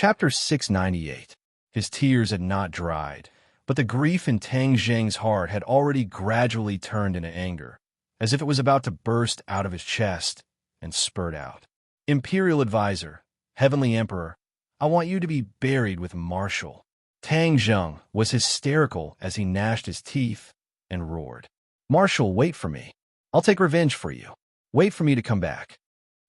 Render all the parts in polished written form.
Chapter 698. His tears had not dried, but the grief in Tang Zheng's heart had already gradually turned into anger, as if it was about to burst out of his chest and spurt out. Imperial Advisor, Heavenly Emperor, I want you to be buried with Marshall. Tang Zheng was hysterical as he gnashed his teeth and roared. Marshall, wait for me. I'll take revenge for you. Wait for me to come back.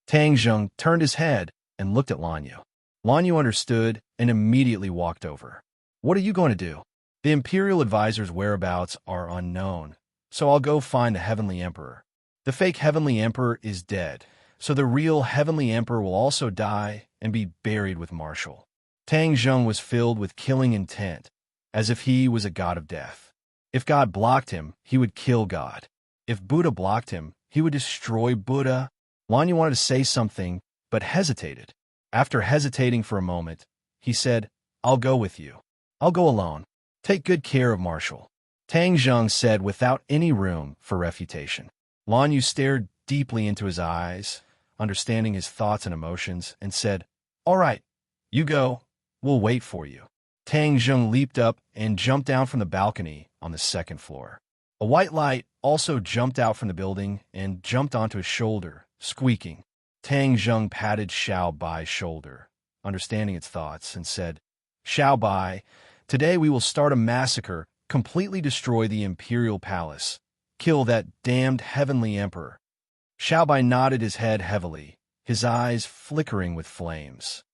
Tang Zheng turned his head and looked at Lan Yu. Lan Yu understood and immediately walked over. What are you going to do? The Imperial Advisor's whereabouts are unknown, so I'll go find the Heavenly Emperor. The fake Heavenly Emperor is dead, so the real Heavenly Emperor will also die and be buried with Marshall. Tang Zheng was filled with killing intent, as if he was a god of death. If God blocked him, he would kill God. If Buddha blocked him, he would destroy Buddha. Lan Yu wanted to say something, but hesitated. After hesitating for a moment, he said, I'll go with you. I'll go alone. Take good care of Marshall. Tang Zheng said without any room for refutation. Lan Yu stared deeply into his eyes, understanding his thoughts and emotions, and said, All right, you go. We'll wait for you. Tang Zheng leaped up and jumped down from the balcony on the second floor. A white light also jumped out from the building and jumped onto his shoulder, squeaking. Tang Zheng patted Xiao Bai's shoulder, understanding its thoughts, and said, Xiao Bai, today we will start a massacre, completely destroy the Imperial Palace, kill that damned Heavenly Emperor. Xiao Bai nodded his head heavily, his eyes flickering with flames.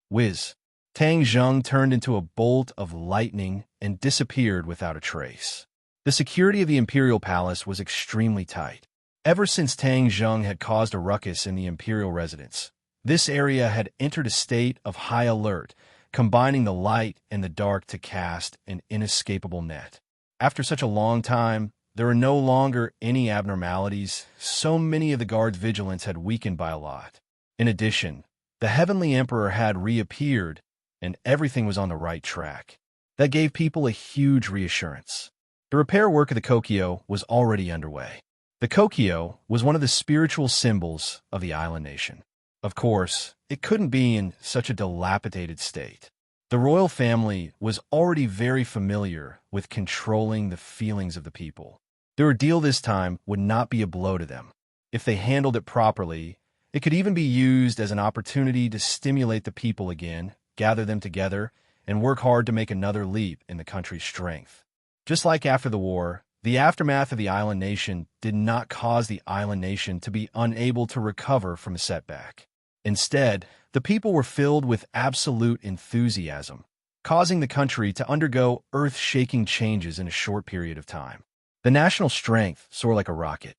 Whiz! Tang Zheng turned into a bolt of lightning and disappeared without a trace. The security of the Imperial Palace was extremely tight. Ever since Tang Zheng had caused a ruckus in the Imperial residence, this area had entered a state of high alert, combining the light and the dark to cast an inescapable net. After such a long time, there were no longer any abnormalities. So many of the guards' vigilance had weakened by a lot. In addition, the Heavenly Emperor had reappeared, and everything was on the right track. That gave people a huge reassurance. The repair work of the Kokyo was already underway. The Kokyo was one of the spiritual symbols of the island nation. Of course, it couldn't be in such a dilapidated state. The royal family was already very familiar with controlling the feelings of the people. Their ordeal this time would not be a blow to them. If they handled it properly, it could even be used as an opportunity to stimulate the people again, gather them together, and work hard to make another leap in the country's strength. Just like after the war, the aftermath of the island nation did not cause the island nation to be unable to recover from a setback. Instead, the people were filled with absolute enthusiasm, causing the country to undergo earth-shaking changes in a short period of time. The national strength soared like a rocket.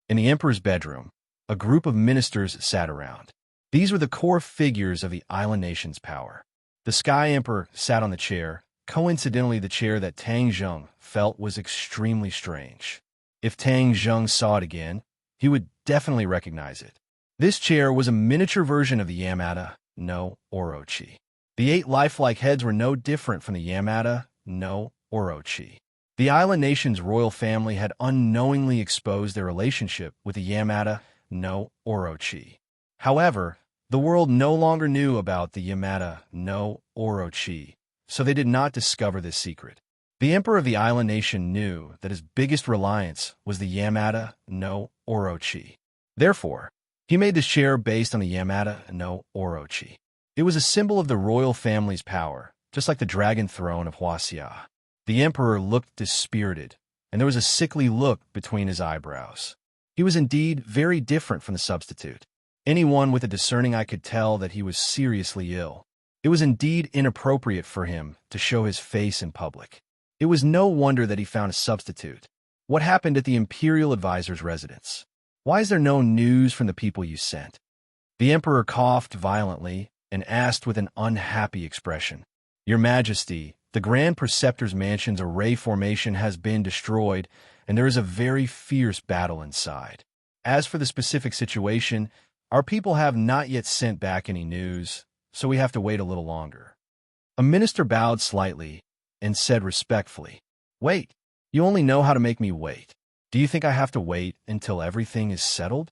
In the emperor's bedroom, a group of ministers sat around. These were the core figures of the island nation's power. The Sky Emperor sat on the chair, coincidentally the chair that Tang Zheng felt was extremely strange. If Tang Zheng saw it again, he would definitely recognize it. This chair was a miniature version of the Yamada no Orochi. The 8 lifelike heads were no different from the Yamada no Orochi. The island nation's royal family had unknowingly exposed their relationship with the Yamada no Orochi. However, the world no longer knew about the Yamada no Orochi, so they did not discover this secret. The emperor of the island nation knew that his biggest reliance was the Yamada no Orochi. Therefore, he made this chair based on the Yamada no Orochi. It was a symbol of the royal family's power, just like the dragon throne of Huaxia. The emperor looked dispirited, and there was a sickly look between his eyebrows. He was indeed very different from the substitute. Anyone with a discerning eye could tell that he was seriously ill. It was indeed inappropriate for him to show his face in public. It was no wonder that he found a substitute. What happened at the Imperial Advisor's residence? Why is there no news from the people you sent? The emperor coughed violently and asked with an unhappy expression, Your Majesty, the Grand Preceptor's mansion's array formation has been destroyed, and there is a very fierce battle inside. As for the specific situation, our people have not yet sent back any news, so we have to wait a little longer. A minister bowed slightly and said respectfully, Wait, you only know how to make me wait. Do you think I have to wait until everything is settled?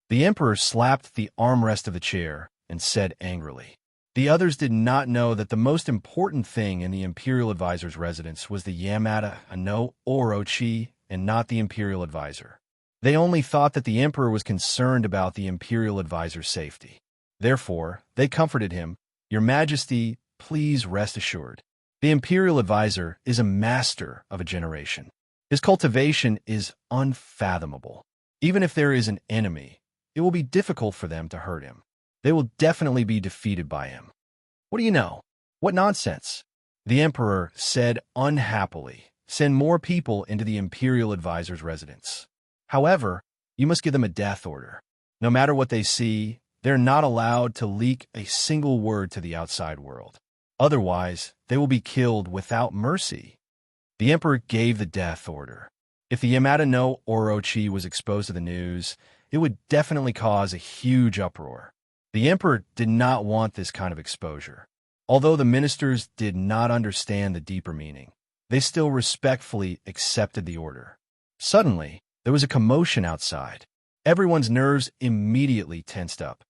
The emperor slapped the armrest of the chair and said angrily, The others did not know that the most important thing in the imperial advisor's residence was the Yamada no Orochi and not the imperial advisor. They only thought that the emperor was concerned about the imperial advisor's safety. Therefore, they comforted him, "Your Majesty, please rest assured. The imperial advisor is a master of a generation. His cultivation is unfathomable. Even if there is an enemy, it will be difficult for them to hurt him. They will definitely be defeated by him." "What do you know? What nonsense?" The emperor said unhappily. "Send more people into the imperial advisor's residence. However, you must give them a death order. No matter what they see, they're not allowed to leak a single word to the outside world. Otherwise, they will be killed without mercy." The emperor gave the death order. If the Yamada no Orochi was exposed to the news, it would definitely cause a huge uproar. The emperor did not want this kind of exposure. Although the ministers did not understand the deeper meaning, they still respectfully accepted the order. Suddenly, there was a commotion outside. Everyone's nerves immediately tensed up.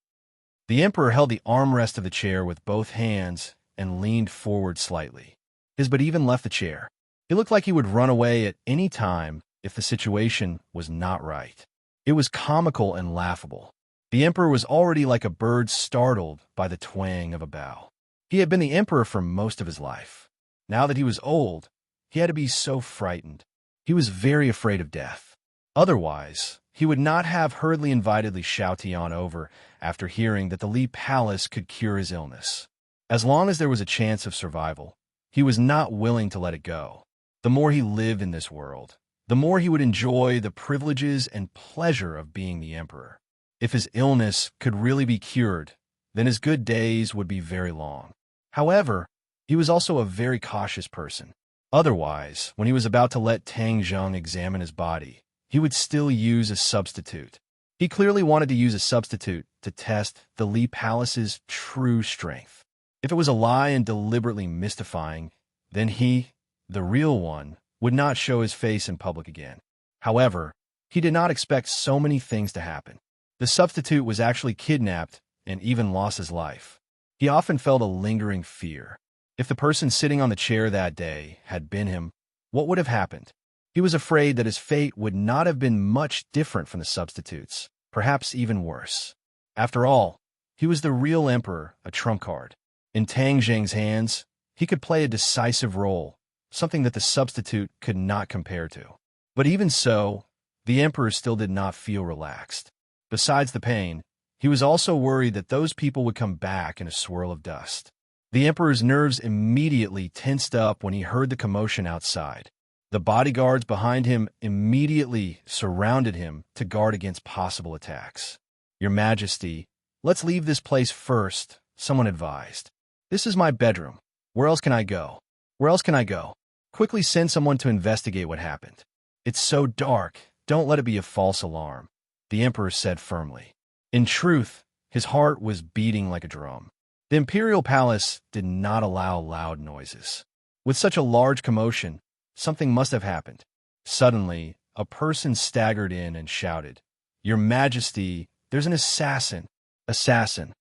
The emperor held the armrest of the chair with both hands and leaned forward slightly. His butt even left the chair. It looked like he would run away at any time if the situation was not right. It was comical and laughable. The emperor was already like a bird startled by the twang of a bow. He had been the emperor for most of his life. Now that he was old, he had to be so frightened. He was very afraid of death. Otherwise, he would not have hurriedly invited Li Xiaotian over after hearing that the Li Palace could cure his illness. As long as there was a chance of survival, he was not willing to let it go. The more he lived in this world, the more he would enjoy the privileges and pleasure of being the emperor. If his illness could really be cured, then his good days would be very long. However, he was also a very cautious person. Otherwise, when he was about to let Tang Zheng examine his body, he would still use a substitute. He clearly wanted to use a substitute to test the Li Palace's true strength. If it was a lie and deliberately mystifying, then he, the real one, would not show his face in public again. However, he did not expect so many things to happen. The substitute was actually kidnapped and even lost his life. He often felt a lingering fear. If the person sitting on the chair that day had been him, what would have happened? He was afraid that his fate would not have been much different from the substitute's, perhaps even worse. After all, he was the real emperor, a trump card. In Tang Zheng's hands, he could play a decisive role, something that the substitute could not compare to. But even so, the emperor still did not feel relaxed. Besides the pain, he was also worried that those people would come back in a swirl of dust. The emperor's nerves immediately tensed up when he heard the commotion outside. The bodyguards behind him immediately surrounded him to guard against possible attacks. "Your Majesty, let's leave this place first," someone advised. "This is my bedroom. Where else can I go? Where else can I go? Quickly send someone to investigate what happened. It's so dark, don't let it be a false alarm," the emperor said firmly. In truth, his heart was beating like a drum. The imperial palace did not allow loud noises. With such a large commotion, something must have happened. Suddenly, a person staggered in and shouted, "Your Majesty, there's an assassin!" Assassin.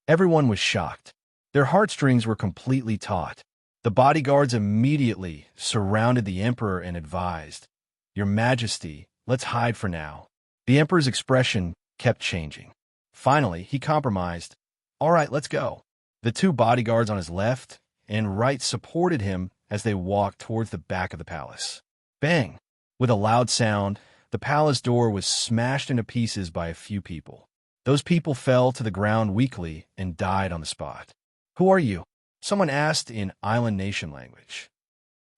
Everyone was shocked. Their heartstrings were completely taut. The bodyguards immediately surrounded the emperor and advised, "Your Majesty, let's hide for now." The emperor's expression kept changing. Finally, he compromised. "All right, let's go." The two bodyguards on his left and right supported him as they walked towards the back of the palace. Bang! With a loud sound, the palace door was smashed into pieces by a few people. Those people fell to the ground weakly and died on the spot. "Who are you?" someone asked in island nation language.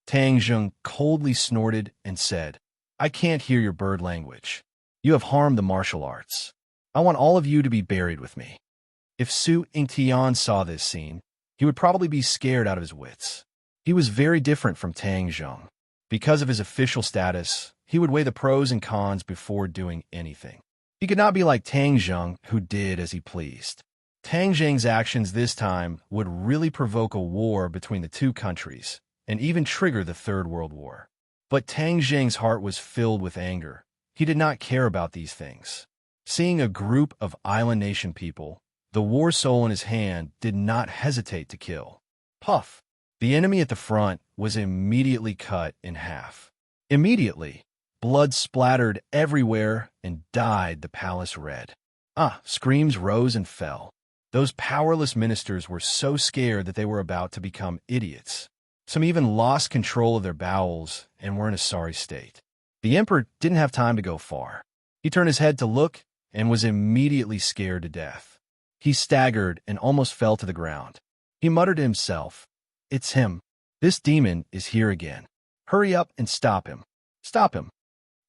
Tang Zheng coldly snorted and said, "I can't hear your bird language. You have harmed the martial arts. I want all of you to be buried with me." If Su Yingtian saw this scene, he would probably be scared out of his wits. He was very different from Tang Zheng. Because of his official status, he would weigh the pros and cons before doing anything. He could not be like Tang Zheng, who did as he pleased. Tang Zheng's actions this time would really provoke a war between the two countries and even trigger the Third World War. But Tang Zheng's heart was filled with anger. He did not care about these things. Seeing a group of island nation people, The war soul in his hand did not hesitate to kill. Puff! The enemy at the front was immediately cut in half. Immediately, blood splattered everywhere and dyed the palace red. Screams rose and fell. Those powerless ministers were so scared that they were about to become idiots. Some even lost control of their bowels and were in a sorry state. The emperor didn't have time to go far. He turned his head to look and was immediately scared to death. He staggered and almost fell to the ground. He muttered to himself, "It's him. This demon is here again. Hurry up and stop him. Stop him."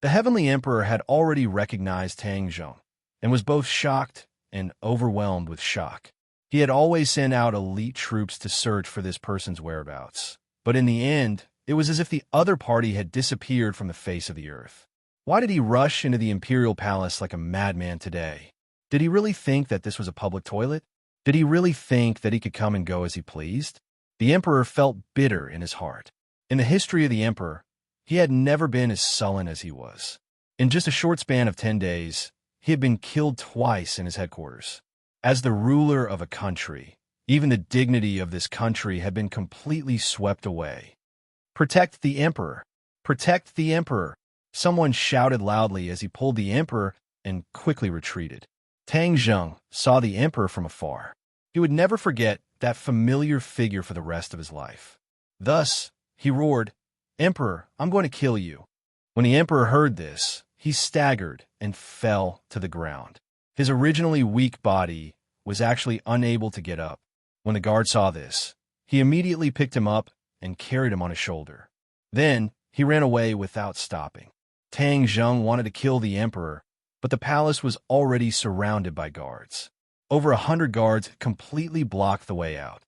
The heavenly emperor had already recognized Tang Zheng and was both shocked and overwhelmed with shock. He had always sent out elite troops to search for this person's whereabouts. But in the end, it was as if the other party had disappeared from the face of the earth. Why did he rush into the imperial palace like a madman today? Did he really think that this was a public toilet? Did he really think that he could come and go as he pleased? The emperor felt bitter in his heart. In the history of the emperor, he had never been as sullen as he was. In just a short span of 10 days, he had been killed twice in his headquarters. As the ruler of a country, even the dignity of this country had been completely swept away. "Protect the emperor! Protect the emperor!" Someone shouted loudly as he pulled the emperor and quickly retreated. Tang Zheng saw the emperor from afar. He would never forget that familiar figure for the rest of his life. Thus, he roared, "Emperor, I'm going to kill you." When the emperor heard this, he staggered and fell to the ground. His originally weak body was actually unable to get up. When the guard saw this, he immediately picked him up and carried him on his shoulder. Then, he ran away without stopping. Tang Zheng wanted to kill the emperor, but the palace was already surrounded by guards. Over 100 guards completely blocked the way out.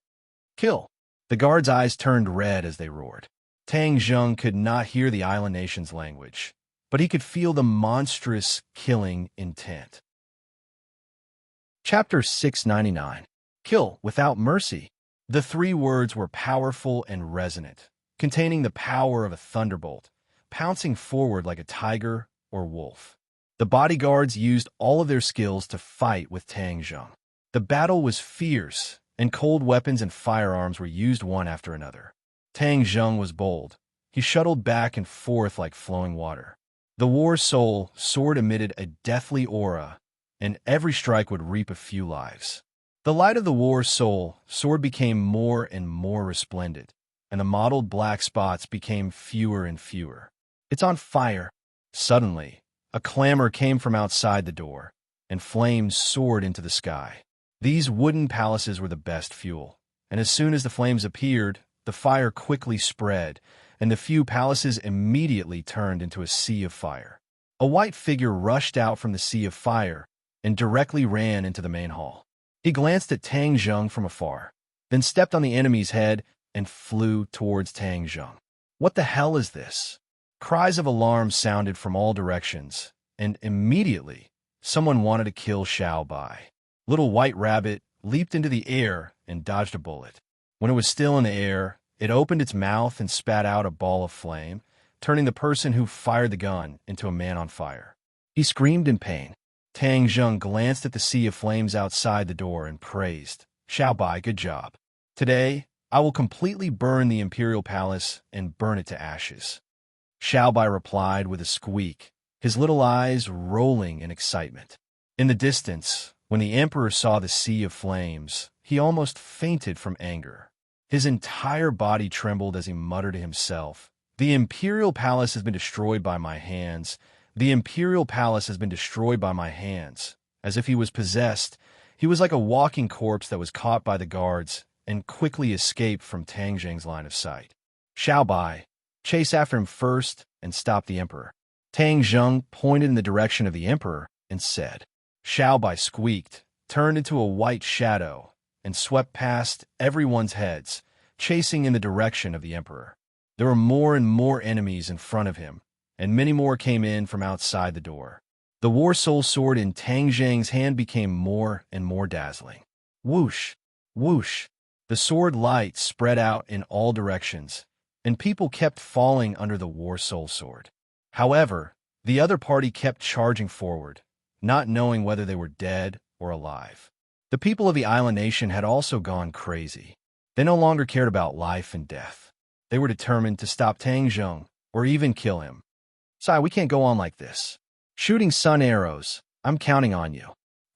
"Kill!" The guards' eyes turned red as they roared. Tang Zheng could not hear the island nation's language, but he could feel the monstrous killing intent. Chapter 699. Kill without mercy. The 3 words were powerful and resonant, containing the power of a thunderbolt, pouncing forward like a tiger or wolf. The bodyguards used all of their skills to fight with Tang Zheng. The battle was fierce, and cold weapons and firearms were used one after another. Tang Zheng was bold. He shuttled back and forth like flowing water. The war soul sword emitted a deathly aura, and every strike would reap a few lives. The light of the war soul sword became more and more resplendent, and the mottled black spots became fewer and fewer. "It's on fire!" Suddenly, a clamor came from outside the door, and flames soared into the sky. These wooden palaces were the best fuel, and as soon as the flames appeared, the fire quickly spread, and the few palaces immediately turned into a sea of fire. A white figure rushed out from the sea of fire and directly ran into the main hall. He glanced at Tang Zheng from afar, then stepped on the enemy's head and flew towards Tang Zheng. "What the hell is this?" Cries of alarm sounded from all directions, and immediately, someone wanted to kill Xiao Bai. Little White Rabbit leaped into the air and dodged a bullet. When it was still in the air, it opened its mouth and spat out a ball of flame, turning the person who fired the gun into a man on fire. He screamed in pain. Tang Zheng glanced at the sea of flames outside the door and praised, "Xiao Bai, good job. Today, I will completely burn the imperial palace and burn it to ashes." Xiao Bai replied with a squeak, his little eyes rolling in excitement. In the distance, when the emperor saw the sea of flames, he almost fainted from anger. His entire body trembled as he muttered to himself, "The imperial palace has been destroyed by my hands. The imperial palace has been destroyed by my hands." As if he was possessed, he was like a walking corpse that was caught by the guards and quickly escaped from Tang Zheng's line of sight. "Xiao Bai, chase after him first and stop the emperor." Tang Zheng pointed in the direction of the emperor and said. Xiao Bai squeaked, turned into a white shadow, and swept past everyone's heads, chasing in the direction of the emperor. There were more and more enemies in front of him, and many more came in from outside the door. The war soul sword in Tang Zheng's hand became more and more dazzling. Whoosh! Whoosh! The sword light spread out in all directions, and people kept falling under the war soul sword. However, the other party kept charging forward, not knowing whether they were dead or alive. The people of the island nation had also gone crazy. They no longer cared about life and death. They were determined to stop Tang Zheng or even kill him. Sai, we can't go on like this. Shooting sun arrows. I'm counting on you.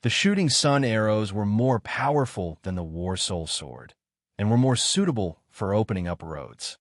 The shooting sun arrows were more powerful than the war soul sword, and were more suitable for opening up roads.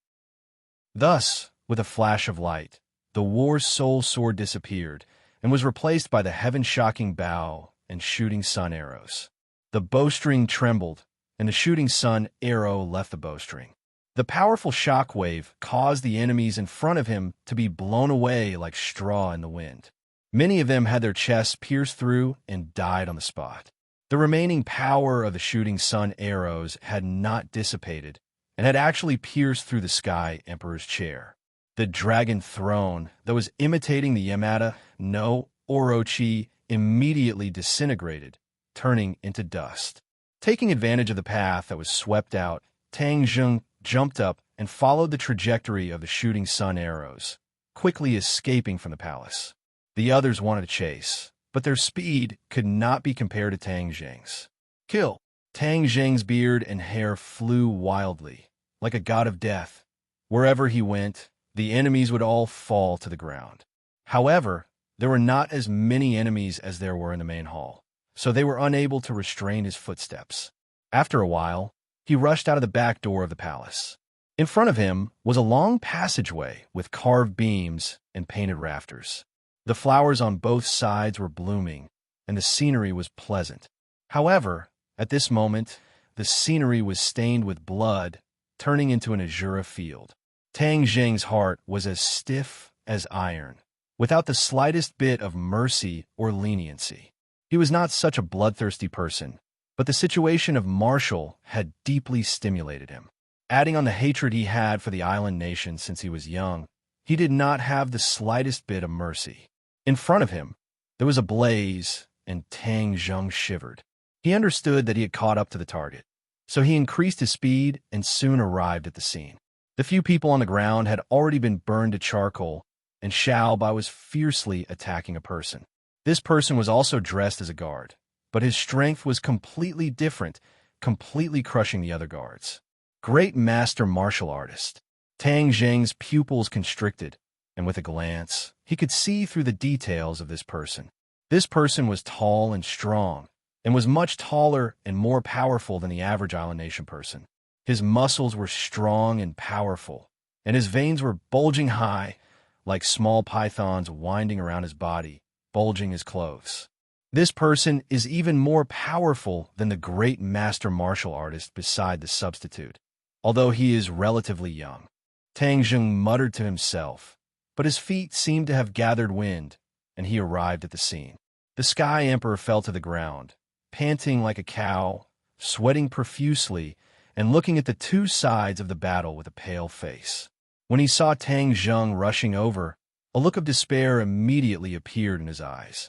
Thus, with a flash of light, the war soul sword disappeared and was replaced by the heaven-shocking bow and shooting sun arrows. The bowstring trembled, and the shooting sun arrow left the bowstring. The powerful shock wave caused the enemies in front of him to be blown away like straw in the wind. Many of them had their chests pierced through and died on the spot. The remaining power of the shooting sun arrows had not dissipated and had actually pierced through the Sky Emperor's chair. The dragon throne that was imitating the Yamada no Orochi immediately disintegrated, turning into dust. Taking advantage of the path that was swept out, Tang Zheng jumped up and followed the trajectory of the shooting sun arrows, quickly escaping from the palace. The others wanted to chase, but their speed could not be compared to Tang Zheng's. Kill! Tang Zheng's beard and hair flew wildly, like a god of death. Wherever he went, the enemies would all fall to the ground. However, there were not as many enemies as there were in the main hall, so they were unable to restrain his footsteps. After a while, he rushed out of the back door of the palace. In front of him was a long passageway with carved beams and painted rafters. The flowers on both sides were blooming, and the scenery was pleasant. However, at this moment, the scenery was stained with blood, turning into an azure field. Tang Zheng's heart was as stiff as iron, without the slightest bit of mercy or leniency. He was not such a bloodthirsty person, but the situation of Marshall had deeply stimulated him. Adding on the hatred he had for the island nation since he was young, he did not have the slightest bit of mercy. In front of him, there was a blaze, and Tang Zheng shivered. He understood that he had caught up to the target, so he increased his speed and soon arrived at the scene. The few people on the ground had already been burned to charcoal, and Xiao Bai was fiercely attacking a person. This person was also dressed as a guard, but his strength was completely different, completely crushing the other guards. Great master martial artist. Tang Zheng's pupils constricted, and with a glance, he could see through the details of this person. This person was tall and strong, and was much taller and more powerful than the average island nation person. His muscles were strong and powerful, and his veins were bulging high, like small pythons winding around his body, bulging his clothes. This person is even more powerful than the great master martial artist beside the substitute, although he is relatively young. Tang Zheng muttered to himself, but his feet seemed to have gathered wind, and he arrived at the scene. The Sky Emperor fell to the ground, panting like a cow, sweating profusely, and looking at the two sides of the battle with a pale face. When he saw Tang Zheng rushing over, a look of despair immediately appeared in his eyes.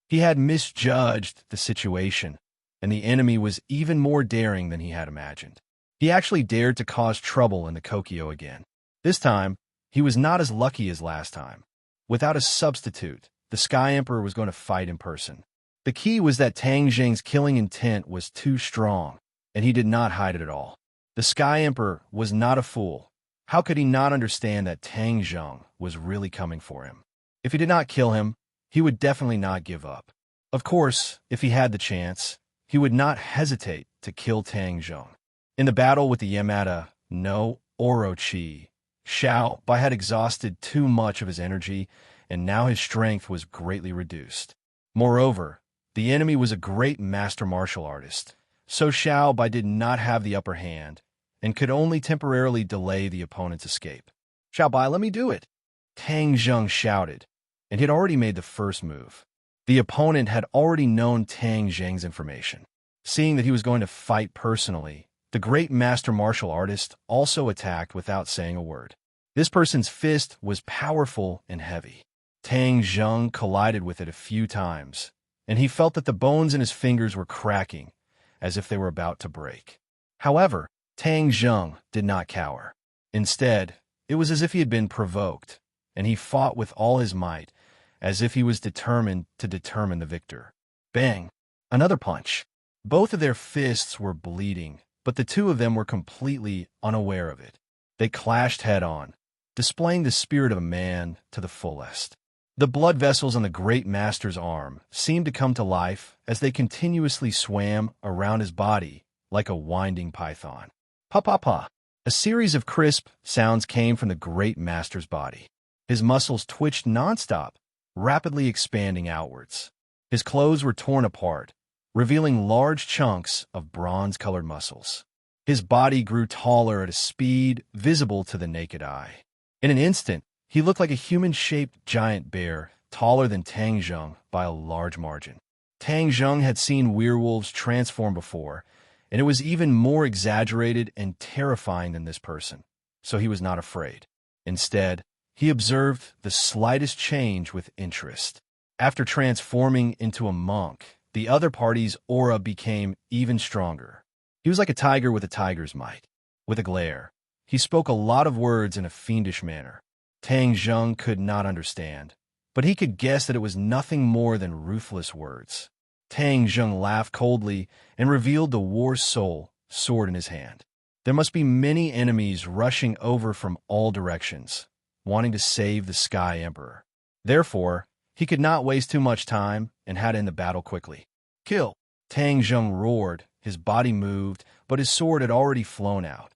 He had misjudged the situation, and the enemy was even more daring than he had imagined. He actually dared to cause trouble in the Kokyo again. This time, he was not as lucky as last time. Without a substitute, the Sky Emperor was going to fight in person. The key was that Tang Zheng's killing intent was too strong, and he did not hide it at all. The Sky Emperor was not a fool. How could he not understand that Tang Zheng was really coming for him? If he did not kill him, he would definitely not give up. Of course, if he had the chance, he would not hesitate to kill Tang Zheng. In the battle with the Yamada no Orochi, Xiao Bai had exhausted too much of his energy, and now his strength was greatly reduced. Moreover, the enemy was a great master martial artist, so Xiao Bai did not have the upper hand, and could only temporarily delay the opponent's escape. "Xiao Bai, let me do it!" Tang Zheng shouted, and he had already made the first move. The opponent had already known Tang Zheng's information. Seeing that he was going to fight personally, the great master martial artist also attacked without saying a word. This person's fist was powerful and heavy. Tang Zheng collided with it a few times, and he felt that the bones in his fingers were cracking, as if they were about to break. However, Tang Zheng did not cower. Instead, it was as if he had been provoked, and he fought with all his might, as if he was determined to determine the victor. Bang! Another punch. Both of their fists were bleeding, but the two of them were completely unaware of it. They clashed head-on, displaying the spirit of a man to the fullest. The blood vessels on the great master's arm seemed to come to life as they continuously swam around his body like a winding python. Pa-pa-pa! A series of crisp sounds came from the great master's body. His muscles twitched nonstop, rapidly expanding outwards. His clothes were torn apart, revealing large chunks of bronze-colored muscles. His body grew taller at a speed visible to the naked eye. In an instant, he looked like a human-shaped giant bear, taller than Tang Zheng by a large margin. Tang Zheng had seen werewolves transform before, and it was even more exaggerated and terrifying than this person, so he was not afraid. Instead, he observed the slightest change with interest. After transforming into a monk, the other party's aura became even stronger. He was like a tiger with a tiger's might. With a glare, he spoke a lot of words in a fiendish manner. Tang Zheng could not understand, but he could guess that it was nothing more than ruthless words. Tang Zheng laughed coldly and revealed the war soul sword in his hand. There must be many enemies rushing over from all directions, wanting to save the Sky Emperor. Therefore, he could not waste too much time and had to end the battle quickly. Kill! Tang Zheng roared. His body moved, but his sword had already flown out.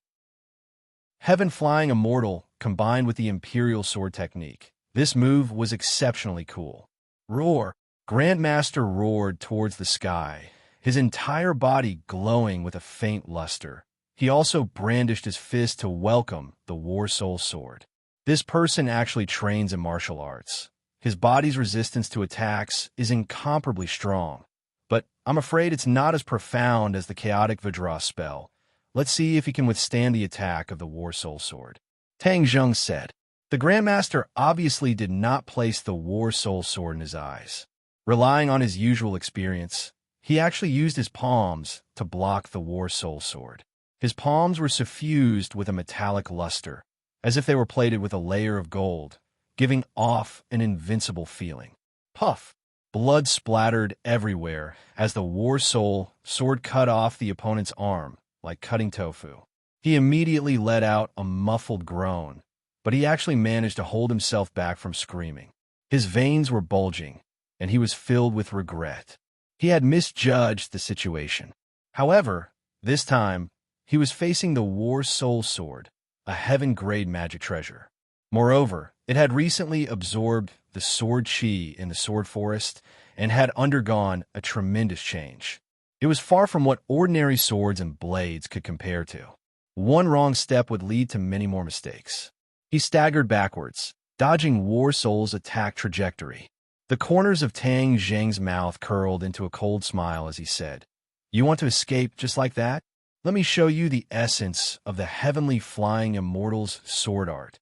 Heaven-flying immortal combined with the Imperial sword technique. This move was exceptionally cool. Roar! Grandmaster roared towards the sky, his entire body glowing with a faint luster. He also brandished his fist to welcome the War Soul sword. This person actually trains in martial arts. His body's resistance to attacks is incomparably strong, but I'm afraid it's not as profound as the Chaotic Vajra spell. Let's see if he can withstand the attack of the War Soul sword. Tang Zheng said. The Grandmaster obviously did not place the War Soul sword in his eyes. Relying on his usual experience, he actually used his palms to block the War Soul sword. His palms were suffused with a metallic luster, as if they were plated with a layer of gold, giving off an invincible feeling. Puff! Blood splattered everywhere as the War Soul sword cut off the opponent's arm, like cutting tofu. He immediately let out a muffled groan, but he actually managed to hold himself back from screaming. His veins were bulging, and he was filled with regret. He had misjudged the situation. However, this time, he was facing the War Soul Sword, a heaven-grade magic treasure. Moreover, it had recently absorbed the sword chi in the sword forest and had undergone a tremendous change. It was far from what ordinary swords and blades could compare to. One wrong step would lead to many more mistakes. He staggered backwards, dodging War Soul's attack trajectory. The corners of Tang Zheng's mouth curled into a cold smile as he said, "You want to escape just like that? Let me show you the essence of the heavenly flying immortal's sword art."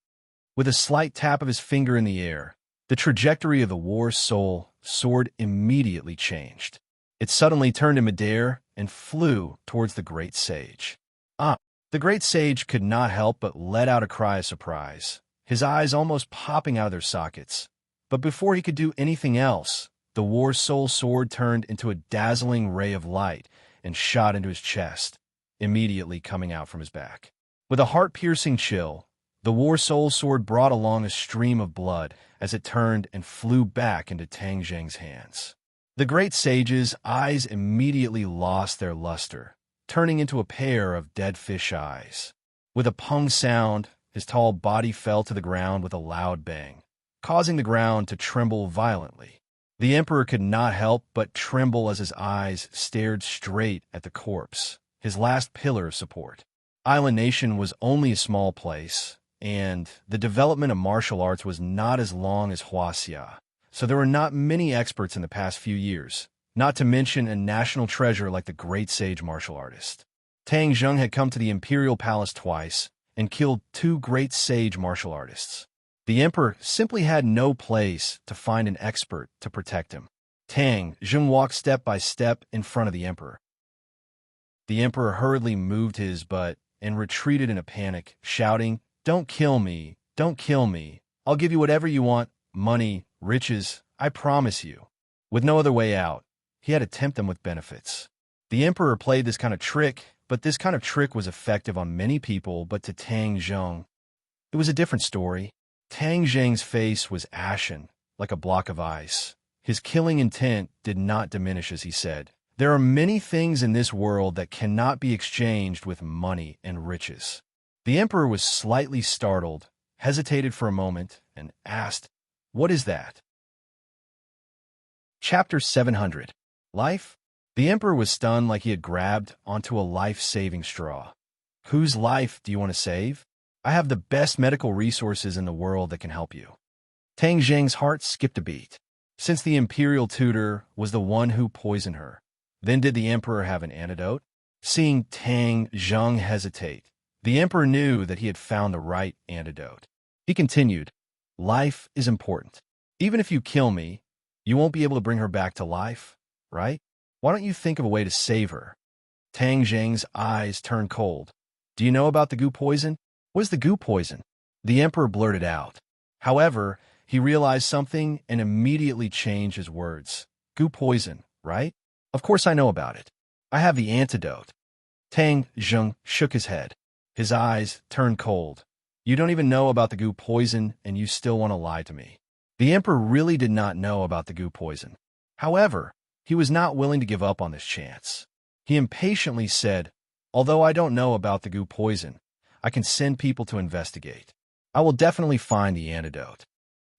With a slight tap of his finger in the air, the trajectory of the War Soul sword immediately changed. It suddenly turned in midair and flew towards the Great Sage. The Great Sage could not help but let out a cry of surprise, his eyes almost popping out of their sockets. But before he could do anything else, the War Soul sword turned into a dazzling ray of light and shot into his chest, immediately coming out from his back. With a heart-piercing chill, the War Soul sword brought along a stream of blood as it turned and flew back into Tang Zheng's hands. The Great Sage's eyes immediately lost their luster, turning into a pair of dead fish eyes. With a pung sound, his tall body fell to the ground with a loud bang, causing the ground to tremble violently. The Emperor could not help but tremble as his eyes stared straight at the corpse, his last pillar of support. Island Nation was only a small place, and the development of martial arts was not as long as Huaxia, so there were not many experts in the past few years, not to mention a national treasure like the Great Sage martial artist. Tang Zheng had come to the Imperial Palace twice and killed 2 Great Sage martial artists. The Emperor simply had no place to find an expert to protect him. Tang Zheng walked step by step in front of the Emperor. The Emperor hurriedly moved his butt and retreated in a panic, shouting, "Don't kill me! Don't kill me! I'll give you whatever you want, money, riches, I promise you." With no other way out, he had to tempt them with benefits. The emperor played this kind of trick, but this kind of trick was effective on many people, but to Tang Zheng, it was a different story. Tang Zheng's face was ashen, like a block of ice. His killing intent did not diminish as he said, "There are many things in this world that cannot be exchanged with money and riches." The emperor was slightly startled, hesitated for a moment, and asked, "What is that?" Chapter 700. Life? The emperor was stunned like he had grabbed onto a life-saving straw. "Whose life do you want to save? I have the best medical resources in the world that can help you." Tang Zheng's heart skipped a beat. Since the imperial tutor was the one who poisoned her, then did the emperor have an antidote? Seeing Tang Zheng hesitate, the emperor knew that he had found the right antidote. He continued, "Life is important. Even if you kill me, you won't be able to bring her back to life, right? Why don't you think of a way to save her?" Tang Zheng's eyes turned cold. "Do you know about the goo poison?" "What is the goo poison?" the emperor blurted out. However, he realized something and immediately changed his words. "Goo poison, right? Of course I know about it. I have the antidote." Tang Zheng shook his head. His eyes turned cold. "You don't even know about the goo poison, and you still want to lie to me." The emperor really did not know about the goo poison. However, he was not willing to give up on this chance. He impatiently said, "Although I don't know about the goo poison, I can send people to investigate. I will definitely find the antidote."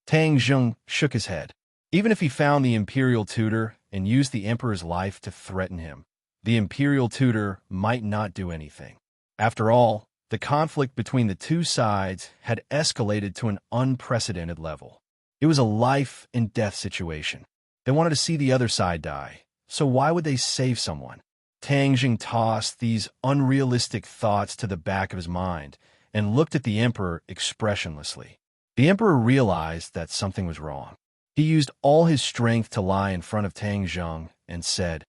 Tang Zheng shook his head. Even if he found the imperial tutor and used the emperor's life to threaten him, the imperial tutor might not do anything. After all, the conflict between the two sides had escalated to an unprecedented level. It was a life-and-death situation. They wanted to see the other side die, so why would they save someone? Tang Zheng tossed these unrealistic thoughts to the back of his mind and looked at the emperor expressionlessly. The emperor realized that something was wrong. He used all his strength to lie in front of Tang Zheng and said,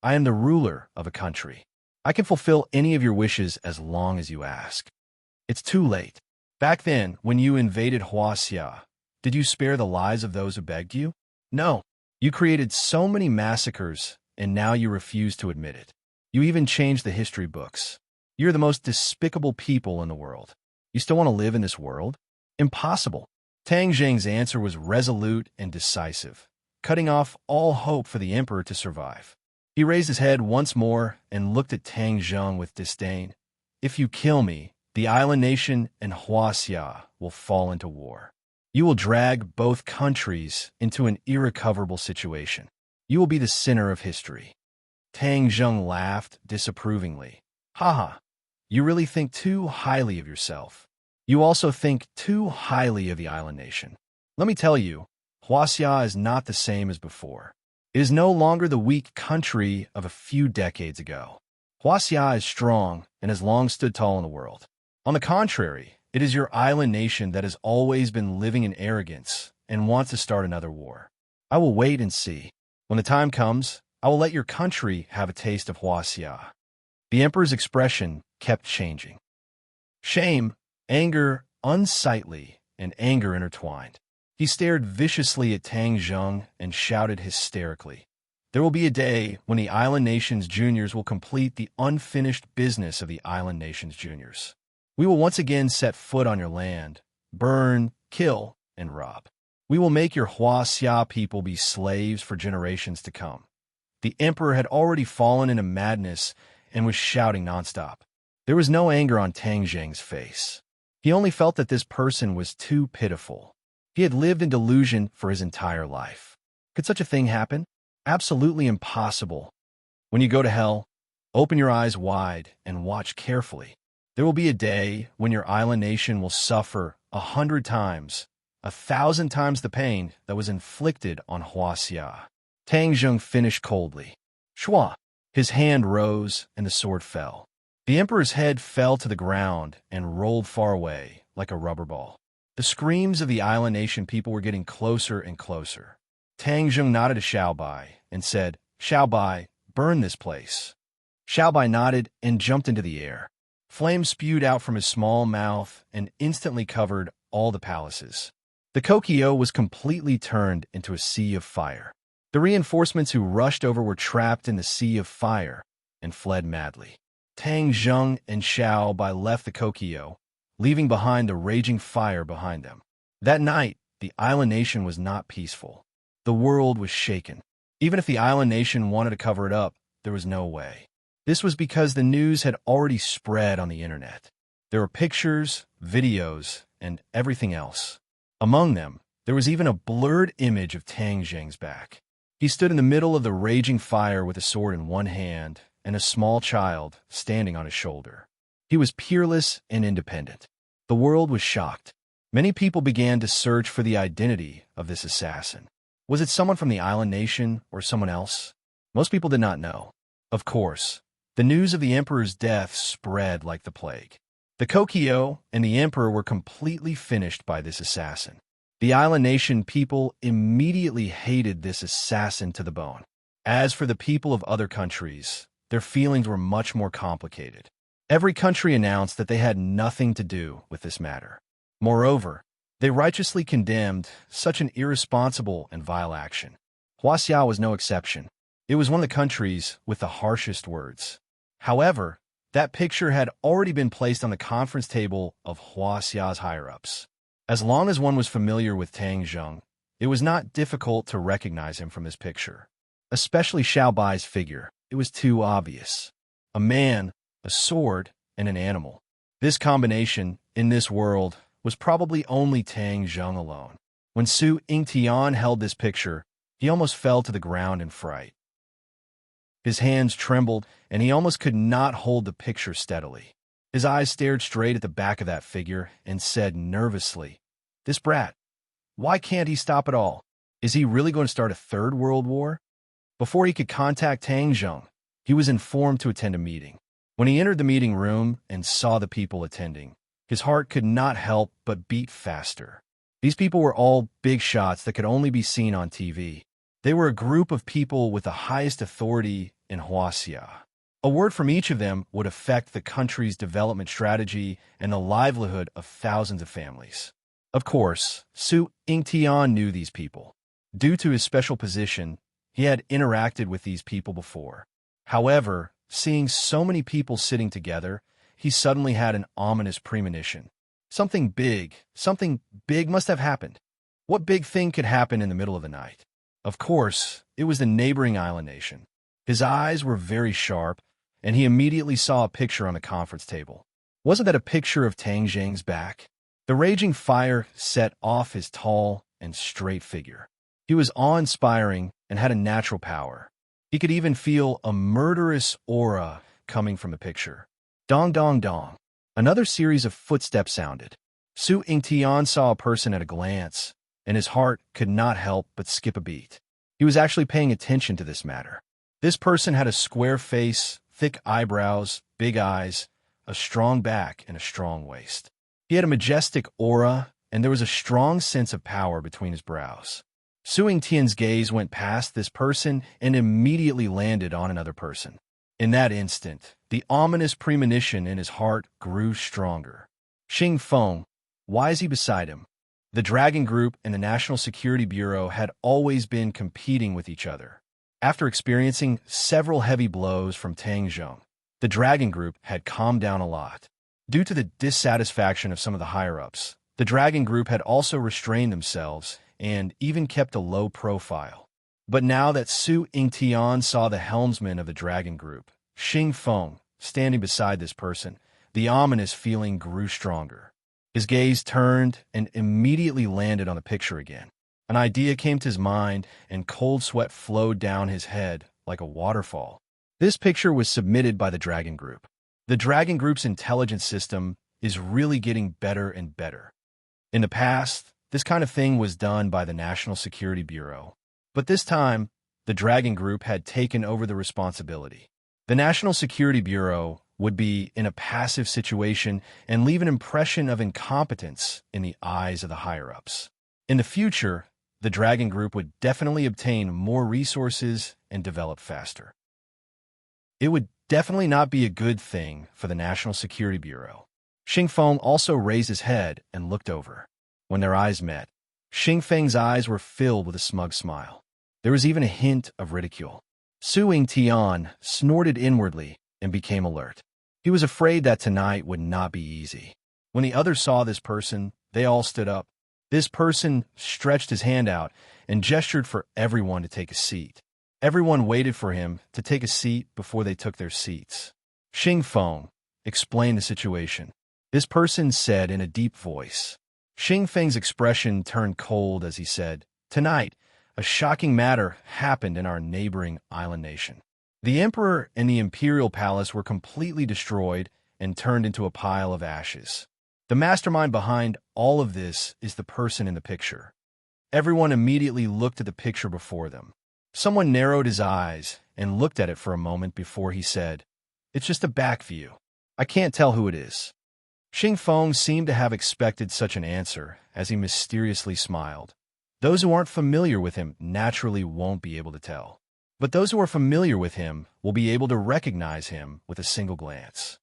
"I am the ruler of a country. I can fulfill any of your wishes as long as you ask." "It's too late. Back then, when you invaded Huaxia, did you spare the lives of those who begged you? No. You created so many massacres, and now you refuse to admit it. You even changed the history books. You're the most despicable people in the world. You still want to live in this world? Impossible." Tang Zheng's answer was resolute and decisive, cutting off all hope for the emperor to survive. He raised his head once more and looked at Tang Zheng with disdain. "If you kill me, the island nation and Huaxia will fall into war. You will drag both countries into an irrecoverable situation. You will be the center of history." Tang Zheng laughed disapprovingly. "Haha, you really think too highly of yourself. You also think too highly of the island nation. Let me tell you, Huaxia is not the same as before. It is no longer the weak country of a few decades ago. Huaxia is strong and has long stood tall in the world. On the contrary, it is your island nation that has always been living in arrogance and wants to start another war. I will wait and see. When the time comes, I will let your country have a taste of Huaxia." The emperor's expression kept changing. Shame, anger, unsightly, and anger intertwined. He stared viciously at Tang Zheng and shouted hysterically, "There will be a day when the island nation's juniors will complete the unfinished business of the island nation's juniors. We will once again set foot on your land, burn, kill, and rob. We will make your Huaxia people be slaves for generations to come." The emperor had already fallen into madness and was shouting nonstop. There was no anger on Tang Zheng's face. He only felt that this person was too pitiful. He had lived in delusion for his entire life. Could such a thing happen? Absolutely impossible. When you go to hell, open your eyes wide and watch carefully. There will be a day when your island nation will suffer 100 times, 1,000 times the pain that was inflicted on Huaxia. Tang Zheng finished coldly. Shua! His hand rose and the sword fell. The emperor's head fell to the ground and rolled far away like a rubber ball. The screams of the island nation people were getting closer and closer. Tang Zheng nodded to Xiaobai and said, "Xiaobai, burn this place." Xiaobai nodded and jumped into the air. Flames spewed out from his small mouth and instantly covered all the palaces. The Kokyo was completely turned into a sea of fire. The reinforcements who rushed over were trapped in the sea of fire, and fled madly. Tang Zheng and Xiao Bai left the Kokyo, leaving behind the raging fire behind them. That night, the island nation was not peaceful. The world was shaken. Even if the island nation wanted to cover it up, there was no way. This was because the news had already spread on the internet. There were pictures, videos, and everything else. Among them, there was even a blurred image of Tang Zheng's back. He stood in the middle of the raging fire with a sword in one hand and a small child standing on his shoulder. He was peerless and independent. The world was shocked. Many people began to search for the identity of this assassin. Was it someone from the island nation or someone else? Most people did not know. Of course, the news of the emperor's death spread like the plague. The Kokyo and the emperor were completely finished by this assassin. The island nation people immediately hated this assassin to the bone. As for the people of other countries, their feelings were much more complicated. Every country announced that they had nothing to do with this matter. Moreover, they righteously condemned such an irresponsible and vile action. Huaxia was no exception. It was one of the countries with the harshest words. However, that picture had already been placed on the conference table of Huaxia's higher-ups. As long as one was familiar with Tang Zheng, it was not difficult to recognize him from this picture. Especially Xiao Bai's figure. It was too obvious. A man, a sword, and an animal. This combination, in this world, was probably only Tang Zheng alone. When Su Yingtian held this picture, he almost fell to the ground in fright. His hands trembled, and he almost could not hold the picture steadily. His eyes stared straight at the back of that figure and said nervously, "This brat, why can't he stop it all? Is he really going to start a third world war?" Before he could contact Tang Zheng, he was informed to attend a meeting. When he entered the meeting room and saw the people attending, his heart could not help but beat faster. These people were all big shots that could only be seen on TV. They were a group of people with the highest authority in Huaxia. A word from each of them would affect the country's development strategy and the livelihood of thousands of families. Of course, Su Yingtian knew these people. Due to his special position, he had interacted with these people before. However, seeing so many people sitting together, he suddenly had an ominous premonition. Something big must have happened. What big thing could happen in the middle of the night? Of course, it was the neighboring island nation. His eyes were very sharp, and he immediately saw a picture on the conference table. Wasn't that a picture of Tang Zheng's back? The raging fire set off his tall and straight figure. He was awe-inspiring and had a natural power. He could even feel a murderous aura coming from the picture. Dong dong dong. Another series of footsteps sounded. Su Yingtian saw a person at a glance, and his heart could not help but skip a beat. He was actually paying attention to this matter. This person had a square face, thick eyebrows, big eyes, a strong back, and a strong waist. He had a majestic aura, and there was a strong sense of power between his brows. Su Yingtian's gaze went past this person and immediately landed on another person. In that instant, the ominous premonition in his heart grew stronger. Xing Feng, why is he beside him? The Dragon Group and the National Security Bureau had always been competing with each other. After experiencing several heavy blows from Tang Zheng, the Dragon Group had calmed down a lot. Due to the dissatisfaction of some of the higher-ups, the Dragon Group had also restrained themselves and even kept a low profile. But now that Su Yingtian saw the helmsman of the Dragon Group, Xing Feng, standing beside this person, the ominous feeling grew stronger. His gaze turned and immediately landed on the picture again. An idea came to his mind, and cold sweat flowed down his head like a waterfall. This picture was submitted by the Dragon Group. The Dragon Group's intelligence system is really getting better and better. In the past, this kind of thing was done by the National Security Bureau. But this time, the Dragon Group had taken over the responsibility. The National Security Bureau would be in a passive situation and leave an impression of incompetence in the eyes of the higher-ups. In the future, the Dragon Group would definitely obtain more resources and develop faster. It would definitely not be a good thing for the National Security Bureau. Xing Feng also raised his head and looked over. When their eyes met, Xing Feng's eyes were filled with a smug smile. There was even a hint of ridicule. Su Tian snorted inwardly and became alert. He was afraid that tonight would not be easy. When the others saw this person, they all stood up. This person stretched his hand out and gestured for everyone to take a seat. Everyone waited for him to take a seat before they took their seats. Xing Feng explained the situation. This person said in a deep voice. Xing Feng's expression turned cold as he said, "Tonight, a shocking matter happened in our neighboring island nation. The emperor and the imperial palace were completely destroyed and turned into a pile of ashes. The mastermind behind all of this is the person in the picture." Everyone immediately looked at the picture before them. Someone narrowed his eyes and looked at it for a moment before he said, "It's just a back view. I can't tell who it is." Xing Feng seemed to have expected such an answer as he mysteriously smiled. Those who aren't familiar with him naturally won't be able to tell. But those who are familiar with him will be able to recognize him with a single glance.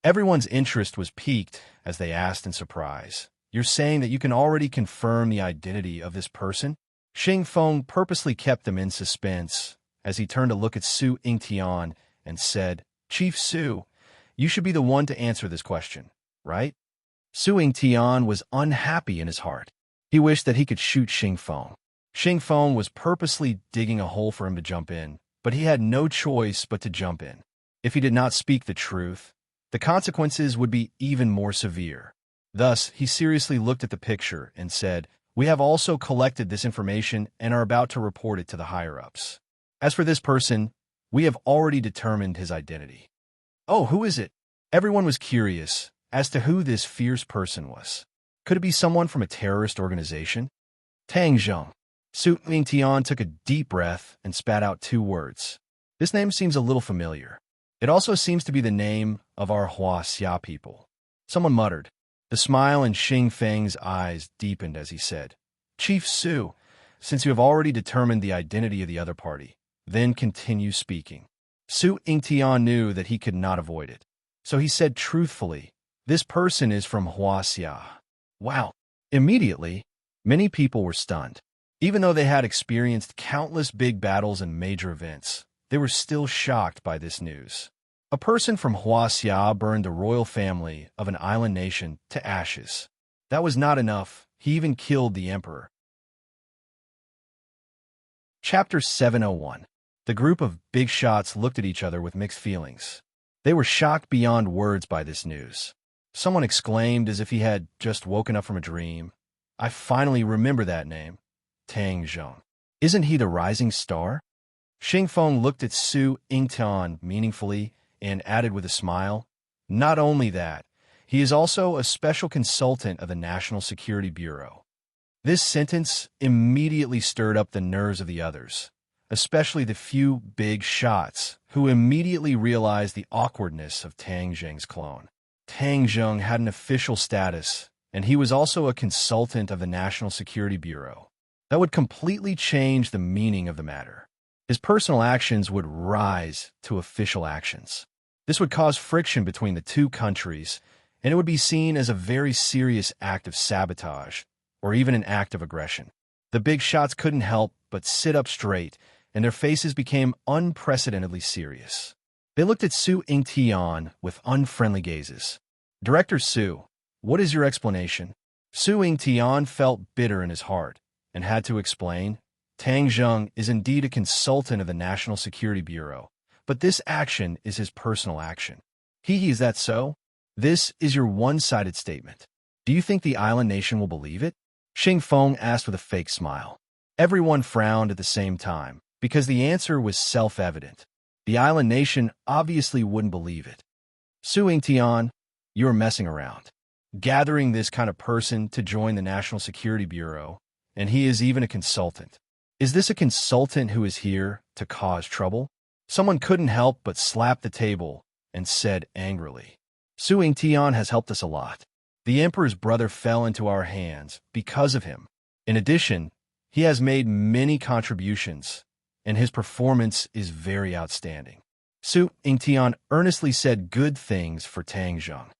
Everyone's interest was piqued as they asked in surprise, "You're saying that you can already confirm the identity of this person?" Xing Feng purposely kept them in suspense as he turned to look at Su Yingtian and said, "Chief Su, you should be the one to answer this question, right?" Su Yingtian was unhappy in his heart. He wished that he could shoot Xing Feng. Xing Feng was purposely digging a hole for him to jump in, but he had no choice but to jump in. If he did not speak the truth, the consequences would be even more severe. Thus, he seriously looked at the picture and said, "We have also collected this information and are about to report it to the higher-ups. As for this person, we have already determined his identity." "Oh, who is it?" Everyone was curious as to who this fierce person was. Could it be someone from a terrorist organization? Tang Zheng. Su Yingtian took a deep breath and spat out 2 words. "This name seems a little familiar. It also seems to be the name of our Huaxia people." Someone muttered. The smile in Xing Feng's eyes deepened as he said, "Chief Su, since you have already determined the identity of the other party, then continue speaking." Su Yingtian knew that he could not avoid it. So he said truthfully, "This person is from Huaxia." Wow! Immediately, many people were stunned. Even though they had experienced countless big battles and major events, they were still shocked by this news. A person from Huaxia burned the royal family of an island nation to ashes. That was not enough. He even killed the emperor. Chapter 701. The group of big shots looked at each other with mixed feelings. They were shocked beyond words by this news. Someone exclaimed as if he had just woken up from a dream, "I finally remember that name. Tang Zheng. Isn't he the rising star?" Xing Feng looked at Su Yingtian meaningfully and added with a smile, "Not only that, he is also a special consultant of the National Security Bureau." This sentence immediately stirred up the nerves of the others, especially the few big shots, who immediately realized the awkwardness of Tang Zheng's clone. Tang Zheng had an official status, and he was also a consultant of the National Security Bureau. That would completely change the meaning of the matter. His personal actions would rise to official actions. This would cause friction between the 2 countries, and it would be seen as a very serious act of sabotage, or even an act of aggression. The big shots couldn't help but sit up straight, and their faces became unprecedentedly serious. They looked at Su Yingtian with unfriendly gazes. "Director Su, what is your explanation?" Su Yingtian felt bitter in his heart and had to explain, "Tang Zheng is indeed a consultant of the National Security Bureau, but this action is his personal action." Is that so? This is your one-sided statement. Do you think the island nation will believe it?" Xing Feng asked with a fake smile. Everyone frowned at the same time, because the answer was self-evident. The island nation obviously wouldn't believe it. "Su Yingtian, you're messing around. Gathering this kind of person to join the National Security Bureau, and he is even a consultant. Is this a consultant who is here to cause trouble?" Someone couldn't help but slap the table and said angrily, "Su Yingtian has helped us a lot. The emperor's brother fell into our hands because of him. In addition, he has made many contributions, and his performance is very outstanding." Su Yingtian earnestly said good things for Tang Zheng.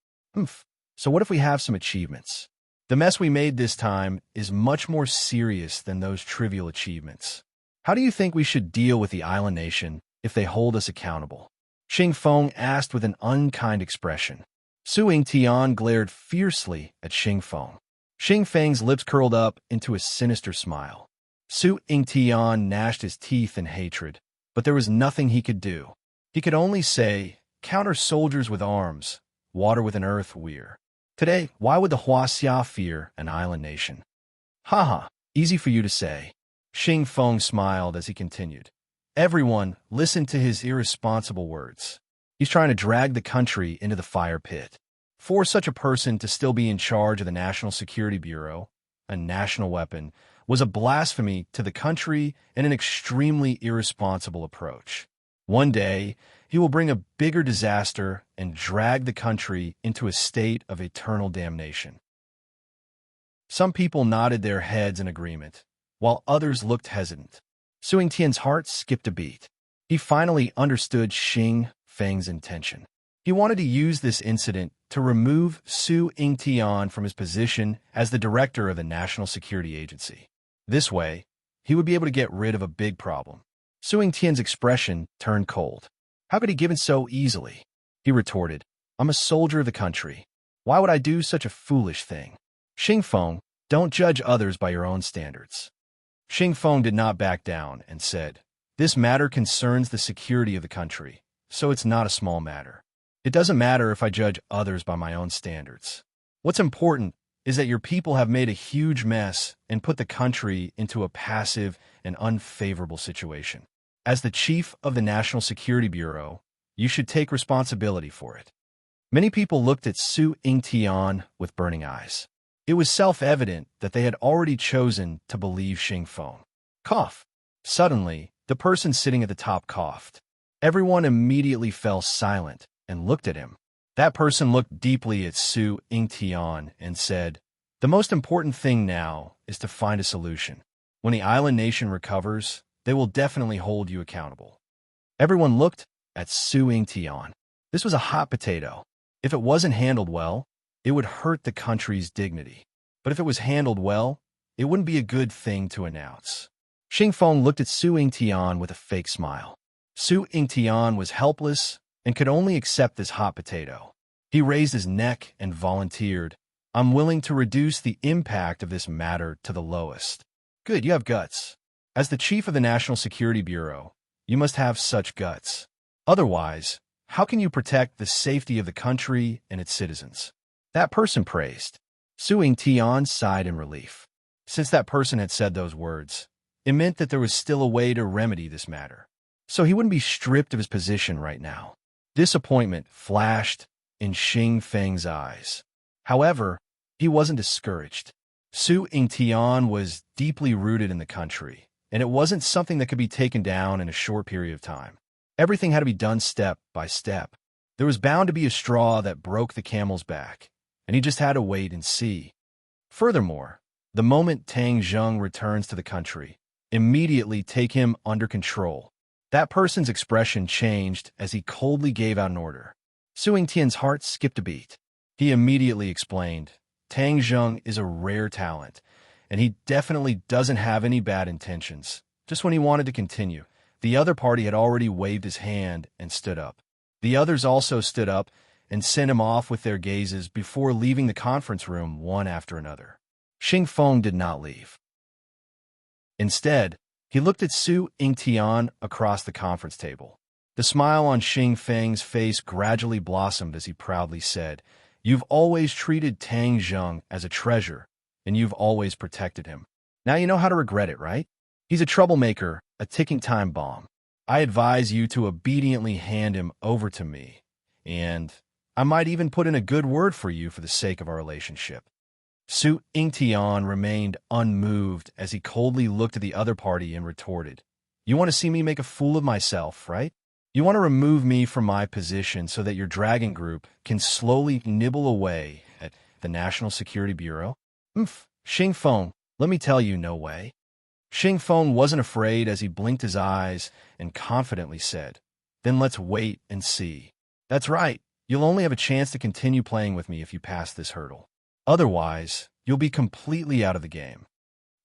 So what if we have some achievements? The mess we made this time is much more serious than those trivial achievements. How do you think we should deal with the island nation if they hold us accountable? Xing Feng asked with an unkind expression. Su Yingtian glared fiercely at Xing Feng. Xing Feng's lips curled up into a sinister smile. Su Yingtian gnashed his teeth in hatred, but there was nothing he could do. He could only say, counter soldiers with arms, water with an earth weir. Today, why would the Huaxia fear an island nation? Haha, easy for you to say. Xing Feng smiled as he continued. Everyone listened to his irresponsible words. He's trying to drag the country into the fire pit. For such a person to still be in charge of the National Security Bureau, a national weapon, was a blasphemy to the country and an extremely irresponsible approach. One day, he will bring a bigger disaster and drag the country into a state of eternal damnation. Some people nodded their heads in agreement, while others looked hesitant. Su Yingtian's heart skipped a beat. He finally understood Xing Feng's intention. He wanted to use this incident to remove Su Yingtian from his position as the director of the National Security Agency. This way, he would be able to get rid of a big problem. Su Yingtian's expression turned cold. How could he give in so easily? He retorted, I'm a soldier of the country. Why would I do such a foolish thing? Xing Feng, don't judge others by your own standards. Xing Feng did not back down and said, this matter concerns the security of the country, so it's not a small matter. It doesn't matter if I judge others by my own standards. What's important is that your people have made a huge mess and put the country into a passive and unfavorable situation. As the chief of the National Security Bureau, you should take responsibility for it. Many people looked at Su Yingtian with burning eyes. It was self-evident that they had already chosen to believe Xing Feng. Cough. Suddenly, the person sitting at the top coughed. Everyone immediately fell silent and looked at him. That person looked deeply at Su Yingtian and said, the most important thing now is to find a solution. When the island nation recovers, they will definitely hold you accountable. Everyone looked at Su Yingtian. This was a hot potato. If it wasn't handled well, it would hurt the country's dignity. But if it was handled well, it wouldn't be a good thing to announce. Xing Feng looked at Su Yingtian with a fake smile. Su Yingtian was helpless and could only accept this hot potato. He raised his neck and volunteered, I'm willing to reduce the impact of this matter to the lowest. Good, you have guts. As the chief of the National Security Bureau, you must have such guts. Otherwise, how can you protect the safety of the country and its citizens? That person praised. Su Yingtian sighed in relief. Since that person had said those words, it meant that there was still a way to remedy this matter. So he wouldn't be stripped of his position right now. Disappointment flashed in Xing Feng's eyes. However, he wasn't discouraged. Su Yingtian was deeply rooted in the country, and it wasn't something that could be taken down in a short period of time. Everything had to be done step by step. There was bound to be a straw that broke the camel's back, and he just had to wait and see. Furthermore, the moment Tang Zheng returns to the country, immediately take him under control. That person's expression changed as he coldly gave out an order. Su Yingtian's heart skipped a beat. He immediately explained, Tang Zheng is a rare talent, and he definitely doesn't have any bad intentions. Just when he wanted to continue, the other party had already waved his hand and stood up. The others also stood up and sent him off with their gazes before leaving the conference room one after another. Xing Feng did not leave. Instead, he looked at Su Yingtian across the conference table. The smile on Xing Feng's face gradually blossomed as he proudly said, You've always treated Tang Zheng as a treasure, and you've always protected him. Now you know how to regret it, right? He's a troublemaker, a ticking time bomb. I advise you to obediently hand him over to me, and I might even put in a good word for you for the sake of our relationship. Su Yingtian remained unmoved as he coldly looked at the other party and retorted, You want to see me make a fool of myself, right? You want to remove me from my position so that your dragon group can slowly nibble away at the National Security Bureau? Xing Feng, let me tell you, no way. Xing Feng wasn't afraid as he blinked his eyes and confidently said, Then let's wait and see. That's right, you'll only have a chance to continue playing with me if you pass this hurdle. Otherwise, you'll be completely out of the game.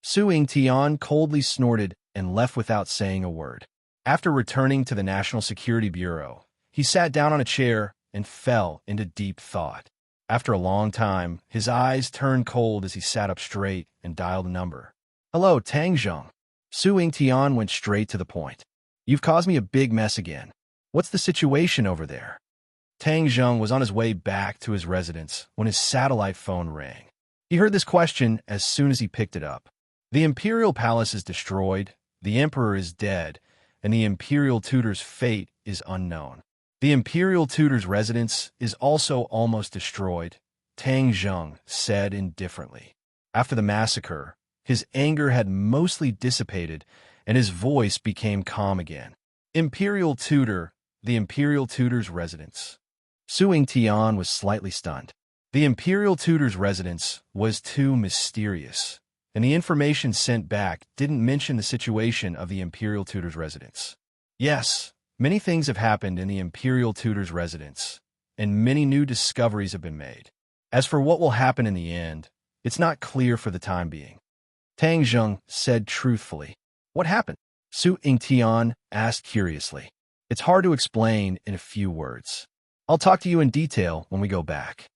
Su Yingtian coldly snorted and left without saying a word. After returning to the National Security Bureau, he sat down on a chair and fell into deep thought. After a long time, his eyes turned cold as he sat up straight and dialed a number. "Hello, Tang Zheng." Su Yingtian went straight to the point. "You've caused me a big mess again. What's the situation over there?" Tang Zheng was on his way back to his residence when his satellite phone rang. He heard this question as soon as he picked it up. "The Imperial Palace is destroyed, the Emperor is dead, and the Imperial Tutor's fate is unknown. The Imperial Tutor's residence is also almost destroyed," Tang Zheng said indifferently. After the massacre, his anger had mostly dissipated, and his voice became calm again. "Imperial Tutor, the Imperial Tutor's residence." Su Yingtian was slightly stunned. The Imperial Tutor's residence was too mysterious, and the information sent back didn't mention the situation of the Imperial Tutor's residence. "Yes, many things have happened in the Imperial Tutor's residence, and many new discoveries have been made. As for what will happen in the end, it's not clear for the time being," Tang Zheng said truthfully. "What happened?" Su Yingtian asked curiously. "It's hard to explain in a few words. I'll talk to you in detail when we go back."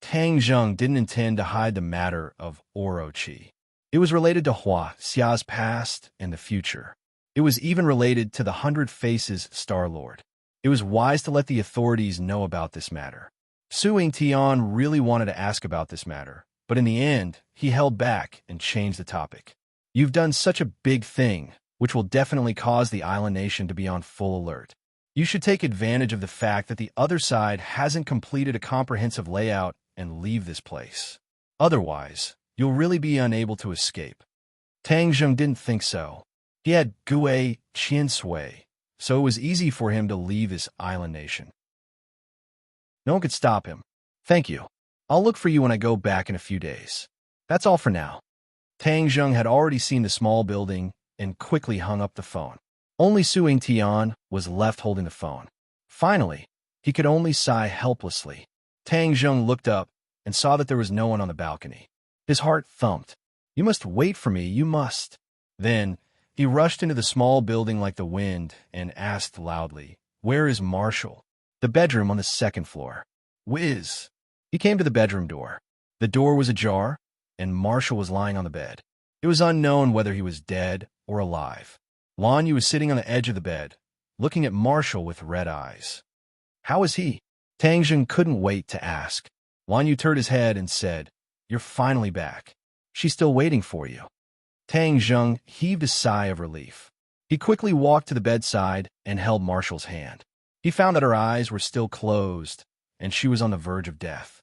Tang Zheng didn't intend to hide the matter of Orochi. It was related to Hua Xia's past and the future. It was even related to the 100 Faces Star-Lord. It was wise to let the authorities know about this matter. Su Yingtian really wanted to ask about this matter, but in the end, he held back and changed the topic. "You've done such a big thing, which will definitely cause the island nation to be on full alert. You should take advantage of the fact that the other side hasn't completed a comprehensive layout and leave this place. Otherwise, you'll really be unable to escape." Tang Zheng didn't think so. He had Gue Qiansui, so it was easy for him to leave his island nation. No one could stop him. "Thank you. I'll look for you when I go back in a few days. That's all for now." Tang Zheng had already seen the small building and quickly hung up the phone. Only Su Yingtian was left holding the phone. Finally, he could only sigh helplessly. Tang Zheng looked up and saw that there was no one on the balcony. His heart thumped. "You must wait for me, you must." Then, he rushed into the small building like the wind and asked loudly, "Where is Marshall?" "The bedroom on the second floor." Whiz! He came to the bedroom door. The door was ajar, and Marshall was lying on the bed. It was unknown whether he was dead or alive. Lan Yu was sitting on the edge of the bed, looking at Marshall with red eyes. "How is he?" Tang Zheng couldn't wait to ask. Lan Yu turned his head and said, "You're finally back. She's still waiting for you." Tang Zheng heaved a sigh of relief. He quickly walked to the bedside and held Marshall's hand. He found that her eyes were still closed, and she was on the verge of death.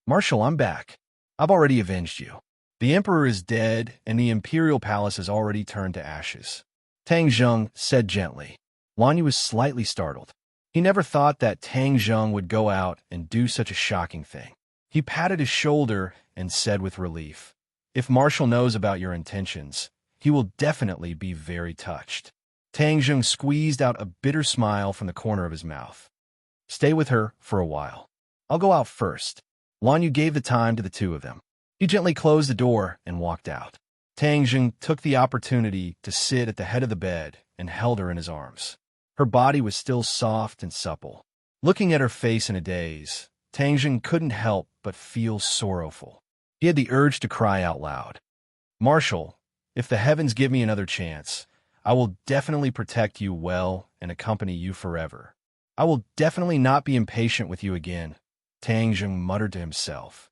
"Marshall, I'm back. I've already avenged you. The Emperor is dead, and the Imperial Palace has already turned to ashes," Tang Zheng said gently. Lan Yu was slightly startled. He never thought that Tang Zheng would go out and do such a shocking thing. He patted his shoulder and said with relief, "If Marshall knows about your intentions, he will definitely be very touched." Tang Zheng squeezed out a bitter smile from the corner of his mouth. "Stay with her for a while. I'll go out first." Lan Yu gave the time to the two of them. He gently closed the door and walked out. Tang Zheng took the opportunity to sit at the head of the bed and held her in his arms. Her body was still soft and supple. Looking at her face in a daze, Tang Zheng couldn't help but feel sorrowful. He had the urge to cry out loud. "Marshall, if the heavens give me another chance, I will definitely protect you well and accompany you forever. I will definitely not be impatient with you again," Tang Zheng muttered to himself.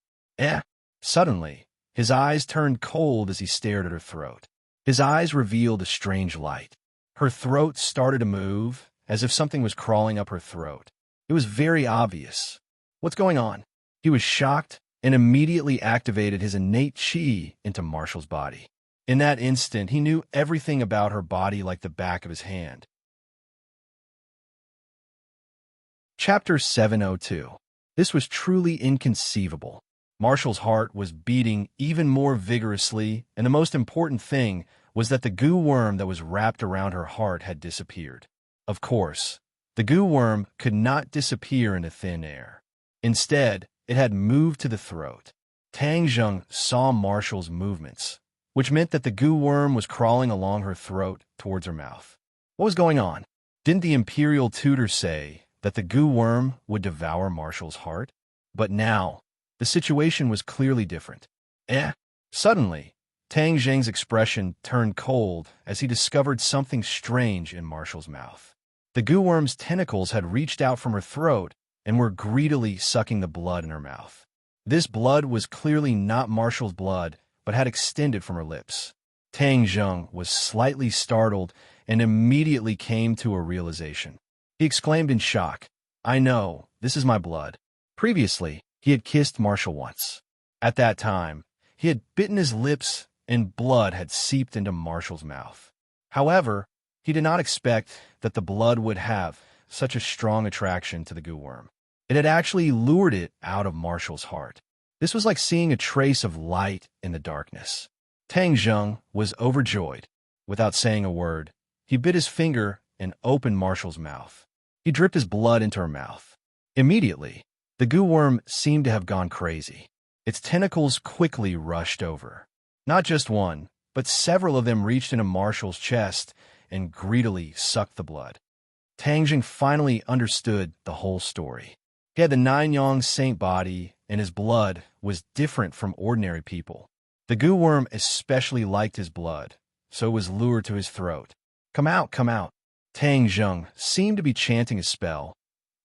Suddenly, his eyes turned cold as he stared at her throat. His eyes revealed a strange light. Her throat started to move, as if something was crawling up her throat. It was very obvious. "What's going on?" He was shocked and immediately activated his innate chi into Marshall's body. In that instant, he knew everything about her body like the back of his hand. Chapter 702. This was truly inconceivable. Marshall's heart was beating even more vigorously, and the most important thing was that the goo worm that was wrapped around her heart had disappeared. Of course, the goo worm could not disappear into thin air. Instead, it had moved to the throat. Tang Zheng saw Marshall's movements, which meant that the goo worm was crawling along her throat towards her mouth. What was going on? Didn't the Imperial tutor say that the goo worm would devour Marshall's heart? But now, the situation was clearly different. Suddenly, Tang Zheng's expression turned cold as he discovered something strange in Marshall's mouth. The goo worm's tentacles had reached out from her throat and were greedily sucking the blood in her mouth. This blood was clearly not Marshall's blood, but had extended from her lips. Tang Zheng was slightly startled and immediately came to a realization. He exclaimed in shock, "I know, this is my blood." Previously, he had kissed Marshall once. At that time, he had bitten his lips and blood had seeped into Marshall's mouth. However, he did not expect that the blood would have such a strong attraction to the goo worm. It had actually lured it out of Marshall's heart. This was like seeing a trace of light in the darkness. Tang Zheng was overjoyed. Without saying a word, he bit his finger and opened Marshall's mouth. He dripped his blood into her mouth. Immediately, the goo worm seemed to have gone crazy. Its tentacles quickly rushed over. Not just one, but several of them reached into Marshall's chest and greedily sucked the blood. Tang Zheng finally understood the whole story. He had the Nine-Yang Saint body, and his blood was different from ordinary people. The goo worm especially liked his blood, so it was lured to his throat. "Come out, come out." Tang Zheng seemed to be chanting a spell,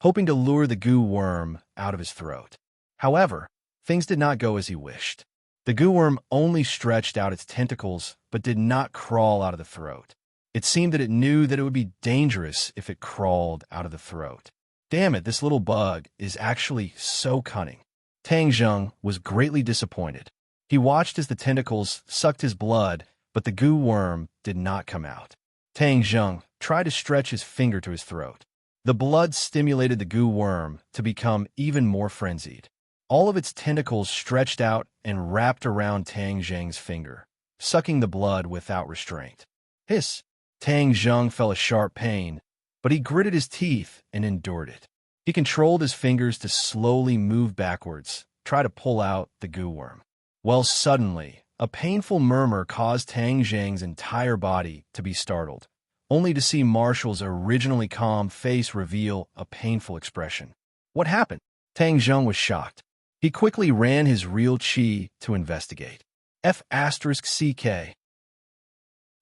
hoping to lure the goo worm out of his throat. However, things did not go as he wished. The goo worm only stretched out its tentacles, but did not crawl out of the throat. It seemed that it knew that it would be dangerous if it crawled out of the throat. Damn it, this little bug is actually so cunning. Tang Zheng was greatly disappointed. He watched as the tentacles sucked his blood, but the goo worm did not come out. Tang Zheng tried to stretch his finger to his throat. The blood stimulated the goo worm to become even more frenzied. All of its tentacles stretched out and wrapped around Tang Zheng's finger, sucking the blood without restraint. Hiss! Tang Zheng felt a sharp pain, but he gritted his teeth and endured it. He controlled his fingers to slowly move backwards, try to pull out the goo worm. Well, suddenly, a painful murmur caused Tang Zheng's entire body to be startled, only to see Marshall's originally calm face reveal a painful expression. What happened? Tang Zheng was shocked. He quickly ran his real chi to investigate. F***CK.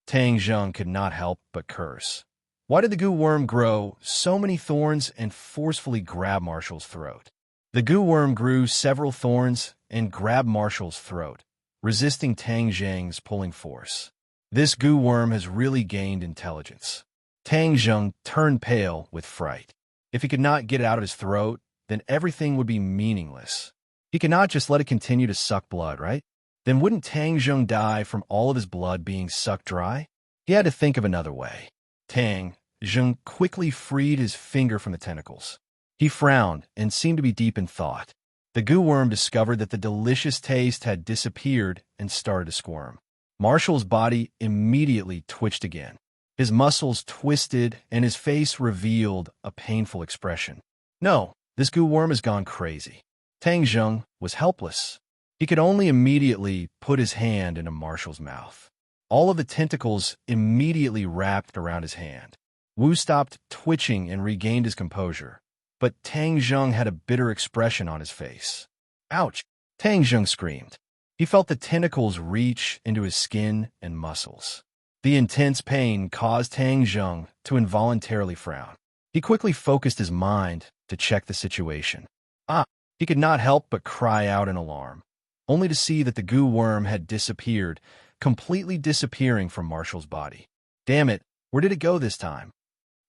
Tang Zheng could not help but curse. Why did the goo worm grow so many thorns and forcefully grab Marshall's throat? The goo worm grew several thorns and grabbed Marshall's throat, resisting Tang Zheng's pulling force. This goo worm has really gained intelligence. Tang Zheng turned pale with fright. If he could not get it out of his throat, then everything would be meaningless. He could not just let it continue to suck blood, right? Then wouldn't Tang Zheng die from all of his blood being sucked dry? He had to think of another way. Tang Zheng quickly freed his finger from the tentacles. He frowned and seemed to be deep in thought. The goo worm discovered that the delicious taste had disappeared and started to squirm. Marshall's body immediately twitched again. His muscles twisted and his face revealed a painful expression. No, this goo worm has gone crazy. Tang Zheng was helpless. He could only immediately put his hand into Marshall's mouth. All of the tentacles immediately wrapped around his hand. Wu stopped twitching and regained his composure, but Tang Zheng had a bitter expression on his face. Ouch! Tang Zheng screamed. He felt the tentacles reach into his skin and muscles. The intense pain caused Tang Zheng to involuntarily frown. He quickly focused his mind to check the situation. He could not help but cry out in alarm, only to see that the goo worm had disappeared, completely disappearing from Marshall's body. Damn it, where did it go this time?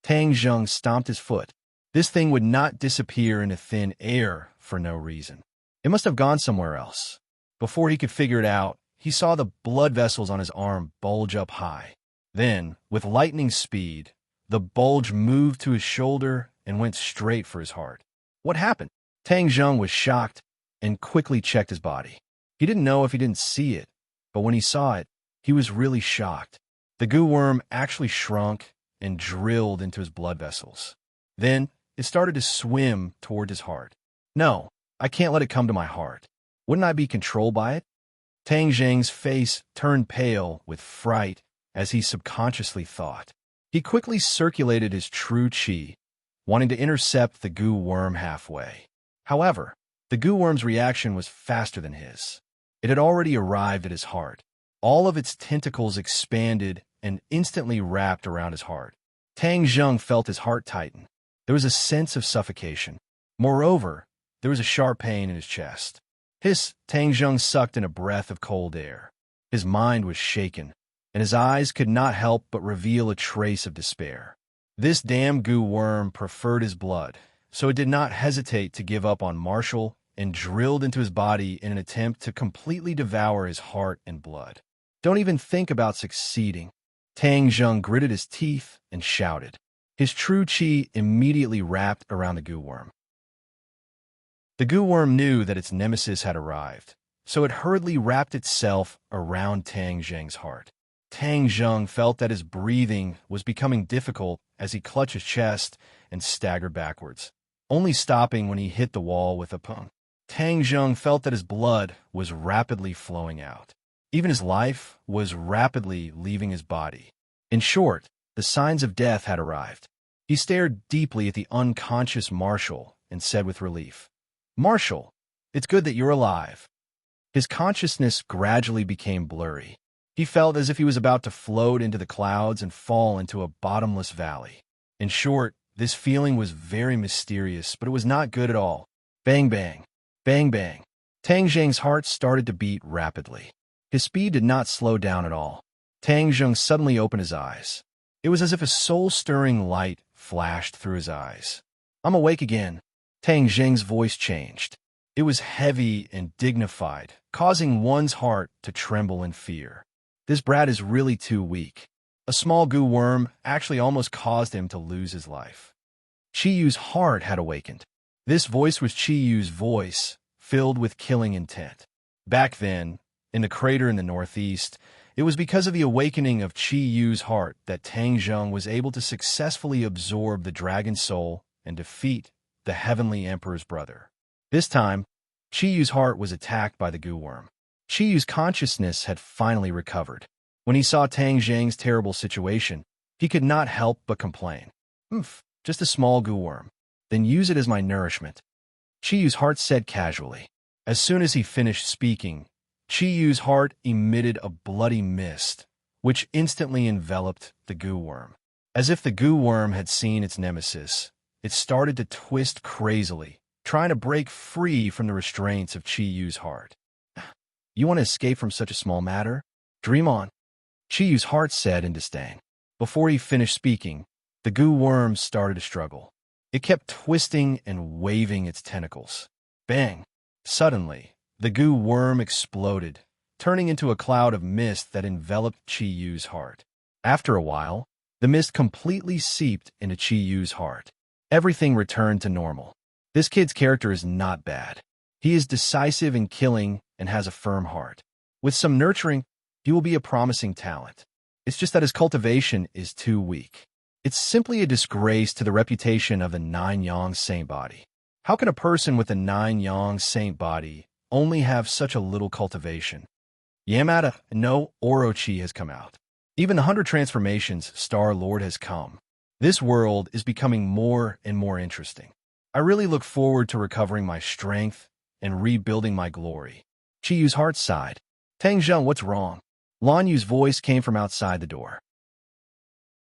Tang Zheng stomped his foot. This thing would not disappear into thin air for no reason. It must have gone somewhere else. Before he could figure it out, he saw the blood vessels on his arm bulge up high. Then, with lightning speed, the bulge moved to his shoulder and went straight for his heart. What happened? Tang Zheng was shocked and quickly checked his body. He didn't know if he didn't see it, but when he saw it, he was really shocked. The goo worm actually shrunk and drilled into his blood vessels. Then, it started to swim toward his heart. No, I can't let it come to my heart. Wouldn't I be controlled by it? Tang Zheng's face turned pale with fright as he subconsciously thought. He quickly circulated his true chi, wanting to intercept the goo worm halfway. However, the goo worm's reaction was faster than his. It had already arrived at his heart. All of its tentacles expanded and instantly wrapped around his heart. Tang Zheng felt his heart tighten. There was a sense of suffocation. Moreover, there was a sharp pain in his chest. Tang Zheng sucked in a breath of cold air. His mind was shaken, and his eyes could not help but reveal a trace of despair. This damn goo worm preferred his blood, so it did not hesitate to give up on Marshall and drilled into his body in an attempt to completely devour his heart and blood. Don't even think about succeeding. Tang Zheng gritted his teeth and shouted. His true chi immediately wrapped around the goo worm. The goo worm knew that its nemesis had arrived, so it hurriedly wrapped itself around Tang Zheng's heart. Tang Zheng felt that his breathing was becoming difficult as he clutched his chest and staggered backwards, only stopping when he hit the wall with a pung. Tang Zheng felt that his blood was rapidly flowing out. Even his life was rapidly leaving his body. In short, the signs of death had arrived. He stared deeply at the unconscious Marshall and said with relief, "Marshall, it's good that you're alive." His consciousness gradually became blurry. He felt as if he was about to float into the clouds and fall into a bottomless valley. In short, this feeling was very mysterious, but it was not good at all. Bang, bang, bang, bang. Tang Zheng's heart started to beat rapidly. His speed did not slow down at all. Tang Zheng suddenly opened his eyes. It was as if a soul-stirring light flashed through his eyes. "I'm awake again." Tang Zheng's voice changed. It was heavy and dignified, causing one's heart to tremble in fear. This brat is really too weak. A small goo worm actually almost caused him to lose his life. Chi Yu's heart had awakened. This voice was Chi Yu's voice, filled with killing intent. Back then, in the crater in the northeast, it was because of the awakening of Chi Yu's heart that Tang Zheng was able to successfully absorb the dragon soul and defeat the heavenly emperor's brother. This time, Chi Yu's heart was attacked by the goo worm. Chi Yu's consciousness had finally recovered. When he saw Tang Zheng's terrible situation, he could not help but complain. Just a small goo worm. Then use it as my nourishment." Chi Yu's heart said casually. As soon as he finished speaking, Chi Yu's heart emitted a bloody mist, which instantly enveloped the goo worm. As if the goo worm had seen its nemesis, it started to twist crazily, trying to break free from the restraints of Chi Yu's heart. "You want to escape from such a small matter? Dream on," Chi Yu's heart said in disdain. Before he finished speaking, the goo worm started to struggle. It kept twisting and waving its tentacles. Bang! Suddenly, the goo worm exploded, turning into a cloud of mist that enveloped Chi Yu's heart. After a while, the mist completely seeped into Chi Yu's heart. Everything returned to normal. This kid's character is not bad. He is decisive and killing and has a firm heart. With some nurturing, he will be a promising talent. It's just that his cultivation is too weak. It's simply a disgrace to the reputation of the 9-yang saint body. How can a person with a 9-yang saint body only have such a little cultivation? Yamada, no Orochi has come out. Even the 100 Transformations Star Lord has come. This world is becoming more and more interesting. I really look forward to recovering my strength and rebuilding my glory. Chi Yu's heart sighed. Tang Zheng, what's wrong? Lan Yu's voice came from outside the door.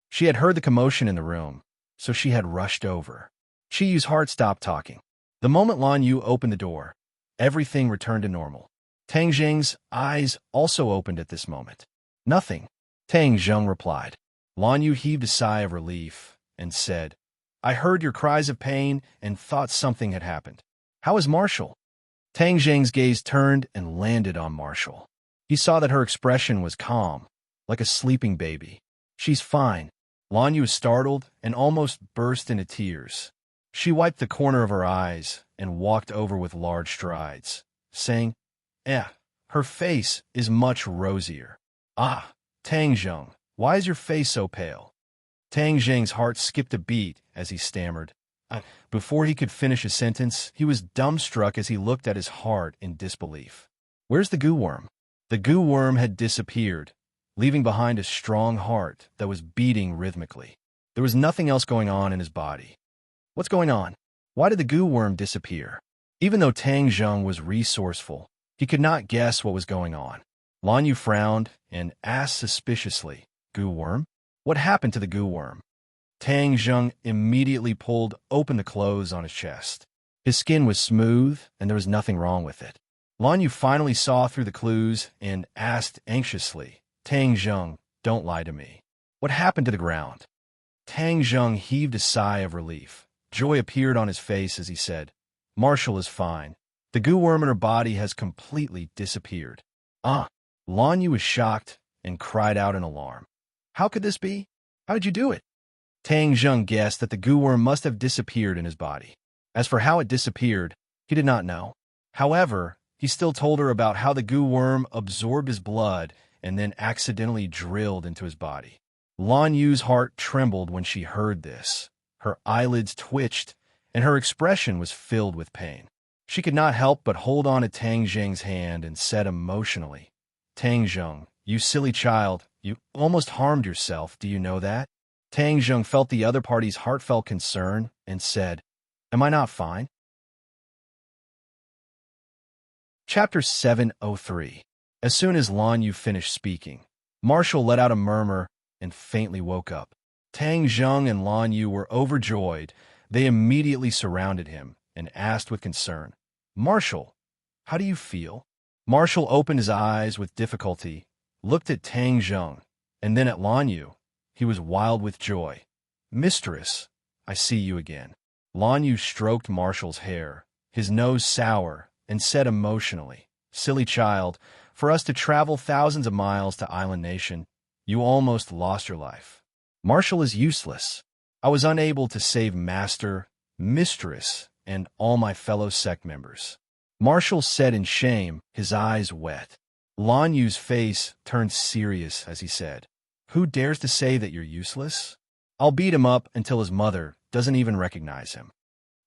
She had heard the commotion in the room, so she had rushed over. Chi Yu's heart stopped talking. The moment Lan Yu opened the door, everything returned to normal. Tang Zheng's eyes also opened at this moment. "Nothing," Tang Zheng replied. Lan Yu heaved a sigh of relief and said, "I heard your cries of pain and thought something had happened. How is Marshall?" Tang Zheng's gaze turned and landed on Marshall. He saw that her expression was calm, like a sleeping baby. "She's fine." Lan Yu was startled and almost burst into tears. She wiped the corner of her eyes and walked over with large strides, saying, her face is much rosier." "Ah, Tang Zheng, why is your face so pale?" Tang Zheng's heart skipped a beat as he stammered. Before he could finish a sentence, he was dumbstruck as he looked at his heart in disbelief. "Where's the goo worm?" The goo worm had disappeared, leaving behind a strong heart that was beating rhythmically. There was nothing else going on in his body. What's going on? Why did the goo worm disappear? Even though Tang Zheng was resourceful, he could not guess what was going on. Lan Yu frowned and asked suspiciously, "Goo worm? What happened to the goo worm?" Tang Zheng immediately pulled open the clothes on his chest. His skin was smooth, and there was nothing wrong with it. Lan Yu finally saw through the clues and asked anxiously, "Tang Zheng, don't lie to me. What happened to the ground?" Tang Zheng heaved a sigh of relief. Joy appeared on his face as he said, "Marshall is fine. The goo worm in her body has completely disappeared." Ah! Lan Yu was shocked and cried out in alarm. "How could this be? How did you do it?" Tang Zheng guessed that the goo worm must have disappeared in his body. As for how it disappeared, he did not know. However, he still told her about how the goo worm absorbed his blood and then accidentally drilled into his body. Lan Yu's heart trembled when she heard this. Her eyelids twitched, and her expression was filled with pain. She could not help but hold on to Tang Zheng's hand and said emotionally, "Tang Zheng, you silly child, you almost harmed yourself, do you know that?" Tang Zheng felt the other party's heartfelt concern and said, "Am I not fine?" Chapter 703. As soon as Lan Yu finished speaking, Marshall let out a murmur and faintly woke up. Tang Zheng and Lan Yu were overjoyed. They immediately surrounded him and asked with concern, "Marshall, how do you feel?" Marshall opened his eyes with difficulty, looked at Tang Zheng, and then at Lan Yu. He was wild with joy. "Mistress, I see you again." Lan Yu stroked Marshall's hair, his nose sour, and said emotionally, "Silly child, for us to travel thousands of miles to Island Nation, you almost lost your life. Marshall is useless. I was unable to save Master, Mistress, and all my fellow sect members." Marshall said in shame, his eyes wet. Lan Yu's face turned serious as he said, "Who dares to say that you're useless? I'll beat him up until his mother doesn't even recognize him."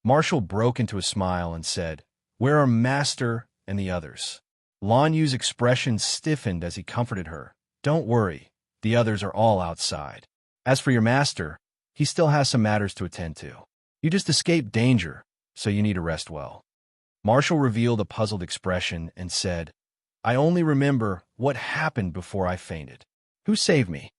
Marshall broke into a smile and said, "Where are Master and the others?" Lan Yu's expression stiffened as he comforted her. "Don't worry, the others are all outside. As for your master, he still has some matters to attend to. You just escaped danger, so you need to rest well." Marshall revealed a puzzled expression and said, "I only remember what happened before I fainted. Who saved me?"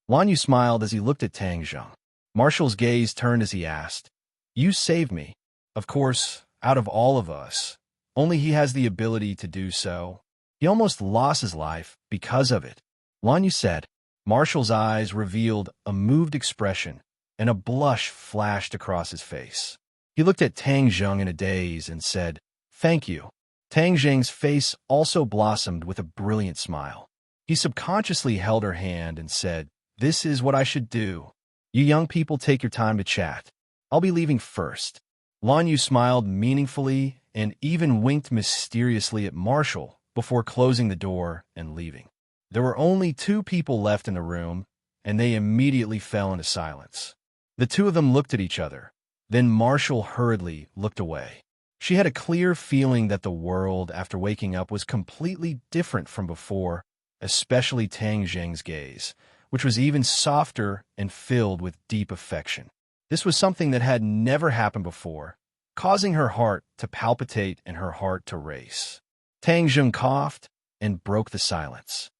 Lan Yu smiled as he looked at Tang Zheng. Marshall's gaze turned as he asked, "You saved me. Of course, out of all of us, only he has the ability to do so. He almost lost his life because of it." Lan Yu said. Marshall's eyes revealed a moved expression, and a blush flashed across his face. He looked at Tang Zheng in a daze and said, "Thank you." Tang Zheng's face also blossomed with a brilliant smile. He subconsciously held her hand and said, "This is what I should do. You young people take your time to chat. I'll be leaving first." Lan Yu smiled meaningfully and even winked mysteriously at Marshall before closing the door and leaving. There were only two people left in the room, and they immediately fell into silence. The two of them looked at each other. Then Marshall hurriedly looked away. She had a clear feeling that the world, after waking up, was completely different from before, especially Tang Zheng's gaze, which was even softer and filled with deep affection. This was something that had never happened before, causing her heart to palpitate and her heart to race. Tang Zheng coughed and broke the silence.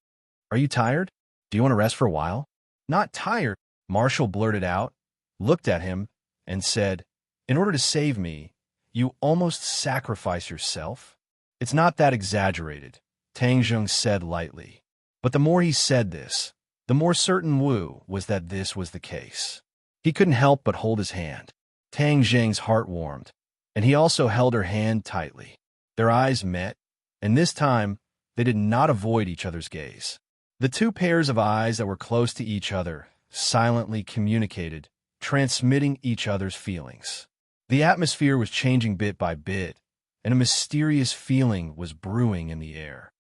"Are you tired? Do you want to rest for a while?" "Not tired," Marshall blurted out, looked at him, and said, "In order to save me, you almost sacrifice yourself?" "It's not that exaggerated," Tang Zheng said lightly. But the more he said this, the more certain Wu was that this was the case. He couldn't help but hold his hand. Tang Zheng's heart warmed, and he also held her hand tightly. Their eyes met, and this time they did not avoid each other's gaze. The two pairs of eyes that were close to each other silently communicated, transmitting each other's feelings. The atmosphere was changing bit by bit, and a mysterious feeling was brewing in the air.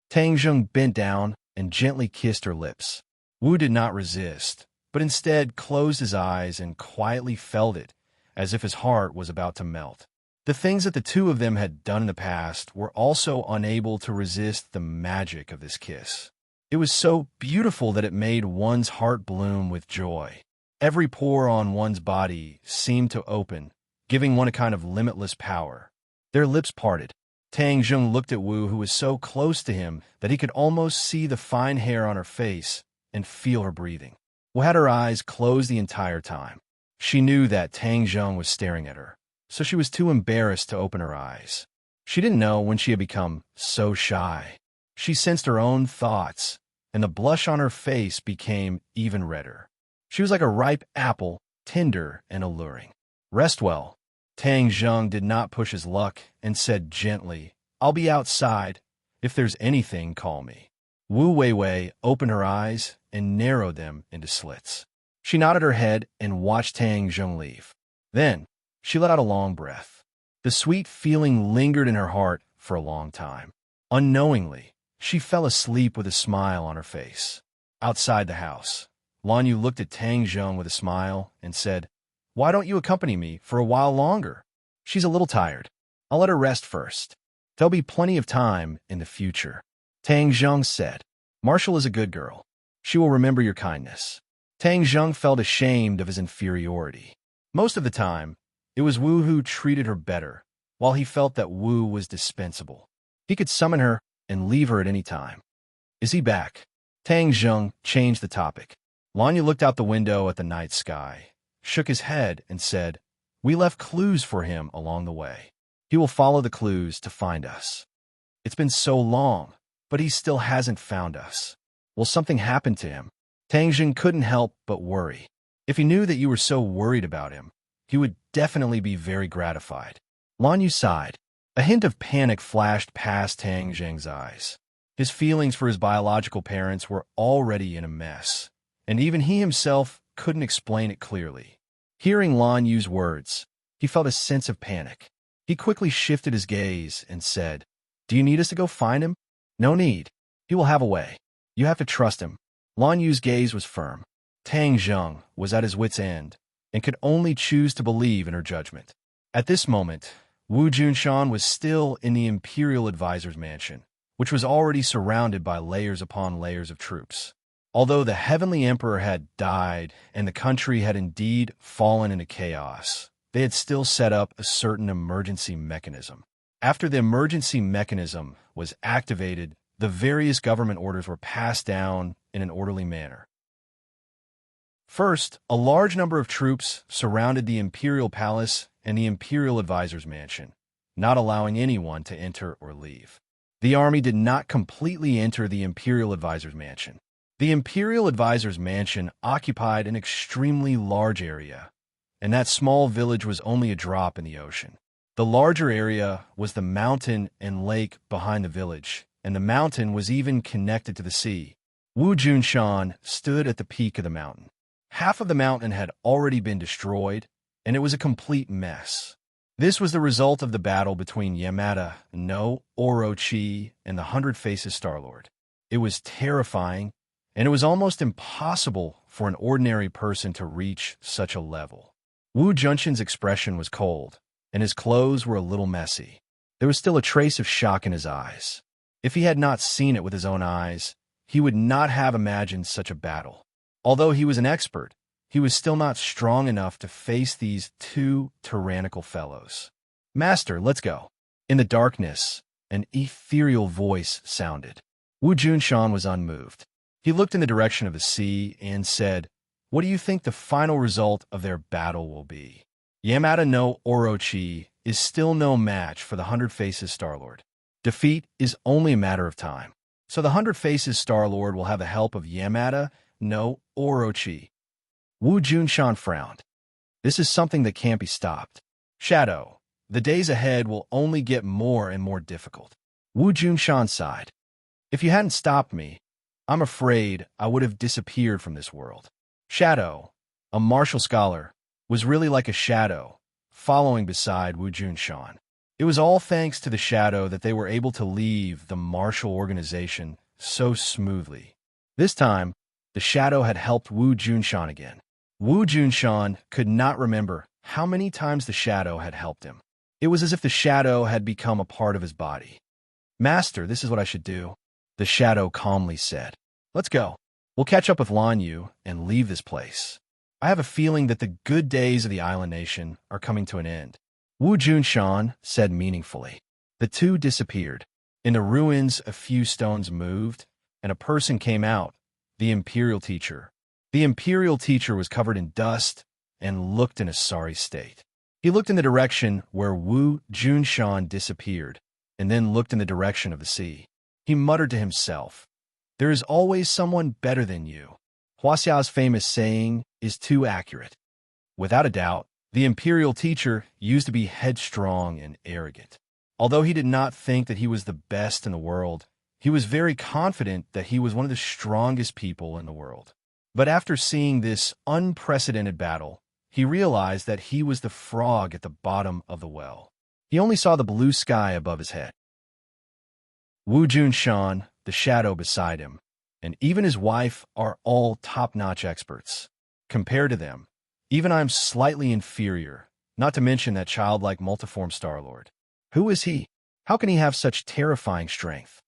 Tang Zheng bent down and gently kissed her lips. Wu did not resist, but instead closed his eyes and quietly felt it, as if his heart was about to melt. The things that the two of them had done in the past were also unable to resist the magic of this kiss. It was so beautiful that it made one's heart bloom with joy. Every pore on one's body seemed to open, giving one a kind of limitless power. Their lips parted. Tang Jung looked at Wu, who was so close to him that he could almost see the fine hair on her face and feel her breathing. Wu had her eyes closed the entire time. She knew that Tang Jung was staring at her, so she was too embarrassed to open her eyes. She didn't know when she had become so shy. She sensed her own thoughts, and the blush on her face became even redder. She was like a ripe apple, tender and alluring. Rest well. Tang Jung did not push his luck and said gently, I'll be outside. If there's anything, call me. Wu Weiwei opened her eyes and narrowed them into slits. She nodded her head and watched Tang Jung leave. Then, she let out a long breath. The sweet feeling lingered in her heart for a long time. Unknowingly, she fell asleep with a smile on her face. Outside the house, Lan Yu looked at Tang Jung with a smile and said, Why don't you accompany me for a while longer? She's a little tired. I'll let her rest first. There'll be plenty of time in the future. Tang Jung said, Marshall is a good girl. She will remember your kindness. Tang Jung felt ashamed of his inferiority. Most of the time, it was Wu who treated her better, while he felt that Wu was dispensable. He could summon her and leave her at any time. Is he back? Tang Jung changed the topic. Lan Yu looked out the window at the night sky, shook his head, and said, We left clues for him along the way. He will follow the clues to find us. It's been so long, but he still hasn't found us. Will something happen to him? Tang Jung couldn't help but worry. If he knew that you were so worried about him, he would definitely be very gratified. Lan Yu sighed. A hint of panic flashed past Tang Jung's eyes. His feelings for his biological parents were already in a mess, and even he himself couldn't explain it clearly. Hearing Lan Yu's words, he felt a sense of panic. He quickly shifted his gaze and said, Do you need us to go find him? No need. He will have a way. You have to trust him. Lan Yu's gaze was firm. Tang Jung was at his wit's end and could only choose to believe in her judgment. At this moment, Wu Junshan was still in the Imperial Advisor's mansion, which was already surrounded by layers upon layers of troops. Although the Heavenly Emperor had died and the country had indeed fallen into chaos, they had still set up a certain emergency mechanism. After the emergency mechanism was activated, the various government orders were passed down in an orderly manner. First, a large number of troops surrounded the Imperial Palace and the Imperial Advisor's mansion, not allowing anyone to enter or leave. The army did not completely enter the Imperial Advisor's mansion. The Imperial Advisor's mansion occupied an extremely large area, and that small village was only a drop in the ocean. The larger area was the mountain and lake behind the village, and the mountain was even connected to the sea. Wu Junshan stood at the peak of the mountain. Half of the mountain had already been destroyed, and it was a complete mess. This was the result of the battle between Yamada no Orochi and the Hundred Faces Star-Lord. It was terrifying, and it was almost impossible for an ordinary person to reach such a level. Wu Junshan's expression was cold, and his clothes were a little messy. There was still a trace of shock in his eyes. If he had not seen it with his own eyes, he would not have imagined such a battle. Although he was an expert, he was still not strong enough to face these two tyrannical fellows. Master, let's go. In the darkness, an ethereal voice sounded. Wu Junshan was unmoved. He looked in the direction of the sea and said, What do you think the final result of their battle will be? Yamada no Orochi is still no match for the Hundred Faces Star-Lord. Defeat is only a matter of time. So the Hundred Faces Star-Lord will have the help of Yamada no Orochi. Wu Junshan frowned. This is something that can't be stopped. Shadow, the days ahead will only get more and more difficult. Wu Junshan sighed. If you hadn't stopped me, I'm afraid I would have disappeared from this world. Shadow, a martial scholar, was really like a shadow, following beside Wu Junshan. It was all thanks to the shadow that they were able to leave the martial organization so smoothly. This time, the shadow had helped Wu Junshan again. Wu Junshan could not remember how many times the shadow had helped him. It was as if the shadow had become a part of his body. Master, this is what I should do, the shadow calmly said. Let's go. We'll catch up with Lan Yu and leave this place. I have a feeling that the good days of the island nation are coming to an end. Wu Junshan said meaningfully. The two disappeared. In the ruins, a few stones moved, and a person came out, the Imperial teacher. The Imperial teacher was covered in dust and looked in a sorry state. He looked in the direction where Wu Junshan disappeared, and then looked in the direction of the sea. He muttered to himself, "There is always someone better than you." Huaxia's famous saying is too accurate. Without a doubt, the Imperial teacher used to be headstrong and arrogant. Although he did not think that he was the best in the world, he was very confident that he was one of the strongest people in the world. But after seeing this unprecedented battle, he realized that he was the frog at the bottom of the well. He only saw the blue sky above his head. Wu Junshan, the shadow beside him, and even his wife are all top-notch experts. Compared to them, even I am slightly inferior, not to mention that childlike multiform Star-Lord. Who is he? How can he have such terrifying strength?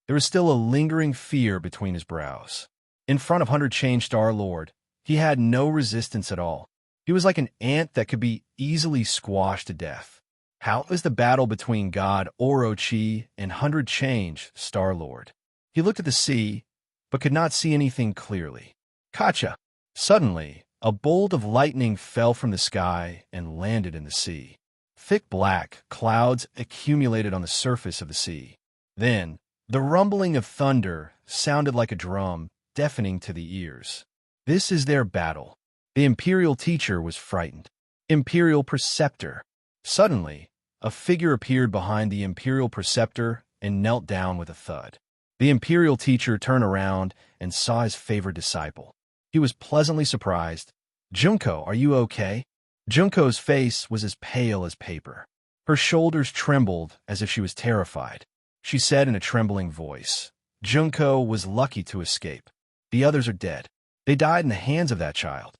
There was still a lingering fear between his brows. In front of 100-chain Star-Lord, he had no resistance at all. He was like an ant that could be easily squashed to death. How was the battle between God Orochi and 100-chain Star-Lord? He looked at the sea, but could not see anything clearly. Kacha! Suddenly, a bolt of lightning fell from the sky and landed in the sea. Thick black clouds accumulated on the surface of the sea. Then, the rumbling of thunder sounded like a drum, deafening to the ears. This is their battle. The Imperial teacher was frightened. Imperial preceptor. Suddenly, a figure appeared behind the Imperial preceptor and knelt down with a thud. The Imperial teacher turned around and saw his favorite disciple. He was pleasantly surprised. "Junko, are you okay?" Junko's face was as pale as paper. Her shoulders trembled as if she was terrified. She said in a trembling voice, "Junko was lucky to escape. The others are dead. They died in the hands of that child."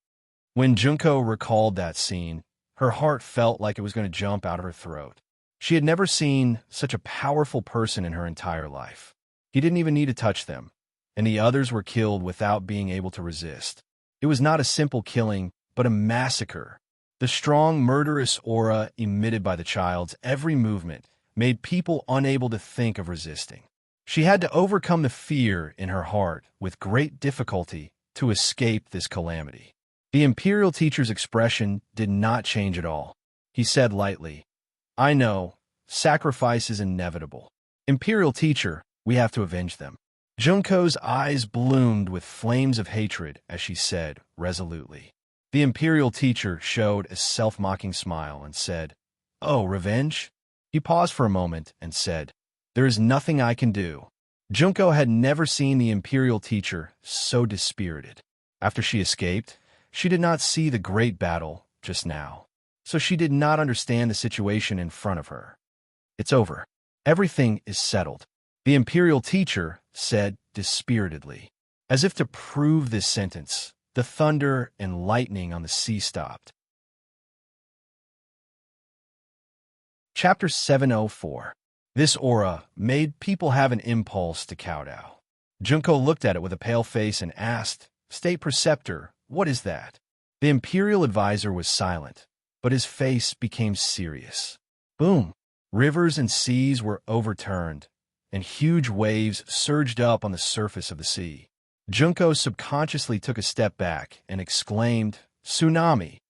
When Junko recalled that scene, her heart felt like it was going to jump out of her throat. She had never seen such a powerful person in her entire life. He didn't even need to touch them, and the others were killed without being able to resist. It was not a simple killing, but a massacre. The strong, murderous aura emitted by the child's every movement made people unable to think of resisting. She had to overcome the fear in her heart with great difficulty to escape this calamity. The Imperial teacher's expression did not change at all. He said lightly, "I know, sacrifice is inevitable. Imperial teacher, we have to avenge them." Junko's eyes bloomed with flames of hatred as she said resolutely. The Imperial teacher showed a self-mocking smile and said, "Oh, revenge?" He paused for a moment and said, "There is nothing I can do." Junko had never seen the Imperial teacher so dispirited. After she escaped, she did not see the great battle just now, so she did not understand the situation in front of her. "It's over. Everything is settled," the Imperial teacher said dispiritedly. As if to prove this sentence, the thunder and lightning on the sea stopped. Chapter 704. This aura made people have an impulse to kowtow. Junko looked at it with a pale face and asked, "State Preceptor, what is that?" The Imperial advisor was silent, but his face became serious. Boom! Rivers and seas were overturned, and huge waves surged up on the surface of the sea. Junko subconsciously took a step back and exclaimed, "Tsunami!"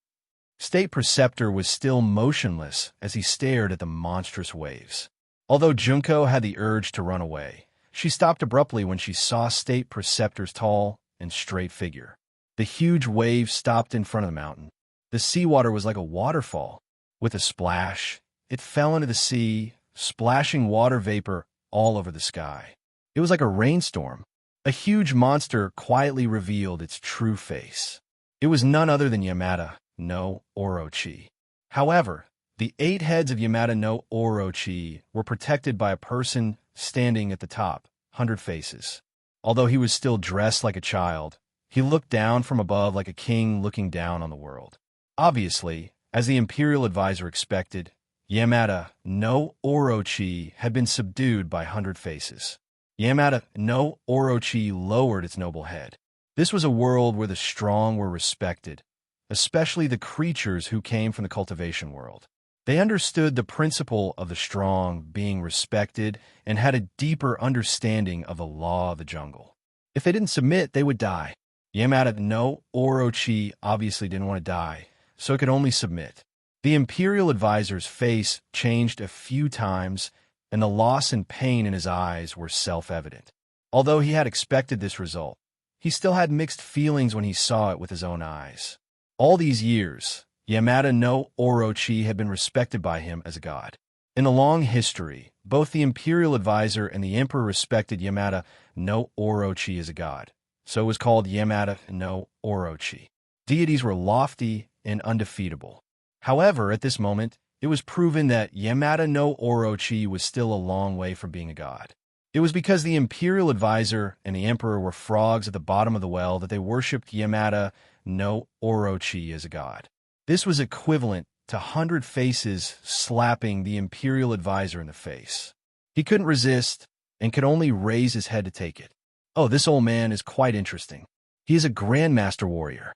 State Preceptor was still motionless as he stared at the monstrous waves. Although Junko had the urge to run away, she stopped abruptly when she saw State Preceptor's tall and straight figure. The huge wave stopped in front of the mountain. The seawater was like a waterfall. With a splash, it fell into the sea, splashing water vapor all over the sky. It was like a rainstorm. A huge monster quietly revealed its true face. It was none other than Yamada no Orochi. However, the 8 heads of Yamada no Orochi were protected by a person standing at the top, 100 faces. Although he was still dressed like a child, he looked down from above like a king looking down on the world. Obviously, as the Imperial advisor expected, Yamada no Orochi had been subdued by 100 faces. Yamada no Orochi lowered its noble head. This was a world where the strong were respected, especially the creatures who came from the cultivation world. They understood the principle of the strong being respected and had a deeper understanding of the law of the jungle. If they didn't submit, they would die. Yamada no Orochi obviously didn't want to die, so it could only submit. The Imperial Advisor's face changed a few times, and the loss and pain in his eyes were self-evident. Although he had expected this result, he still had mixed feelings when he saw it with his own eyes. All these years, Yamada no Orochi had been respected by him as a god. In the long history, both the Imperial Advisor and the Emperor respected Yamada no Orochi as a god, so it was called Yamada no Orochi. Deities were lofty and undefeatable. However, at this moment, it was proven that Yamada no Orochi was still a long way from being a god. It was because the Imperial Advisor and the Emperor were frogs at the bottom of the well that they worshipped Yamada no Orochi as a god. This was equivalent to 100 faces slapping the Imperial Advisor in the face. He couldn't resist and could only raise his head to take it. Oh, this old man is quite interesting. He is a Grandmaster warrior.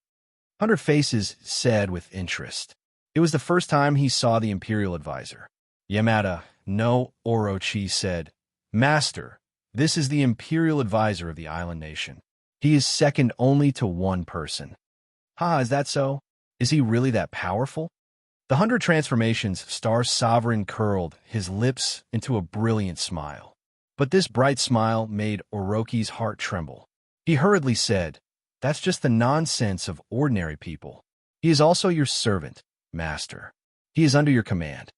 100 Faces said with interest. It was the first time he saw the Imperial Advisor. Yamada no Orochi said, "Master, this is the Imperial Advisor of the island nation. He is second only to one person." "Ha, is that so? Is he really that powerful?" The 100 Transformations Star Sovereign curled his lips into a brilliant smile. But this bright smile made Orochi's heart tremble. He hurriedly said, "That's just the nonsense of ordinary people. He is also your servant, Master. He is under your command."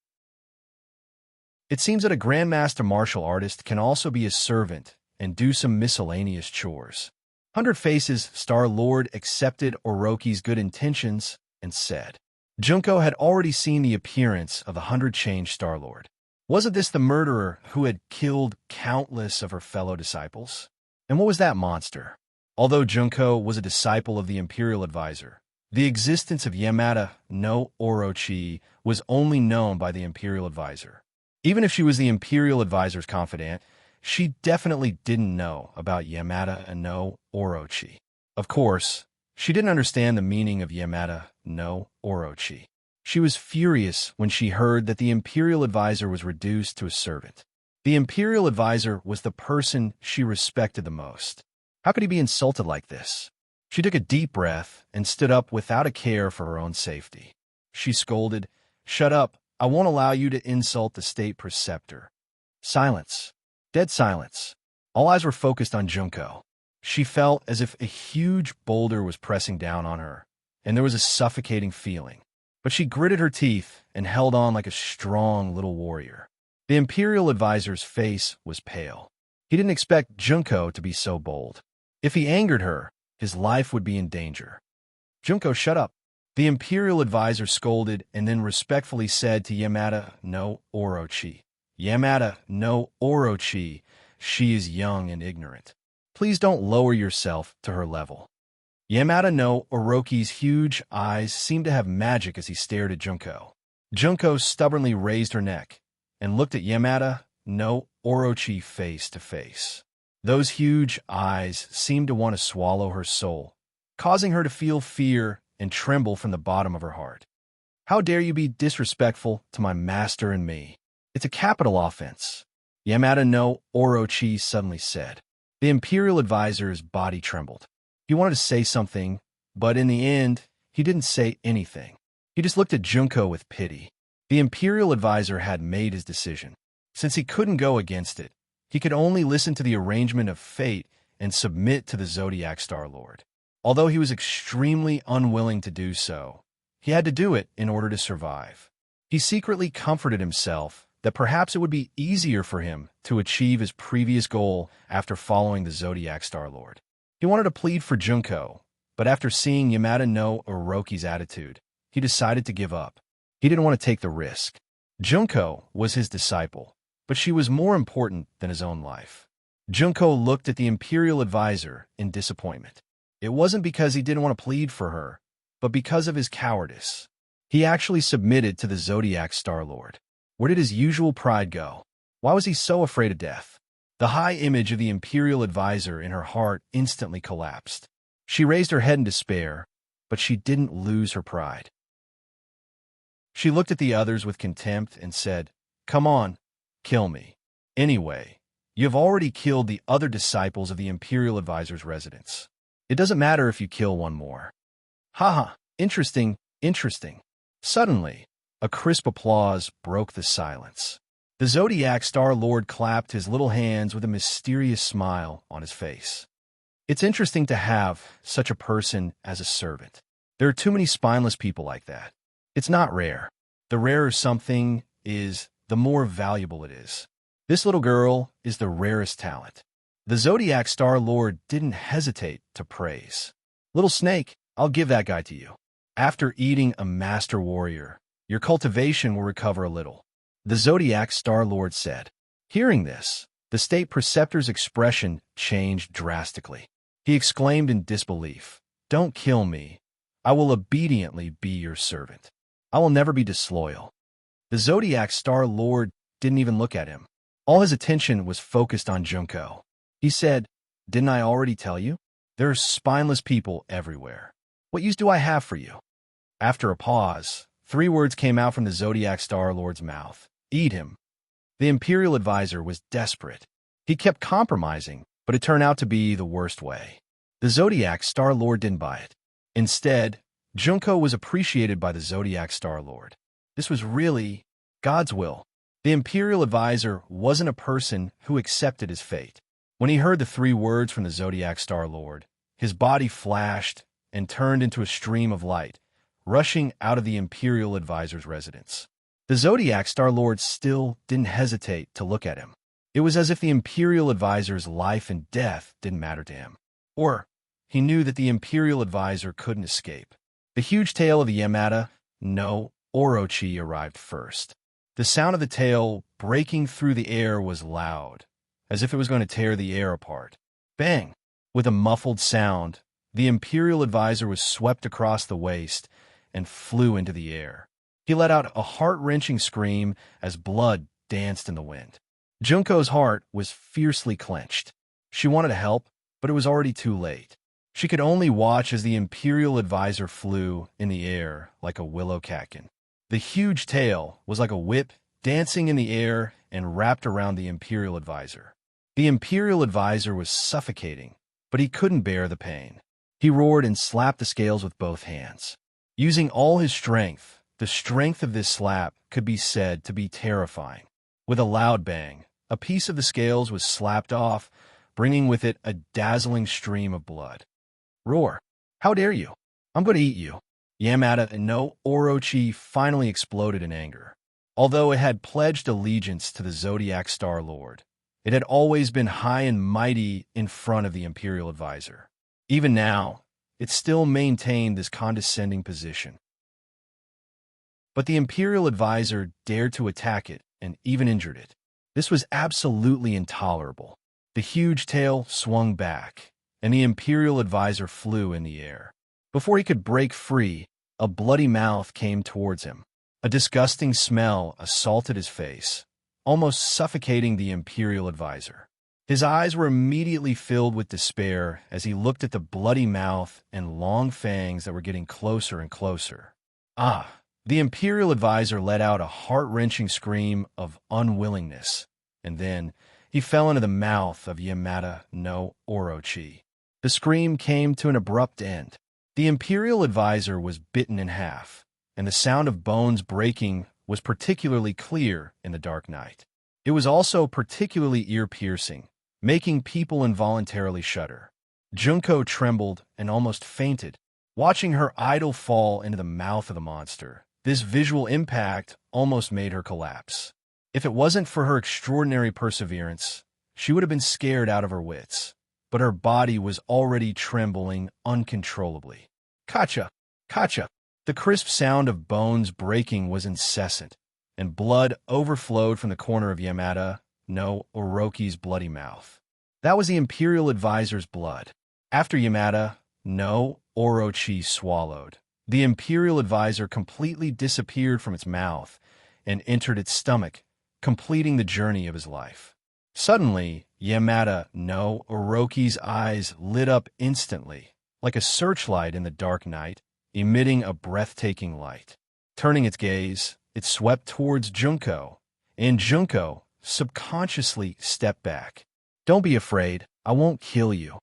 It seems that a Grandmaster martial artist can also be a servant and do some miscellaneous chores. 100 Faces Star Lord accepted Orochi's good intentions and said, Junko had already seen the appearance of the 100 Change Star Lord. Wasn't this the murderer who had killed countless of her fellow disciples? And what was that monster? Although Junko was a disciple of the Imperial Advisor, the existence of Yamada no Orochi was only known by the Imperial Advisor. Even if she was the Imperial Advisor's confidant, she definitely didn't know about Yamada no Orochi. Of course, she didn't understand the meaning of Yamada no Orochi. She was furious when she heard that the Imperial Advisor was reduced to a servant. The Imperial Advisor was the person she respected the most. How could he be insulted like this? She took a deep breath and stood up without a care for her own safety. She scolded, "Shut up. I won't allow you to insult the state preceptor." Silence. Dead silence. All eyes were focused on Junko. She felt as if a huge boulder was pressing down on her, and there was a suffocating feeling. But she gritted her teeth and held on like a strong little warrior. The Imperial Advisor's face was pale. He didn't expect Junko to be so bold. If he angered her, his life would be in danger. "Junko, shut up." The Imperial Advisor scolded and then respectfully said to Yamada no Orochi, "Yamada no Orochi, she is young and ignorant. Please don't lower yourself to her level." Yamada no Orochi's huge eyes seemed to have magic as he stared at Junko. Junko stubbornly raised her neck and looked at Yamada no Orochi face to face. Those huge eyes seemed to want to swallow her soul, causing her to feel fear and tremble from the bottom of her heart. "How dare you be disrespectful to my master and me? It's a capital offense," Yamada no Orochi suddenly said. The Imperial Advisor's body trembled. He wanted to say something, but in the end, he didn't say anything. He just looked at Junko with pity. The Imperial Advisor had made his decision. Since he couldn't go against it, he could only listen to the arrangement of fate and submit to the Zodiac Star Lord. Although he was extremely unwilling to do so, he had to do it in order to survive. He secretly comforted himself that perhaps it would be easier for him to achieve his previous goal after following the Zodiac Star Lord. He wanted to plead for Junko, but after seeing Yamada no Orochi's attitude, he decided to give up. He didn't want to take the risk. Junko was his disciple, but she was more important than his own life. Junko looked at the Imperial Advisor in disappointment. It wasn't because he didn't want to plead for her, but because of his cowardice. He actually submitted to the Zodiac Star Lord. Where did his usual pride go? Why was he so afraid of death? The high image of the Imperial advisor in her heart instantly collapsed. She raised her head in despair, but she didn't lose her pride. She looked at the others with contempt and said, "Come on, kill me. Anyway, you have already killed the other disciples of the Imperial advisor's residence. It doesn't matter if you kill one more." "Haha, interesting, interesting." Suddenly, a crisp applause broke the silence. The Zodiac Star Lord clapped his little hands with a mysterious smile on his face. "It's interesting to have such a person as a servant. There are too many spineless people like that. It's not rare. The rarer something is, the more valuable it is. This little girl is the rarest talent." The Zodiac Star Lord didn't hesitate to praise. "Little snake, I'll give that guy to you. After eating a master warrior, your cultivation will recover a little," the Zodiac Star Lord said. Hearing this, the state preceptor's expression changed drastically. He exclaimed in disbelief, "Don't kill me. I will obediently be your servant. I will never be disloyal." The Zodiac Star Lord didn't even look at him. All his attention was focused on Junko. He said, "Didn't I already tell you? There are spineless people everywhere. What use do I have for you?" After a pause, 3 words came out from the Zodiac Star Lord's mouth. "Eat him." The Imperial advisor was desperate. He kept compromising, but it turned out to be the worst way. The Zodiac Star Lord didn't buy it. Instead, Junko was appreciated by the Zodiac Star Lord. This was really God's will. The Imperial advisor wasn't a person who accepted his fate. When he heard the 3 words from the Zodiac Star Lord, his body flashed and turned into a stream of light, rushing out of the Imperial advisor's residence. The Zodiac Star Lord still didn't hesitate to look at him. It was as if the Imperial advisor's life and death didn't matter to him. Or, he knew that the Imperial advisor couldn't escape. The huge tail of the Yamada no Orochi arrived first. The sound of the tail breaking through the air was loud, as if it was going to tear the air apart. Bang! With a muffled sound, the Imperial advisor was swept across the waist and flew into the air. He let out a heart-wrenching scream as blood danced in the wind. Junko's heart was fiercely clenched. She wanted to help, but it was already too late. She could only watch as the Imperial advisor flew in the air like a willow catkin. The huge tail was like a whip dancing in the air and wrapped around the Imperial advisor. The Imperial advisor was suffocating, but he couldn't bear the pain. He roared and slapped the scales with both hands. Using all his strength, the strength of this slap could be said to be terrifying. With a loud bang, a piece of the scales was slapped off, bringing with it a dazzling stream of blood. "Roar! How dare you? I'm going to eat you!" Yamada no Orochi finally exploded in anger. Although it had pledged allegiance to the Zodiac Star Lord, it had always been high and mighty in front of the Imperial advisor. Even now, it still maintained this condescending position. But the Imperial advisor dared to attack it and even injured it. This was absolutely intolerable. The huge tail swung back, and the Imperial advisor flew in the air. Before he could break free, a bloody mouth came towards him. A disgusting smell assaulted his face, almost suffocating the Imperial advisor. His eyes were immediately filled with despair as he looked at the bloody mouth and long fangs that were getting closer and closer. Ah! The Imperial advisor let out a heart-wrenching scream of unwillingness, and then he fell into the mouth of Yamada no Orochi. The scream came to an abrupt end. The Imperial advisor was bitten in half, and the sound of bones breaking was particularly clear in the dark night. It was also particularly ear-piercing, making people involuntarily shudder. Junko trembled and almost fainted, watching her idol fall into the mouth of the monster. This visual impact almost made her collapse. If it wasn't for her extraordinary perseverance, she would have been scared out of her wits. But her body was already trembling uncontrollably. Kacha! Kacha! The crisp sound of bones breaking was incessant, and blood overflowed from the corner of Yamada no Orochi's bloody mouth. That was the Imperial advisor's blood. After Yamada no Orochi swallowed, the Imperial advisor completely disappeared from its mouth and entered its stomach, completing the journey of his life. Suddenly, Yamada no Orochi's eyes lit up instantly, like a searchlight in the dark night, emitting a breathtaking light. Turning its gaze, it swept towards Junko, and Junko subconsciously stepped back. "Don't be afraid, I won't kill you,"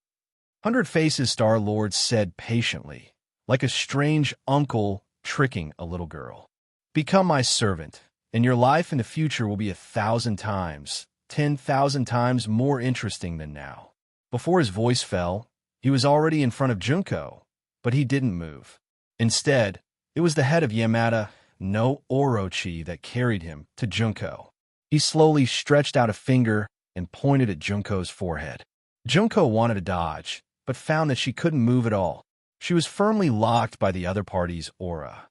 Hundred Faces Star-Lord said patiently, like a strange uncle tricking a little girl. "Become my servant, and your life in the future will be 1,000 times, 10,000 times more interesting than now." Before his voice fell, he was already in front of Junko, but he didn't move. Instead, it was the head of Yamada no Orochi that carried him to Junko. He slowly stretched out a finger and pointed at Junko's forehead. Junko wanted to dodge, but found that she couldn't move at all. She was firmly locked by the other party's aura.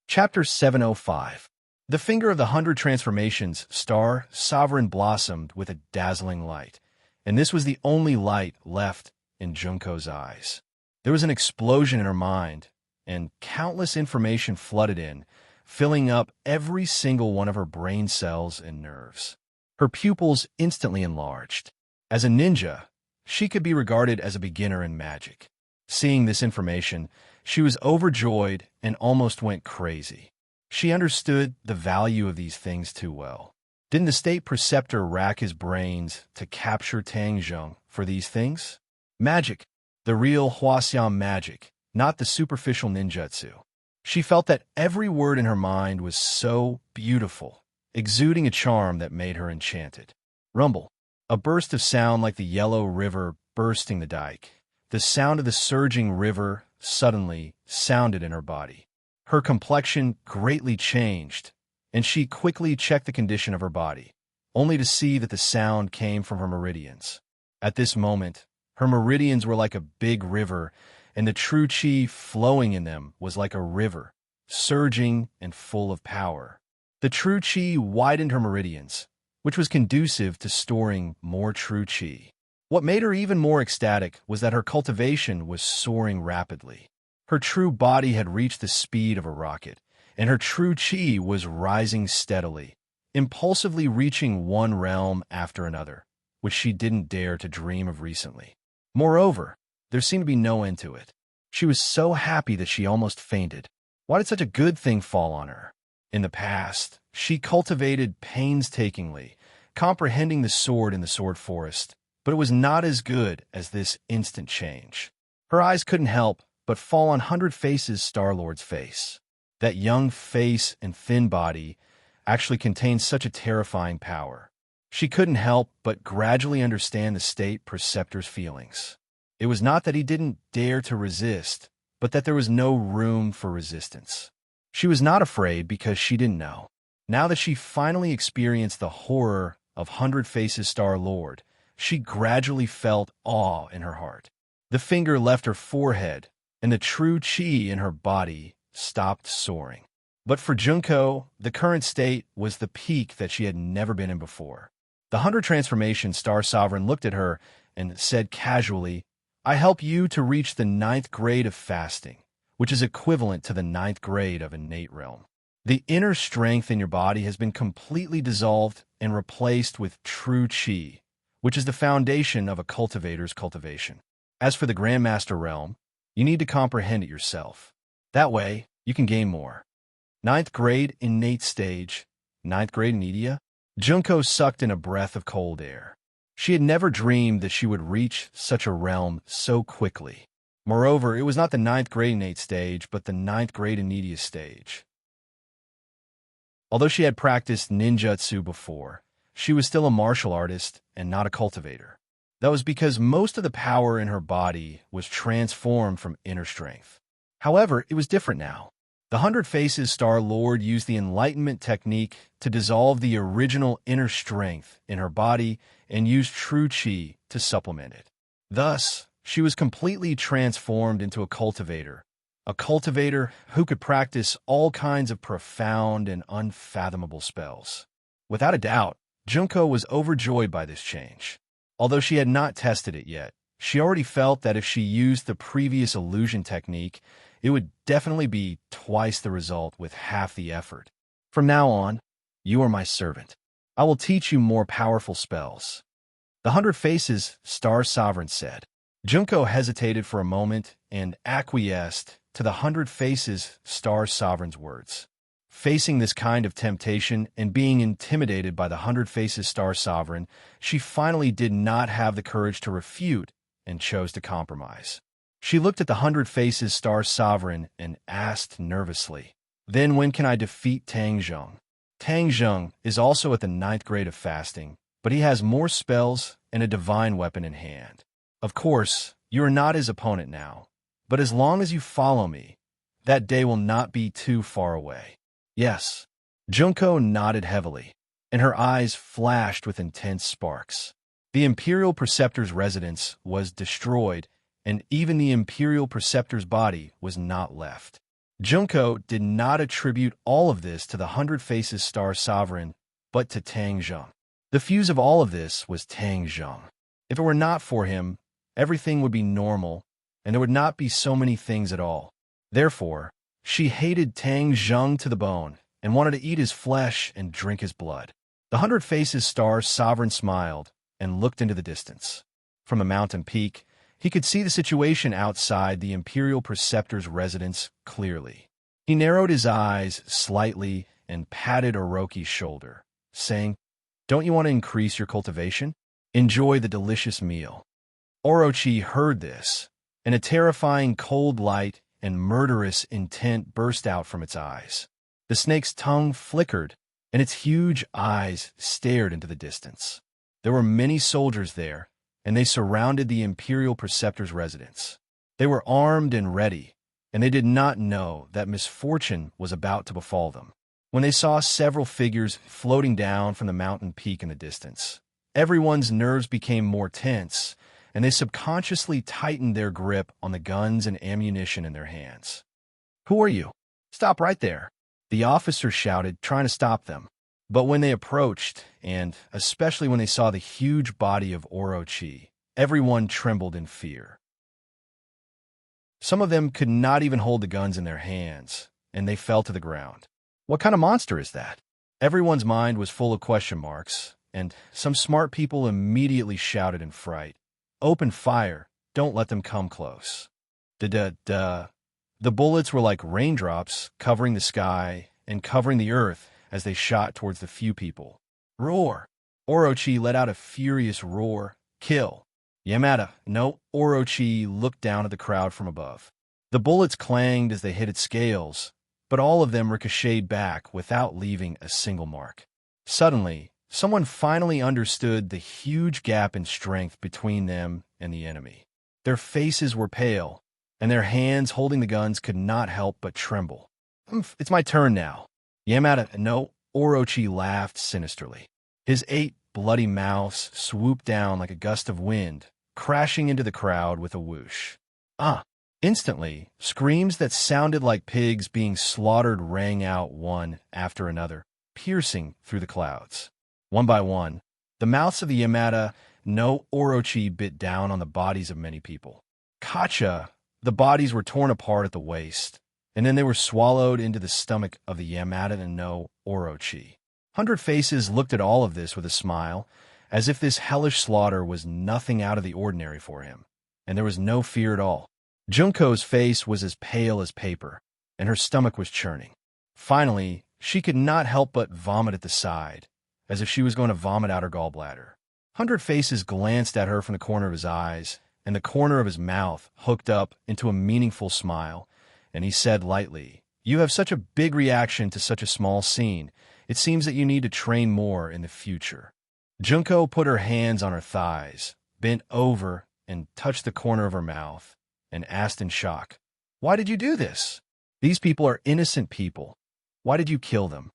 Chapter 705. The finger of the 100 transformations star sovereign blossomed with a dazzling light, and this was the only light left in Junko's eyes. There was an explosion in her mind, and countless information flooded in, filling up every single one of her brain cells and nerves. Her pupils instantly enlarged. As a ninja, she could be regarded as a beginner in magic. Seeing this information, she was overjoyed and almost went crazy. She understood the value of these things too well. Didn't the state preceptor rack his brains to capture Tang Zheng for these things? Magic, the real Huaxian magic, not the superficial ninjutsu. She felt that every word in her mind was so beautiful, exuding a charm that made her enchanted. Rumble, a burst of sound like the yellow river bursting the dike. The sound of the surging river suddenly sounded in her body. Her complexion greatly changed, and she quickly checked the condition of her body, only to see that the sound came from her meridians. At this moment, her meridians were like a big river, and the true chi flowing in them was like a river, surging and full of power. The true chi widened her meridians, which was conducive to storing more true chi. What made her even more ecstatic was that her cultivation was soaring rapidly. Her true body had reached the speed of a rocket, and her true chi was rising steadily, impulsively reaching one realm after another, which she didn't dare to dream of recently. Moreover, there seemed to be no end to it. She was so happy that she almost fainted. Why did such a good thing fall on her? In the past, she cultivated painstakingly, comprehending the sword in the sword forest, but it was not as good as this instant change. Her eyes couldn't help but fall on 100 Faces Star-Lord's face. That young face and thin body actually contained such a terrifying power. She couldn't help but gradually understand the state preceptor's feelings. It was not that he didn't dare to resist, but that there was no room for resistance. She was not afraid because she didn't know. Now that she finally experienced the horror of 100 Faces Star-Lord, she gradually felt awe in her heart. The finger left her forehead, and the true chi in her body stopped soaring. But for Junko, the current state was the peak that she had never been in before. The 100 Transformation Star Sovereign looked at her and said casually, "I help you to reach the 9th grade of fasting, which is equivalent to the 9th grade of innate realm. The inner strength in your body has been completely dissolved and replaced with true chi, which is the foundation of a cultivator's cultivation. As for the Grandmaster realm, you need to comprehend it yourself. That way, you can gain more." 9th grade innate stage, 9th grade Nidia? Junko sucked in a breath of cold air. She had never dreamed that she would reach such a realm so quickly. Moreover, it was not the 9th grade innate stage, but the 9th grade Nidia stage. Although she had practiced ninjutsu before, she was still a martial artist and not a cultivator. That was because most of the power in her body was transformed from inner strength. However, it was different now. The 100 Faces Star-Lord used the enlightenment technique to dissolve the original inner strength in her body and used true chi to supplement it. Thus, she was completely transformed into a cultivator who could practice all kinds of profound and unfathomable spells. Without a doubt, Junko was overjoyed by this change. Although she had not tested it yet, she already felt that if she used the previous illusion technique, it would definitely be twice the result with half the effort. "From now on, you are my servant. I will teach you more powerful spells. The 100 Faces Star Sovereign said. Junko hesitated for a moment and acquiesced to the 100 Faces Star Sovereign's words. Facing this kind of temptation and being intimidated by the 100 Faces Star Sovereign, she finally did not have the courage to refute and chose to compromise. She looked at the 100 Faces Star Sovereign and asked nervously, "Then when can I defeat Tang Zheng?" Tang Zheng is also at the 9th grade of fasting, but he has more spells and a divine weapon in hand. Of course, you are not his opponent now, but as long as you follow me, that day will not be too far away. Yes. Junko nodded heavily, and her eyes flashed with intense sparks. The Imperial Preceptor's residence was destroyed, and even the Imperial Preceptor's body was not left. Junko did not attribute all of this to the 100 Faces Star Sovereign, but to Tang Zheng. The fuse of all of this was Tang Zheng. If it were not for him, everything would be normal, and there would not be so many things at all. Therefore, she hated Tang Zheng to the bone and wanted to eat his flesh and drink his blood. The 100 Faces Star Sovereign smiled and looked into the distance. From a mountain peak, he could see the situation outside the Imperial Preceptor's residence clearly. He narrowed his eyes slightly and patted Orochi's shoulder, saying, "Don't you want to increase your cultivation? Enjoy the delicious meal." Orochi heard this, and a terrifying cold light and murderous intent burst out from its eyes. The snake's tongue flickered, and its huge eyes stared into the distance. There were many soldiers there, and they surrounded the Imperial Preceptor's residence. They were armed and ready, and they did not know that misfortune was about to befall them. When they saw several figures floating down from the mountain peak in the distance, everyone's nerves became more tense, and they subconsciously tightened their grip on the guns and ammunition in their hands. "Who are you? Stop right there," the officer shouted, trying to stop them. But when they approached, and especially when they saw the huge body of Orochi, everyone trembled in fear. Some of them could not even hold the guns in their hands, and they fell to the ground. What kind of monster is that? Everyone's mind was full of question marks, and some smart people immediately shouted in fright, "Open fire, don't let them come close." The bullets were like raindrops covering the sky and covering the earth as they shot towards the few people. "Roar!" Orochi let out a furious roar. "Kill!" Yamada, no, Orochi looked down at the crowd from above. The bullets clanged as they hit its scales, but all of them ricocheted back without leaving a single mark. Suddenly, someone finally understood the huge gap in strength between them and the enemy. Their faces were pale, and their hands holding the guns could not help but tremble. "It's my turn now." Yamada, no, Orochi laughed sinisterly. His 8 bloody mouths swooped down like a gust of wind, crashing into the crowd with a whoosh. Instantly, screams that sounded like pigs being slaughtered rang out one after another, piercing through the clouds. One by one, the mouths of the Yamada no Orochi bit down on the bodies of many people. Kacha, the bodies were torn apart at the waist, and then they were swallowed into the stomach of the Yamada no Orochi. 100 Faces looked at all of this with a smile, as if this hellish slaughter was nothing out of the ordinary for him, and there was no fear at all. Junko's face was as pale as paper, and her stomach was churning. Finally, she could not help but vomit at the side, as if she was going to vomit out her gallbladder. 100 Faces glanced at her from the corner of his eyes, and the corner of his mouth hooked up into a meaningful smile, and he said lightly, "You have such a big reaction to such a small scene. It seems that you need to train more in the future." Junko put her hands on her thighs, bent over, and touched the corner of her mouth, and asked in shock, "Why did you do this? These people are innocent people. Why did you kill them?"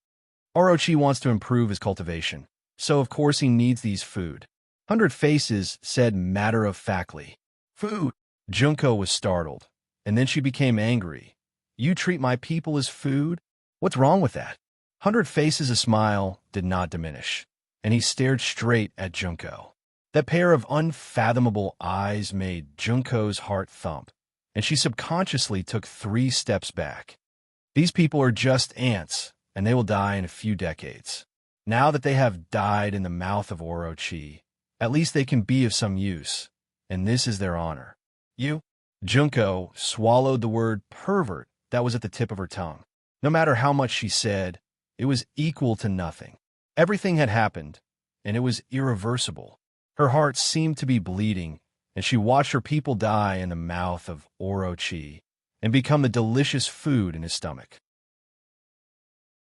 Orochi wants to improve his cultivation, so of course he needs these food. 100 Faces said matter-of-factly, "Food." Junko was startled, and then she became angry. "You treat my people as food? What's wrong with that?" 100 Faces' smile did not diminish, and he stared straight at Junko. That pair of unfathomable eyes made Junko's heart thump, and she subconsciously took 3 steps back. These people are just ants, and they will die in a few decades. Now that they have died in the mouth of Orochi, at least they can be of some use, and this is their honor. You? Junko swallowed the word pervert that was at the tip of her tongue. No matter how much she said, it was equal to nothing. Everything had happened, and it was irreversible. Her heart seemed to be bleeding, and she watched her people die in the mouth of Orochi and become the delicious food in his stomach.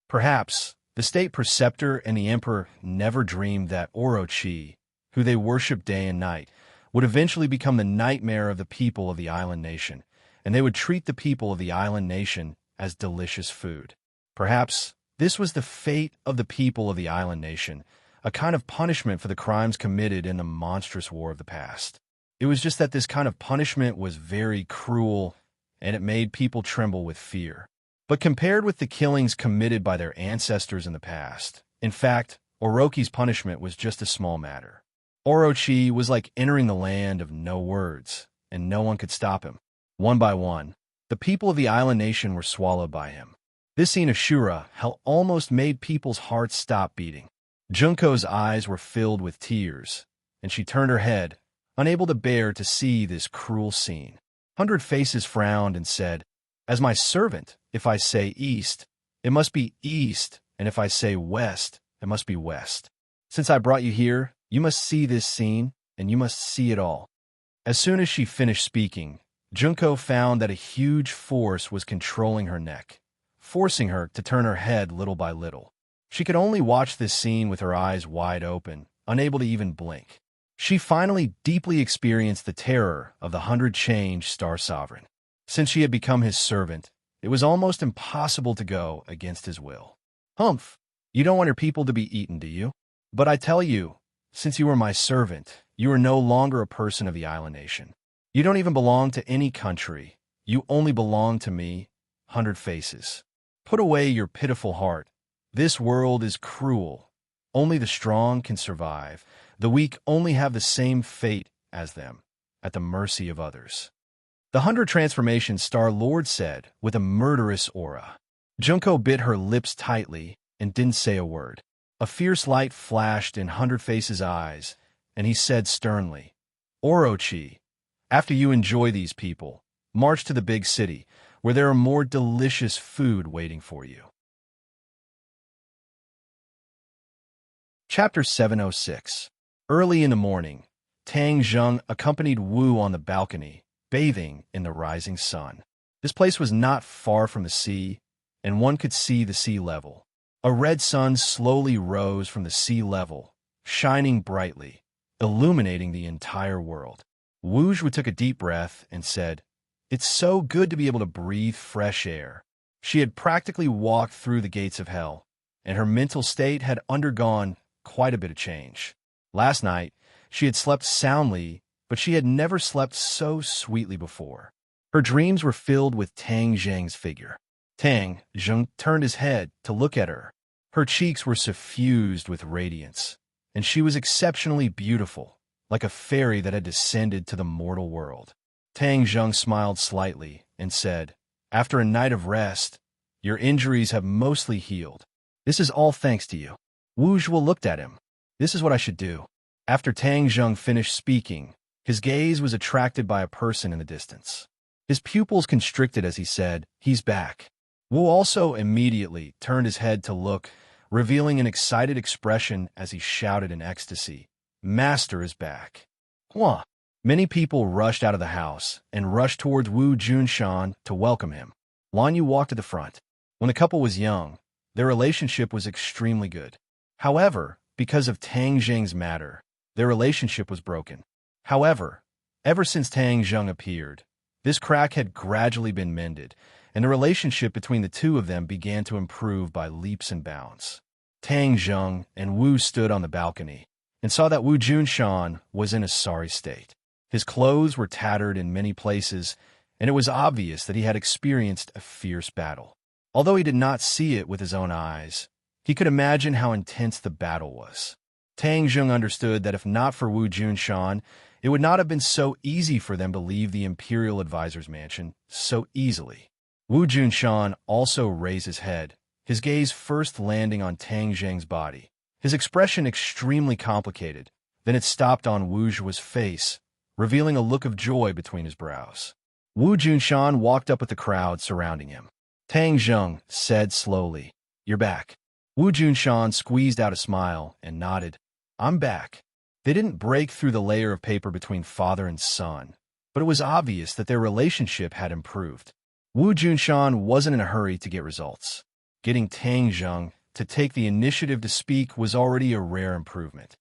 Perhaps the state preceptor and the emperor never dreamed that Orochi, who they worshipped day and night, would eventually become the nightmare of the people of the island nation, and they would treat the people of the island nation as delicious food. Perhaps this was the fate of the people of the island nation, a kind of punishment for the crimes committed in the monstrous war of the past. It was just that this kind of punishment was very cruel, and it made people tremble with fear. But compared with the killings committed by their ancestors in the past, in fact, Orochi's punishment was just a small matter. Orochi was like entering the land of no words, and no one could stop him. One by one, the people of the island nation were swallowed by him. This scene of Shura almost made people's hearts stop beating. Junko's eyes were filled with tears, and she turned her head, unable to bear to see this cruel scene. 100 Faces frowned and said, "As my servant, if I say east, it must be east, and if I say west, it must be west. Since I brought you here, you must see this scene, and you must see it all." As soon as she finished speaking, Junko found that a huge force was controlling her neck, forcing her to turn her head little by little. She could only watch this scene with her eyes wide open, unable to even blink. She finally deeply experienced the terror of the 100-change Star Sovereign. Since she had become his servant, it was almost impossible to go against his will. "Humph! You don't want your people to be eaten, do you? But I tell you, since you are my servant, you are no longer a person of the island nation. You don't even belong to any country. You only belong to me, 100 Faces. Put away your pitiful heart. This world is cruel. Only the strong can survive. The weak only have the same fate as them, at the mercy of others." The 100 Transformation Star-Lord said with a murderous aura. Junko bit her lips tightly and didn't say a word. A fierce light flashed in 100 Faces' eyes, and he said sternly, "Orochi, after you enjoy these people, march to the big city, where there are more delicious food waiting for you." Chapter 706. Early in the morning, Tang Zheng accompanied Wu on the balcony, bathing in the rising sun. This place was not far from the sea, and one could see the sea level. A red sun slowly rose from the sea level, shining brightly, illuminating the entire world. Wu Zhu took a deep breath and said, "It's so good to be able to breathe fresh air." She had practically walked through the gates of hell, and her mental state had undergone quite a bit of change. Last night, she had slept soundly, but she had never slept so sweetly before. Her dreams were filled with Tang Zheng's figure. Tang Zheng turned his head to look at her. Her cheeks were suffused with radiance, and she was exceptionally beautiful, like a fairy that had descended to the mortal world. Tang Zheng smiled slightly and said, "After a night of rest, your injuries have mostly healed. This is all thanks to you." Wu Zhu looked at him. "This is what I should do." After Tang Zheng finished speaking, his gaze was attracted by a person in the distance. His pupils constricted as he said, "He's back." Wu also immediately turned his head to look, revealing an excited expression as he shouted in ecstasy, "Master is back." Hua! Many people rushed out of the house and rushed towards Wu Junshan to welcome him. Lan Yu walked to the front. When the couple was young, their relationship was extremely good. However, because of Tang Zheng's matter, their relationship was broken. However, ever since Tang Zheng appeared, this crack had gradually been mended, and the relationship between the two of them began to improve by leaps and bounds. Tang Zheng and Wu stood on the balcony and saw that Wu Junshan was in a sorry state. His clothes were tattered in many places, and it was obvious that he had experienced a fierce battle. Although he did not see it with his own eyes, he could imagine how intense the battle was. Tang Zheng understood that if not for Wu Junshan, it would not have been so easy for them to leave the Imperial Advisor's mansion so easily. Wu Junshan also raised his head, his gaze first landing on Tang Zheng's body. his expression extremely complicated. Then it stopped on Wu Zhu's face, revealing a look of joy between his brows. Wu Junshan walked up with the crowd surrounding him. Tang Zheng said slowly, "You're back." Wu Junshan squeezed out a smile and nodded. "I'm back." They didn't break through the layer of paper between father and son, but it was obvious that their relationship had improved. Wu Junshan wasn't in a hurry to get results. Getting Tang Zheng to take the initiative to speak was already a rare improvement.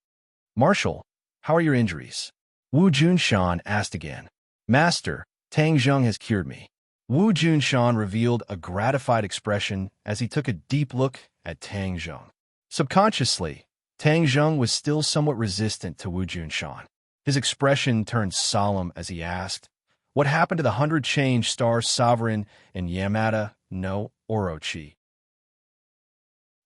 "Marshal, how are your injuries?" Wu Junshan asked again. "Master, Tang Zheng has cured me." Wu Junshan revealed a gratified expression as he took a deep look at Tang Zheng. Subconsciously, Tang Zheng was still somewhat resistant to Wu Junshan. His expression turned solemn as he asked, "What happened to the 100-change-star sovereign in Yamada no Orochi?"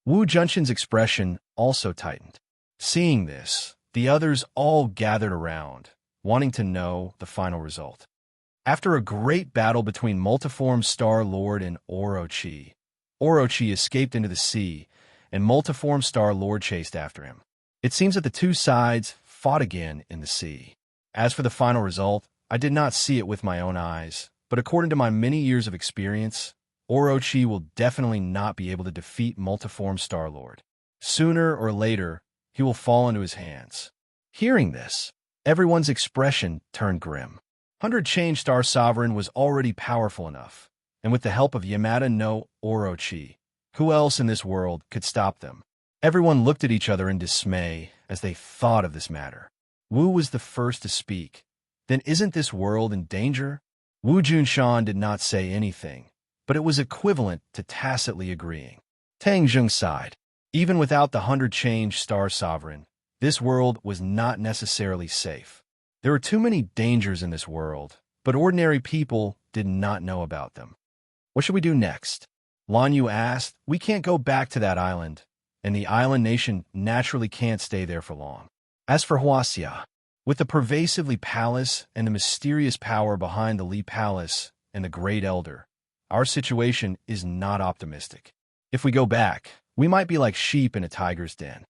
Wu Junshan's expression also tightened. Seeing this, the others all gathered around, wanting to know the final result. After a great battle between Multiform Star Lord and Orochi, Orochi escaped into the sea, and Multiform Star Lord chased after him. It seems that the two sides fought again in the sea. As for the final result, I did not see it with my own eyes, but according to my many years of experience, Orochi will definitely not be able to defeat Multiform Star Lord. Sooner or later, he will fall into his hands. Hearing this, everyone's expression turned grim. 100-change-star sovereign was already powerful enough, and with the help of Yamada no Orochi, who else in this world could stop them? Everyone looked at each other in dismay as they thought of this matter. Wu was the first to speak. "Then isn't this world in danger?" Wu Junshan did not say anything, but it was equivalent to tacitly agreeing. Tang Zheng sighed. Even without the 100-change-star sovereign, this world was not necessarily safe. There are too many dangers in this world, but ordinary people did not know about them. "What should we do next?" Lan Yu asked. "We can't go back to that island, and the island nation naturally can't stay there for long." As for Huaxia, with the pervasive Li Palace and the mysterious power behind the Li Palace and the Great Elder, our situation is not optimistic. If we go back, we might be like sheep in a tiger's den.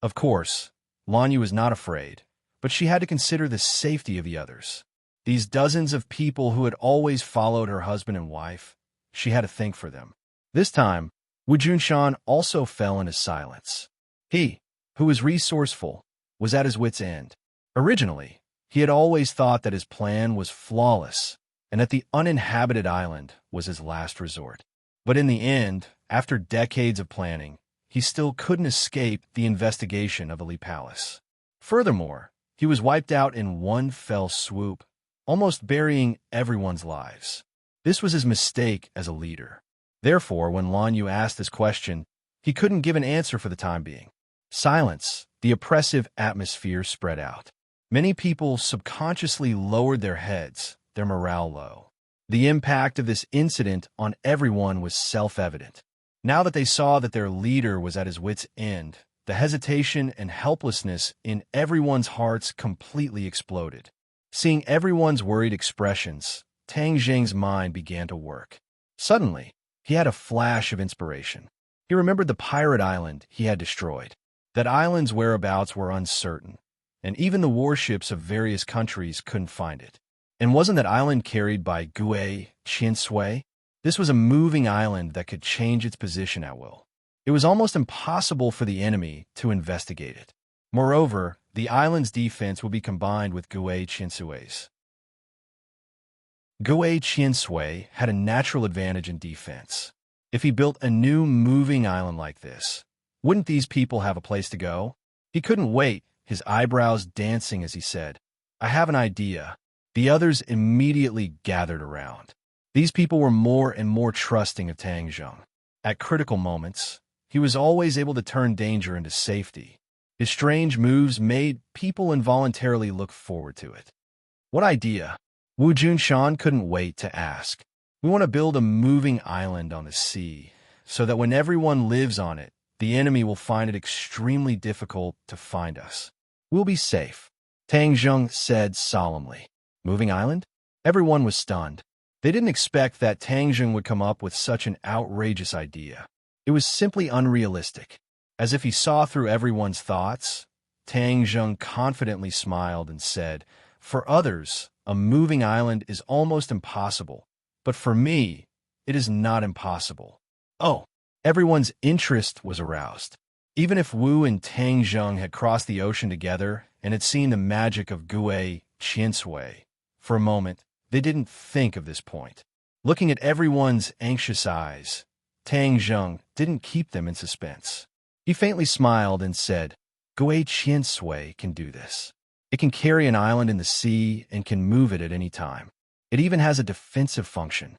Of course, Lan Yu was not afraid, but she had to consider the safety of the others. These dozens of people who had always followed her husband and wife, she had to think for them. This time, Wu Junshan also fell into silence. He, who was resourceful, was at his wit's end. Originally, he had always thought that his plan was flawless and that the uninhabited island was his last resort. But in the end, after decades of planning, he still couldn't escape the investigation of the Li Palace. Furthermore, he was wiped out in one fell swoop, almost burying everyone's lives. This was his mistake as a leader. Therefore, when Lan Yu asked this question, he couldn't give an answer for the time being. Silence, the oppressive atmosphere spread out. Many people subconsciously lowered their heads, their morale low. The impact of this incident on everyone was self-evident. Now that they saw that their leader was at his wit's end, the hesitation and helplessness in everyone's hearts completely exploded. Seeing everyone's worried expressions, Tang Zheng's mind began to work. Suddenly, he had a flash of inspiration. He remembered the pirate island he had destroyed. That island's whereabouts were uncertain, and even the warships of various countries couldn't find it. And wasn't that island carried by Gue Qiansui? This was a moving island that could change its position at will. It was almost impossible for the enemy to investigate it. Moreover, the island's defense would be combined with Gue Qiansui's. Gue Qiansui had a natural advantage in defense. If he built a new moving island like this, wouldn't these people have a place to go? He couldn't wait, his eyebrows dancing as he said, "I have an idea." The others immediately gathered around. These people were more and more trusting of Tang Zheng. At critical moments, he was always able to turn danger into safety. His strange moves made people involuntarily look forward to it. "What idea?" Wu Junshan couldn't wait to ask. "We want to build a moving island on the sea, so that when everyone lives on it, the enemy will find it extremely difficult to find us. We'll be safe," Tang Zheng said solemnly. Moving island? Everyone was stunned. They didn't expect that Tang Zheng would come up with such an outrageous idea. It was simply unrealistic. As if he saw through everyone's thoughts, Tang Zheng confidently smiled and said, "For others, a moving island is almost impossible, but for me, it is not impossible." Oh, everyone's interest was aroused. Even if Wu and Tang Zheng had crossed the ocean together and had seen the magic of Gui Qiansui, for a moment, they didn't think of this point. Looking at everyone's anxious eyes, Tang Zheng didn't keep them in suspense. He faintly smiled and said, "Gui Qiansui can do this. It can carry an island in the sea and can move it at any time. It even has a defensive function."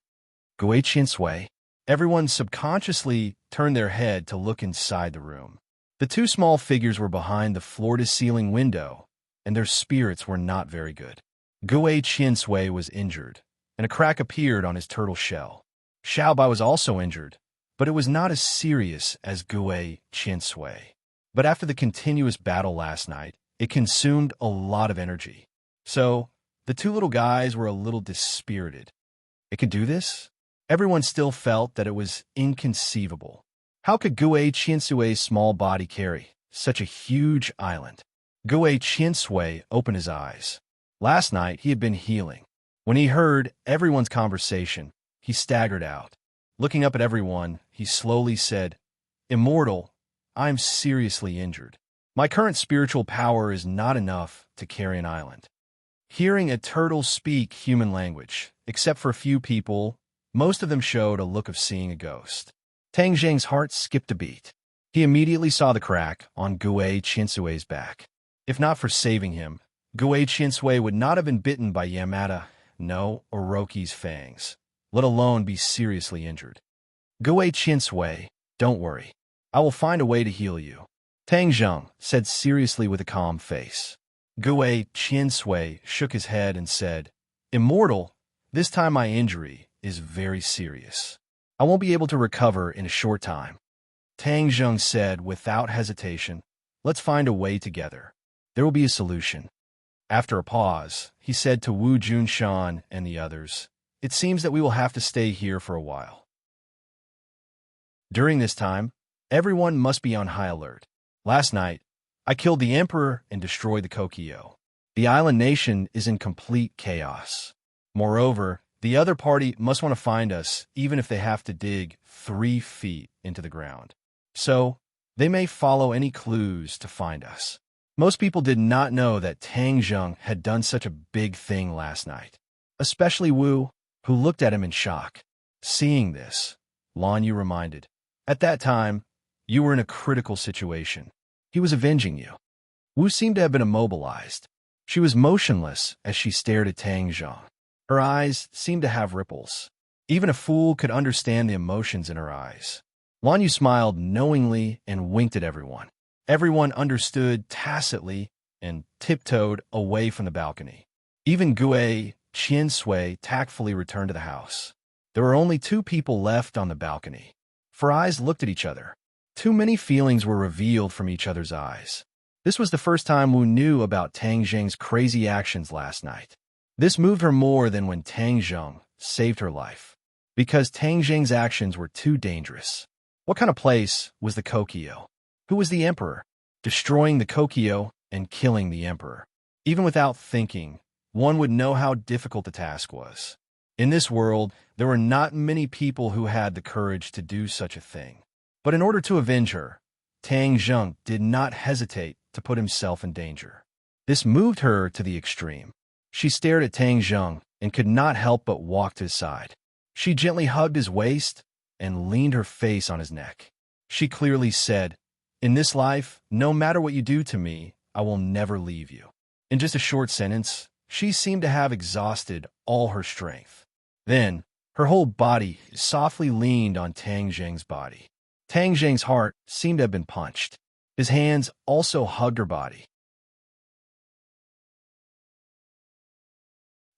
Gui Qiansui. Everyone subconsciously turned their head to look inside the room. The two small figures were behind the floor-to-ceiling window, and their spirits were not very good. Gui Qiansui was injured, and a crack appeared on his turtle shell. Xiaobai was also injured, but it was not as serious as Gui Qiansui. But after the continuous battle last night, it consumed a lot of energy. So, the two little guys were a little dispirited. It could do this? Everyone still felt that it was inconceivable. How could Gui Qiansui's small body carry such a huge island? Gui Qiansui opened his eyes. Last night, he had been healing. When he heard everyone's conversation, he staggered out. Looking up at everyone, he slowly said, "Immortal, I am seriously injured. My current spiritual power is not enough to carry an island." Hearing a turtle speak human language, except for a few people, most of them showed a look of seeing a ghost. Tang Zheng's heart skipped a beat. He immediately saw the crack on Gui Qiansui's back. If not for saving him, Gui Qiansui would not have been bitten by Yamada, no Orochi's fangs, let alone be seriously injured. "Gui Qiansui, don't worry. I will find a way to heal you," Tang Zheng said seriously with a calm face. Gui Qiansui shook his head and said, "Immortal, this time my injury is very serious. I won't be able to recover in a short time." Tang Zheng said without hesitation, "Let's find a way together. There will be a solution." After a pause, he said to Wu Junshan and the others, "It seems that we will have to stay here for a while. During this time, everyone must be on high alert. Last night, I killed the Emperor and destroyed the Kokyo. The island nation is in complete chaos. Moreover, the other party must want to find us even if they have to dig 3 feet into the ground. So, they may follow any clues to find us." Most people did not know that Tang Zheng had done such a big thing last night, especially Wu, who looked at him in shock. Seeing this, Lan Yu reminded, "At that time, you were in a critical situation. He was avenging you." Wu seemed to have been immobilized. She was motionless as she stared at Tang Zheng. Her eyes seemed to have ripples. Even a fool could understand the emotions in her eyes. Lan Yu smiled knowingly and winked at everyone. Everyone understood tacitly and tiptoed away from the balcony. Even Gui Qiansui tactfully returned to the house. There were only 2 people left on the balcony. For eyes looked at each other. Too many feelings were revealed from each other's eyes. This was the first time Wu knew about Tang Zheng's crazy actions last night. This moved her more than when Tang Zheng saved her life, because Tang Zheng's actions were too dangerous. What kind of place was the Kokyo? Who was the Emperor? Destroying the Kokyo and killing the Emperor. Even without thinking, one would know how difficult the task was. In this world, there were not many people who had the courage to do such a thing. But in order to avenge her, Tang Zheng did not hesitate to put himself in danger. This moved her to the extreme. She stared at Tang Zheng and could not help but walk to his side. She gently hugged his waist and leaned her face on his neck. She clearly said, "In this life, no matter what you do to me, I will never leave you." In just a short sentence, she seemed to have exhausted all her strength. Then, her whole body softly leaned on Tang Zheng's body. Tang Zheng's heart seemed to have been punched. His hands also hugged her body.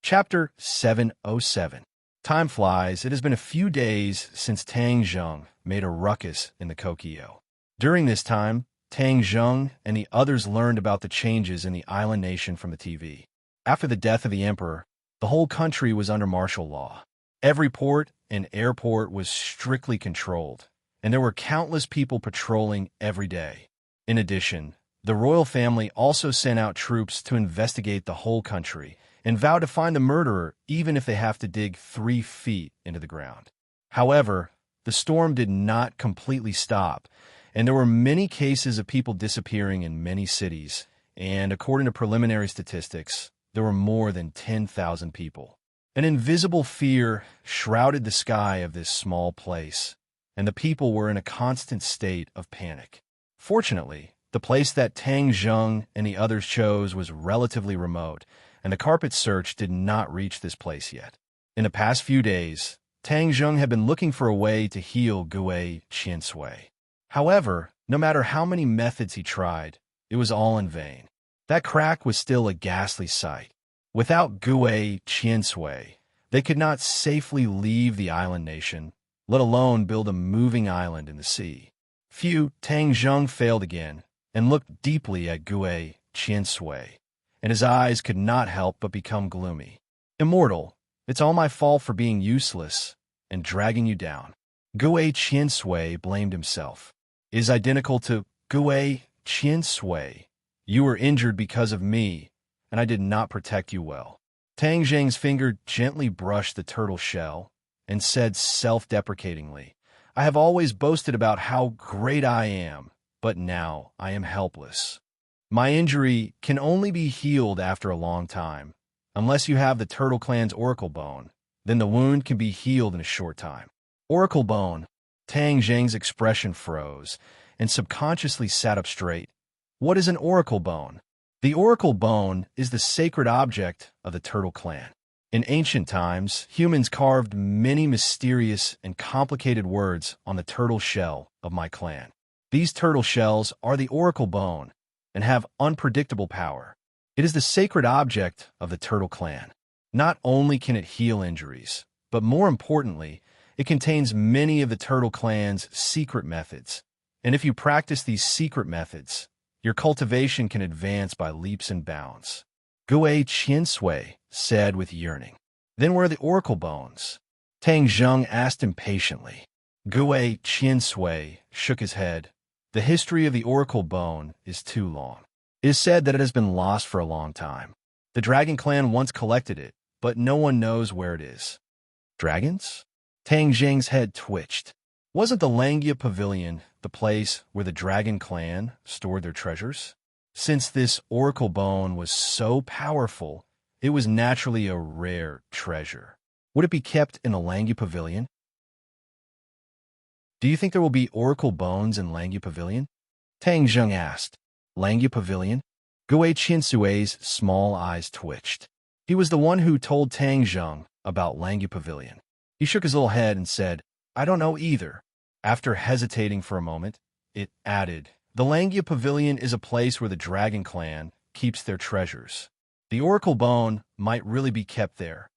Chapter 707. Time flies. It has been a few days since Tang Zheng made a ruckus in the Kokyo. During this time, Tang Zheng and the others learned about the changes in the island nation from the TV. After the death of the emperor, the whole country was under martial law. Every port and airport was strictly controlled, and there were countless people patrolling every day. In addition, the royal family also sent out troops to investigate the whole country and vowed to find the murderer even if they have to dig 3 feet into the ground. However, the storm did not completely stop, and there were many cases of people disappearing in many cities, and according to preliminary statistics, there were more than 10,000 people. An invisible fear shrouded the sky of this small place, and the people were in a constant state of panic. Fortunately, the place that Tang Zheng and the others chose was relatively remote, and the carpet search did not reach this place yet. In the past few days, Tang Zheng had been looking for a way to heal Gui Qiansui. However, no matter how many methods he tried, it was all in vain. That crack was still a ghastly sight. Without Gui Qiansui, they could not safely leave the island nation, let alone build a moving island in the sea. Tang Zheng failed again and looked deeply at Gui Qiansui, and his eyes could not help but become gloomy. Immortal, it's all my fault for being useless and dragging you down. Gui Qiansui blamed himself. It is identical to Gui Qiansui. You were injured because of me, and I did not protect you well. Tang Zheng's finger gently brushed the turtle shell and said self-deprecatingly, I have always boasted about how great I am, but now I am helpless. My injury can only be healed after a long time. Unless you have the Turtle Clan's Oracle Bone, then the wound can be healed in a short time. Oracle Bone. Tang Zheng's expression froze and subconsciously sat up straight. What is an Oracle Bone? The Oracle Bone is the sacred object of the Turtle Clan. In ancient times, humans carved many mysterious and complicated words on the turtle shell of my clan. These turtle shells are the Oracle Bone and have unpredictable power. It is the sacred object of the Turtle Clan. Not only can it heal injuries, but more importantly, it contains many of the Turtle Clan's secret methods. And if you practice these secret methods, your cultivation can advance by leaps and bounds. Gui Qiansui said with yearning. Then where are the Oracle Bones? Tang Zheng asked impatiently. Gui Qiansui shook his head. The history of the Oracle Bone is too long. It is said that it has been lost for a long time. The Dragon Clan once collected it, but no one knows where it is. Dragons? Tang Zheng's head twitched. Wasn't the Langia Pavilion the place where the Dragon Clan stored their treasures? Since this Oracle Bone was so powerful, it was naturally a rare treasure. Would it be kept in the Langia Pavilion? Do you think there will be Oracle Bones in Langia Pavilion? Tang Zheng asked. Langia Pavilion? Gui Qiansui's small eyes twitched. He was the one who told Tang Zheng about Langia Pavilion. He shook his little head and said, I don't know either. After hesitating for a moment, it added, the Langia Pavilion is a place where the Dragon Clan keeps their treasures. The Oracle Bone might really be kept there.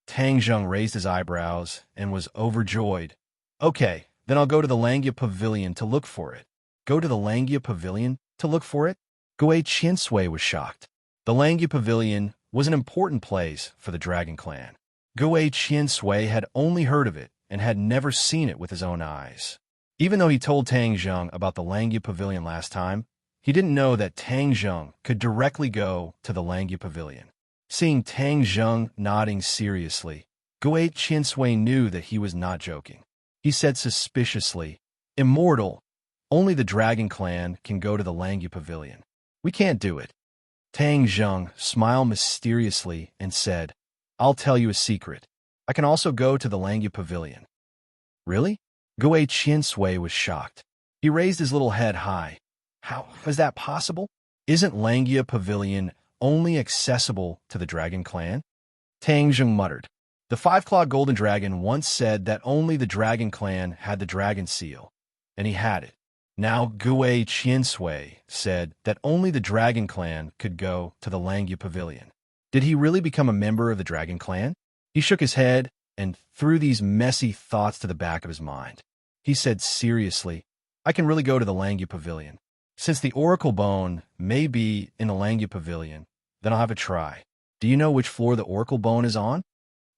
Tang Zheng raised his eyebrows and was overjoyed. Okay, then I'll go to the Langia Pavilion to look for it. Go to the Langia Pavilion to look for it? Gui Qiansui was shocked. The Langia Pavilion was an important place for the Dragon Clan. Gui Qiansui had only heard of it and had never seen it with his own eyes. Even though he told Tang Zheng about the Langia Pavilion last time, he didn't know that Tang Zheng could directly go to the Langia Pavilion. Seeing Tang Zheng nodding seriously, Gui Qiansui knew that he was not joking. He said suspiciously, Immortal, only the Dragon Clan can go to the Langia Pavilion. We can't do it. Tang Zheng smiled mysteriously and said, I'll tell you a secret. I can also go to the Langia Pavilion. Really? Gui Qiansui was shocked. He raised his little head high. How is that possible? Isn't Langia Pavilion only accessible to the Dragon Clan? Tang Zheng muttered. The five-clawed golden dragon once said that only the Dragon Clan had the dragon seal, and he had it. Now Gui Qiansui said that only the Dragon Clan could go to the Langia Pavilion. Did he really become a member of the Dragon Clan? He shook his head and threw these messy thoughts to the back of his mind. He said seriously, I can really go to the Langia Pavilion. Since the Oracle Bone may be in the Langia Pavilion, then I'll have a try. Do you know which floor the Oracle Bone is on?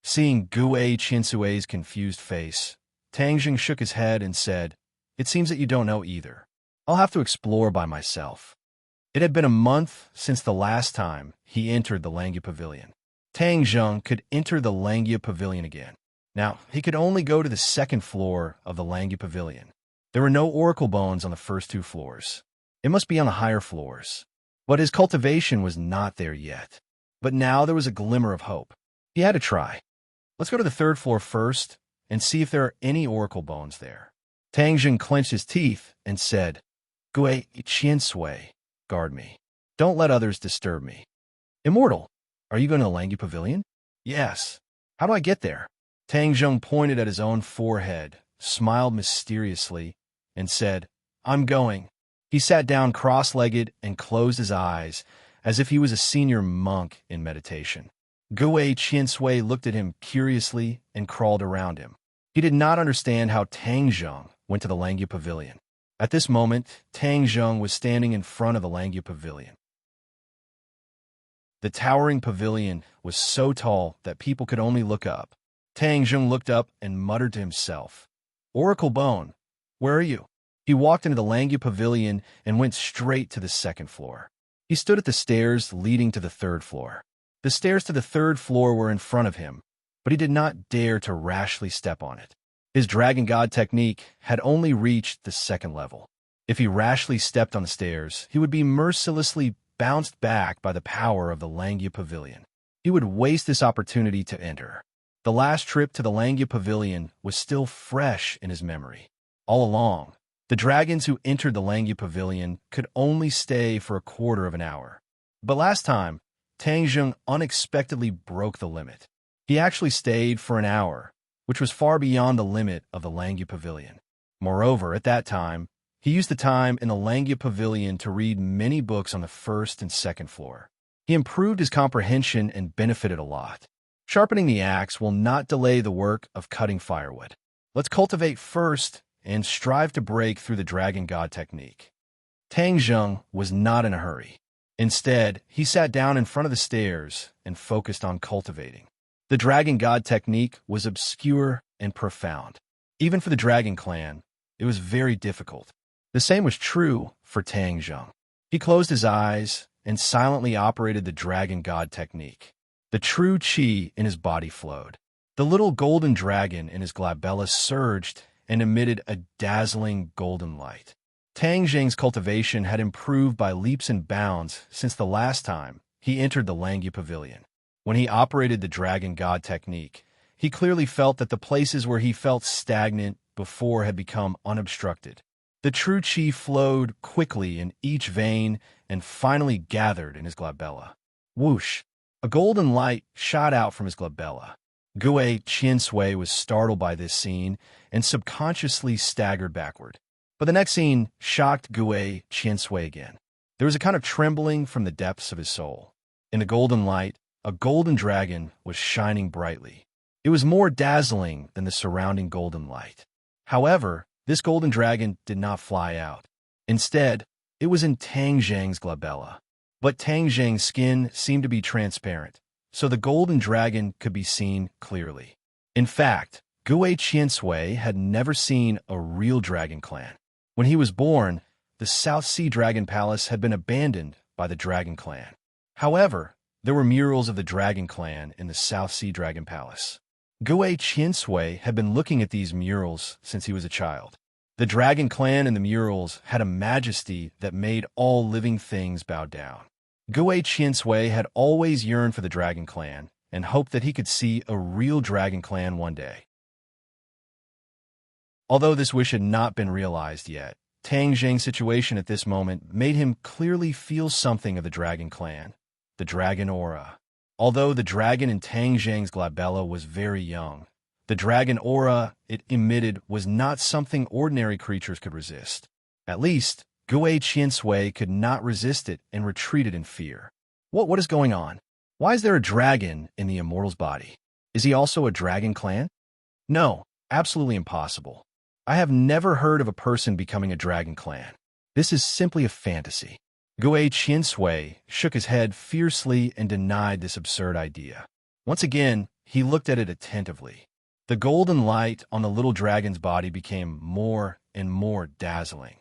Seeing Gui Qiansui's confused face, Tang Zheng shook his head and said, It seems that you don't know either. I'll have to explore by myself. It had been a month since the last time he entered the Langia Pavilion. Tang Zheng could enter the Langia Pavilion again. Now, he could only go to the second floor of the Langia Pavilion. There were no oracle bones on the first two floors. It must be on the higher floors. But his cultivation was not there yet. But now there was a glimmer of hope. He had to try. Let's go to the third floor first and see if there are any oracle bones there. Tang Zheng clenched his teeth and said, Gui Qiansui, guard me. Don't let others disturb me. Immortal, are you going to the Langia Pavilion? Yes. How do I get there? Tang Zheng pointed at his own forehead, smiled mysteriously, and said, I'm going. He sat down cross-legged and closed his eyes as if he was a senior monk in meditation. Gui Qiansui looked at him curiously and crawled around him. He did not understand how Tang Zheng went to the Langia Pavilion. At this moment, Tang Zheng was standing in front of the Langia Pavilion. The towering pavilion was so tall that people could only look up. Tang Zheng looked up and muttered to himself, Oracle Bone, where are you? He walked into the Langia Pavilion and went straight to the second floor. He stood at the stairs leading to the third floor. The stairs to the third floor were in front of him, but he did not dare to rashly step on it. His Dragon God technique had only reached the second level. If he rashly stepped on the stairs, he would be mercilessly bounced back by the power of the Langia Pavilion. He would waste this opportunity to enter. The last trip to the Langia Pavilion was still fresh in his memory. All along, the dragons who entered the Langia Pavilion could only stay for a quarter of an hour. But last time, Tang Zheng unexpectedly broke the limit. He actually stayed for an hour, which was far beyond the limit of the Langia Pavilion. Moreover, at that time, he used the time in the Langia Pavilion to read many books on the first and second floor. He improved his comprehension and benefited a lot. Sharpening the axe will not delay the work of cutting firewood. Let's cultivate first and strive to break through the Dragon God technique. Tang Zheng was not in a hurry. Instead, he sat down in front of the stairs and focused on cultivating. The Dragon God technique was obscure and profound. Even for the Dragon Clan, it was very difficult. The same was true for Tang Zheng. He closed his eyes and silently operated the Dragon God technique. The true qi in his body flowed. The little golden dragon in his glabella surged and emitted a dazzling golden light. Tang Zheng's cultivation had improved by leaps and bounds since the last time he entered the Langia Pavilion. When he operated the Dragon God technique, he clearly felt that the places where he felt stagnant before had become unobstructed. The true qi flowed quickly in each vein and finally gathered in his glabella. Whoosh! A golden light shot out from his glabella. Gui Qiansui was startled by this scene and subconsciously staggered backward. But the next scene shocked Gui Qiansui again. There was a kind of trembling from the depths of his soul. In the golden light, a golden dragon was shining brightly. It was more dazzling than the surrounding golden light. However, this golden dragon did not fly out. Instead, it was in Tang Zheng's glabella. But Tang Zheng's skin seemed to be transparent, so the golden dragon could be seen clearly. In fact, Gui Qiansui had never seen a real dragon clan. When he was born, the South Sea Dragon Palace had been abandoned by the Dragon Clan. However, there were murals of the Dragon Clan in the South Sea Dragon Palace. Gui Qiansui had been looking at these murals since he was a child. The Dragon Clan and the murals had a majesty that made all living things bow down. Gui Qiansui had always yearned for the Dragon Clan and hoped that he could see a real Dragon Clan one day. Although this wish had not been realized yet, Tang Zheng's situation at this moment made him clearly feel something of the Dragon Clan, the Dragon Aura. Although the dragon in Tang Zheng's glabella was very young, the dragon aura it emitted was not something ordinary creatures could resist. At least, Gui Qiansui could not resist it and retreated in fear. What is going on? Why is there a dragon in the immortal's body? Is he also a Dragon Clan? No, absolutely impossible. I have never heard of a person becoming a Dragon Clan. This is simply a fantasy. Gui Qiansui shook his head fiercely and denied this absurd idea. Once again, he looked at it attentively. The golden light on the little dragon's body became more and more dazzling,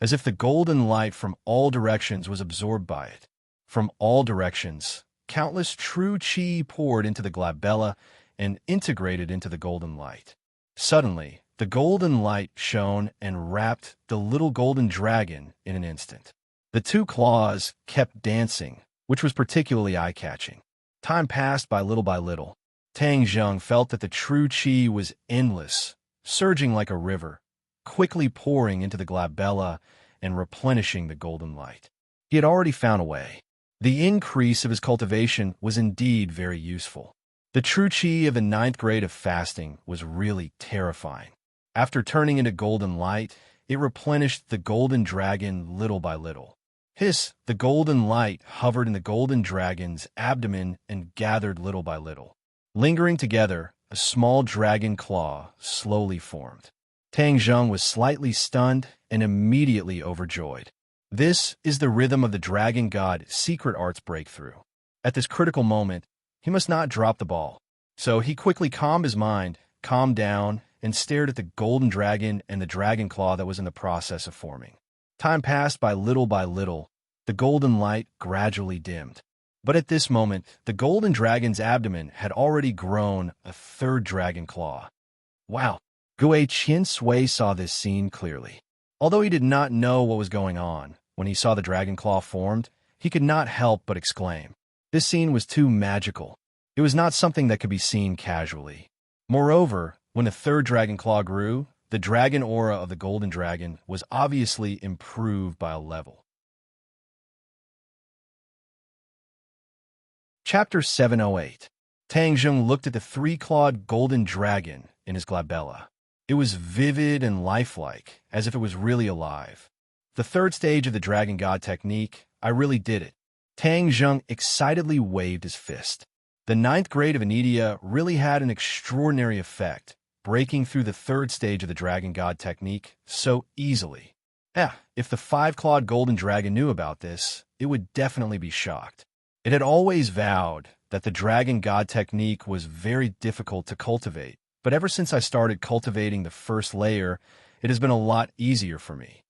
as if the golden light from all directions was absorbed by it. From all directions, countless true chi poured into the glabella and integrated into the golden light. Suddenly, the golden light shone and wrapped the little golden dragon in an instant. The two claws kept dancing, which was particularly eye-catching. Time passed by little. Tang Zheng felt that the true chi was endless, surging like a river, quickly pouring into the glabella and replenishing the golden light. He had already found a way. The increase of his cultivation was indeed very useful. The true chi of the 9th grade of fasting was really terrifying. After turning into golden light, it replenished the golden dragon little by little. The golden light hovered in the golden dragon's abdomen and gathered little by little. Lingering together, a small dragon claw slowly formed. Tang Zheng was slightly stunned and immediately overjoyed. This is the rhythm of the dragon god secret arts breakthrough. At this critical moment, he must not drop the ball. So he quickly calmed his mind, calmed down, and stared at the golden dragon and the dragon claw that was in the process of forming. Time passed by little. The golden light gradually dimmed. But at this moment, the golden dragon's abdomen had already grown a 3rd dragon claw. Wow! Gue Qian Sui saw this scene clearly. Although he did not know what was going on, when he saw the dragon claw formed, he could not help but exclaim. This scene was too magical. It was not something that could be seen casually. Moreover, when the 3rd dragon claw grew, the dragon aura of the golden dragon was obviously improved by a level. Chapter 708. Tang Zheng looked at the 3-clawed golden dragon in his glabella. It was vivid and lifelike, as if it was really alive. The 3rd stage of the dragon god technique, I really did it. Tang Zheng excitedly waved his fist. The 9th grade of Anidia really had an extraordinary effect, breaking through the 3rd stage of the dragon god technique so easily. If the 5-clawed golden dragon knew about this, it would definitely be shocked. It had always vowed that the dragon god technique was very difficult to cultivate, but ever since I started cultivating the 1st layer, it has been a lot easier for me.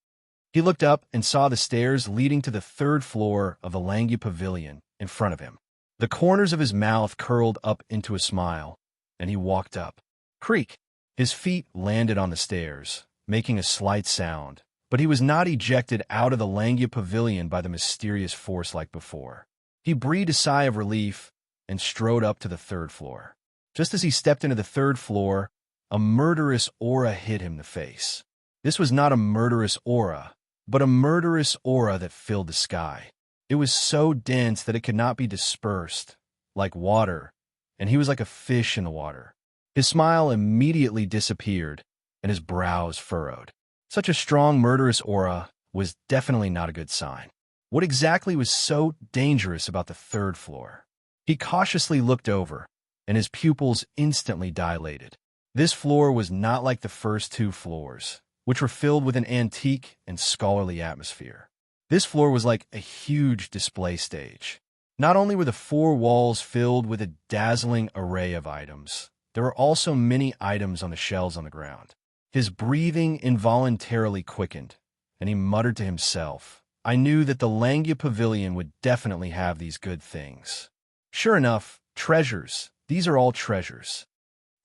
He looked up and saw the stairs leading to the 3rd floor of the Langya Pavilion in front of him. The corners of his mouth curled up into a smile, and he walked up. Creak! His feet landed on the stairs, making a slight sound, but he was not ejected out of the Langya Pavilion by the mysterious force like before. He breathed a sigh of relief and strode up to the 3rd floor. Just as he stepped into the 3rd floor, a murderous aura hit him in the face. This was not a murderous aura, but a murderous aura that filled the sky. It was so dense that it could not be dispersed, like water, and he was like a fish in the water. His smile immediately disappeared, and his brows furrowed. Such a strong murderous aura was definitely not a good sign. What exactly was so dangerous about the 3rd floor? He cautiously looked over, and his pupils instantly dilated. This floor was not like the first 2 floors, which were filled with an antique and scholarly atmosphere. This floor was like a huge display stage. Not only were the 4 walls filled with a dazzling array of items, there were also many items on the shelves on the ground. His breathing involuntarily quickened, and he muttered to himself, I knew that the Langya Pavilion would definitely have these good things. Sure enough, treasures. These are all treasures.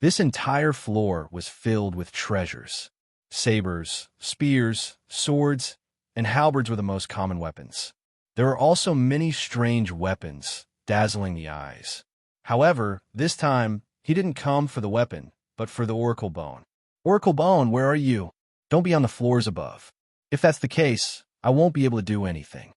This entire floor was filled with treasures. Sabers, spears, swords, and halberds were the most common weapons. There were also many strange weapons, dazzling the eyes. However, this time, he didn't come for the weapon, but for the oracle bone. Oracle bone, where are you? Don't be on the floors above. If that's the case, I won't be able to do anything.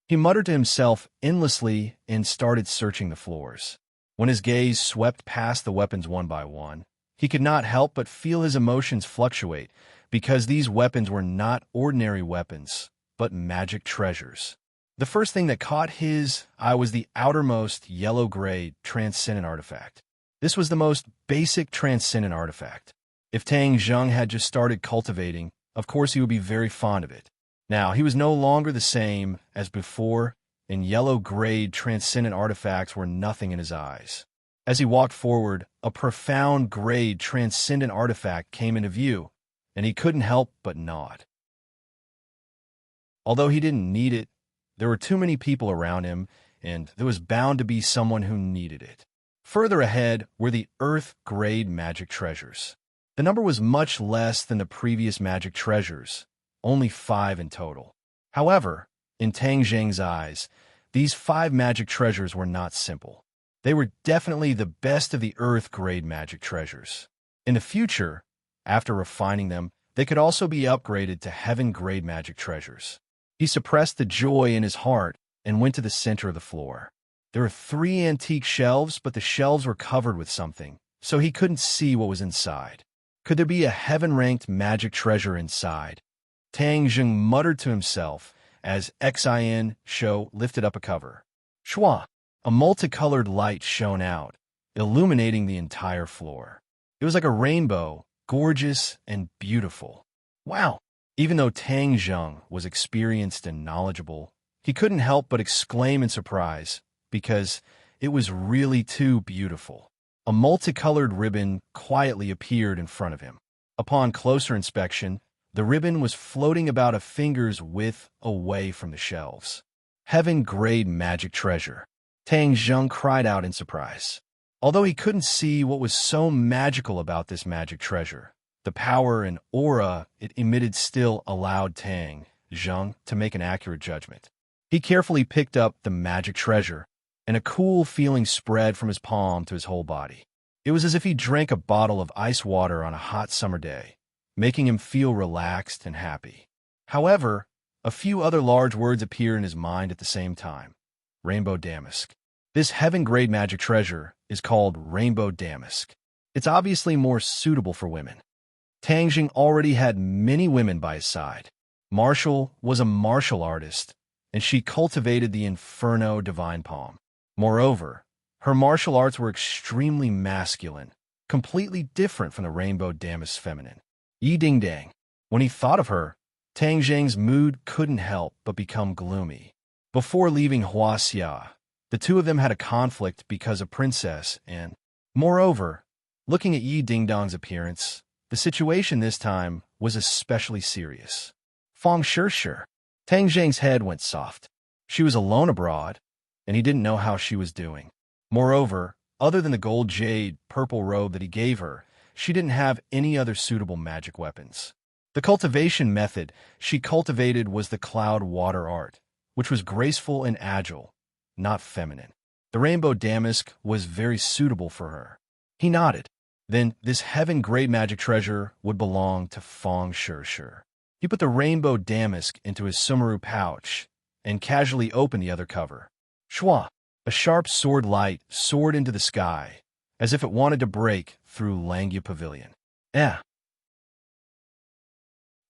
He muttered to himself endlessly and started searching the floors. When his gaze swept past the weapons one by one, he could not help but feel his emotions fluctuate, because these weapons were not ordinary weapons, but magic treasures. The first thing that caught his eye was the outermost yellow-gray transcendent artifact. This was the most basic transcendent artifact. If Tang Zheng had just started cultivating, of course he would be very fond of it. Now, he was no longer the same as before, and yellow-grayed transcendent artifacts were nothing in his eyes. As he walked forward, a profound grayed transcendent artifact came into view, and he couldn't help but nod. Although he didn't need it, there were too many people around him, and there was bound to be someone who needed it. Further ahead were the Earth-grade magic treasures. The number was much less than the previous magic treasures, only 5 in total. However, in Tang Zheng's eyes, these 5 magic treasures were not simple. They were definitely the best of the Earth-grade magic treasures. In the future, after refining them, they could also be upgraded to Heaven-grade magic treasures. He suppressed the joy in his heart and went to the center of the floor. There were 3 antique shelves, but the shelves were covered with something, so he couldn't see what was inside. Could there be a heaven-ranked magic treasure inside? Tang Zheng muttered to himself as Xin Shou lifted up a cover. Shua! A multicolored light shone out, illuminating the entire floor. It was like a rainbow, gorgeous and beautiful. Wow! Even though Tang Zheng was experienced and knowledgeable, he couldn't help but exclaim in surprise, because it was really too beautiful. A multicolored ribbon quietly appeared in front of him. Upon closer inspection, the ribbon was floating about a finger's width away from the shelves. Heaven-grade magic treasure. Tang Zheng cried out in surprise. Although he couldn't see what was so magical about this magic treasure, the power and aura it emitted still allowed Tang Zheng to make an accurate judgment. He carefully picked up the magic treasure, and a cool feeling spread from his palm to his whole body. It was as if he drank a bottle of ice water on a hot summer day, making him feel relaxed and happy. However, a few other large words appeared in his mind at the same time. Rainbow Damask. This heaven-grade magic treasure is called Rainbow Damask. It's obviously more suitable for women. Tang Zheng already had many women by his side. Martial was a martial artist, and she cultivated the Inferno Divine Palm. Moreover, her martial arts were extremely masculine, completely different from the Rainbow Damask feminine. Yi Ding Dang. When he thought of her, Tang Zheng's mood couldn't help but become gloomy. Before leaving Huaxia, the two of them had a conflict because of Princess, and, moreover, looking at Yi Ding Dong's appearance, the situation this time was especially serious. Fong Shishir. Tang Zheng's head went soft. She was alone abroad, and he didn't know how she was doing. Moreover, other than the gold jade purple robe that he gave her, she didn't have any other suitable magic weapons. The cultivation method she cultivated was the cloud water art, which was graceful and agile, not feminine. The rainbow damask was very suitable for her. He nodded. Then this heaven-grade magic treasure would belong to Fong Shishir. He put the rainbow damask into his sumaru pouch and casually opened the other cover. Shua! A sharp sword light soared into the sky, as if it wanted to break through Langya Pavilion. Eh!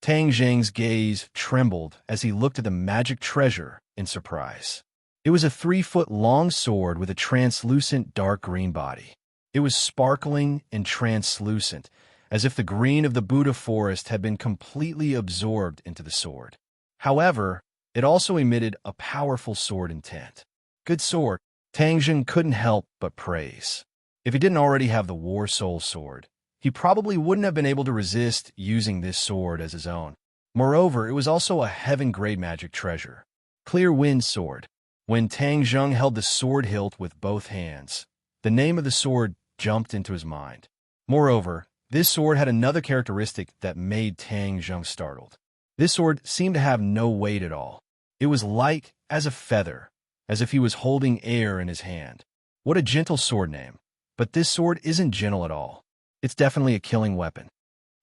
Tang Zheng's gaze trembled as he looked at the magic treasure in surprise. It was a 3-foot-long sword with a translucent dark green body. It was sparkling and translucent, as if the green of the Buddha forest had been completely absorbed into the sword. However, it also emitted a powerful sword intent. Good sword. Tang Zheng couldn't help but praise. If he didn't already have the War Soul sword, he probably wouldn't have been able to resist using this sword as his own. Moreover, it was also a heaven-grade magic treasure. Clear Wind Sword. When Tang Zheng held the sword hilt with both hands, the name of the sword jumped into his mind. Moreover, this sword had another characteristic that made Tang Zheng startled. This sword seemed to have no weight at all. It was light as a feather, as if he was holding air in his hand. What a gentle sword name. But this sword isn't gentle at all. It's definitely a killing weapon.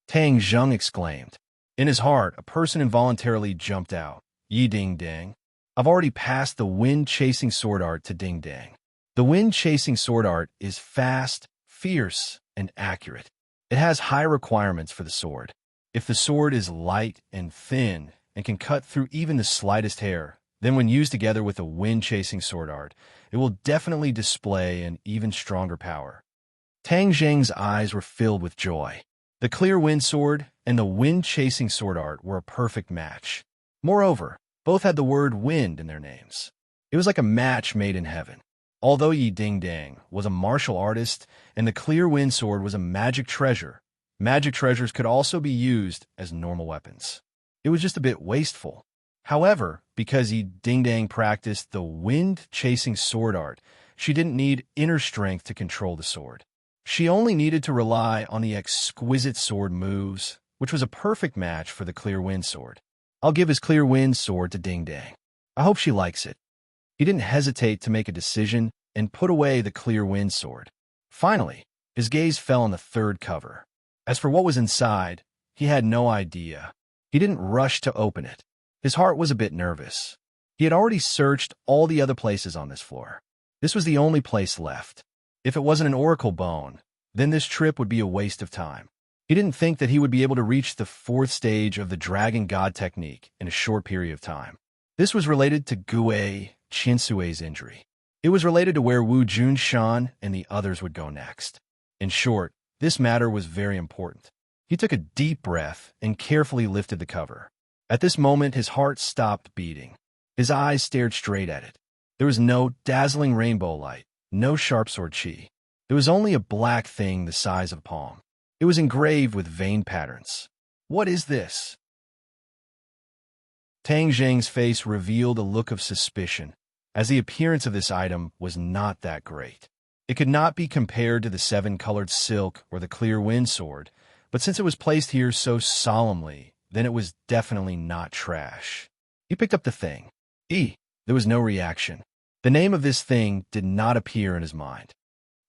Tang Zheng exclaimed. In his heart, a person involuntarily jumped out. Yi Ding Dang. I've already passed the wind-chasing sword art to Ding Dang. The wind-chasing sword art is fast, fierce, and accurate. It has high requirements for the sword. If the sword is light and thin and can cut through even the slightest hair, then when used together with the wind-chasing sword art, it will definitely display an even stronger power. Tang Zheng's eyes were filled with joy. The clear wind sword and the wind-chasing sword art were a perfect match. Moreover, both had the word wind in their names. It was like a match made in heaven. Although Yi Ding Dang was a martial artist and the clear wind sword was a magic treasure, Magic treasures could also be used as normal weapons. It was just a bit wasteful. However, because he ding-dang practiced the wind-chasing sword art, she didn't need inner strength to control the sword. She only needed to rely on the exquisite sword moves, which was a perfect match for the Clear Wind sword. I'll give his Clear Wind sword to Ding Dang. I hope she likes it. He didn't hesitate to make a decision and put away the Clear Wind sword. Finally, his gaze fell on the third cover. As for what was inside, he had no idea. He didn't rush to open it. His heart was a bit nervous. He had already searched all the other places on this floor. This was the only place left. If it wasn't an oracle bone, then this trip would be a waste of time. He didn't think that he would be able to reach the fourth stage of the Dragon God technique in a short period of time. This was related to Gue Chinsue's injury. It was related to where Wu Junshan and the others would go next. In short, this matter was very important. He took a deep breath and carefully lifted the cover. At this moment, his heart stopped beating. His eyes stared straight at it. There was no dazzling rainbow light, no sharp sword chi. There was only a black thing the size of a palm. It was engraved with vein patterns. What is this? Tang Zheng's face revealed a look of suspicion, as the appearance of this item was not that great. It could not be compared to the seven-colored silk or the Clear Wind sword, but since it was placed here so solemnly, then it was definitely not trash. He picked up the thing. There was no reaction. The name of this thing did not appear in his mind.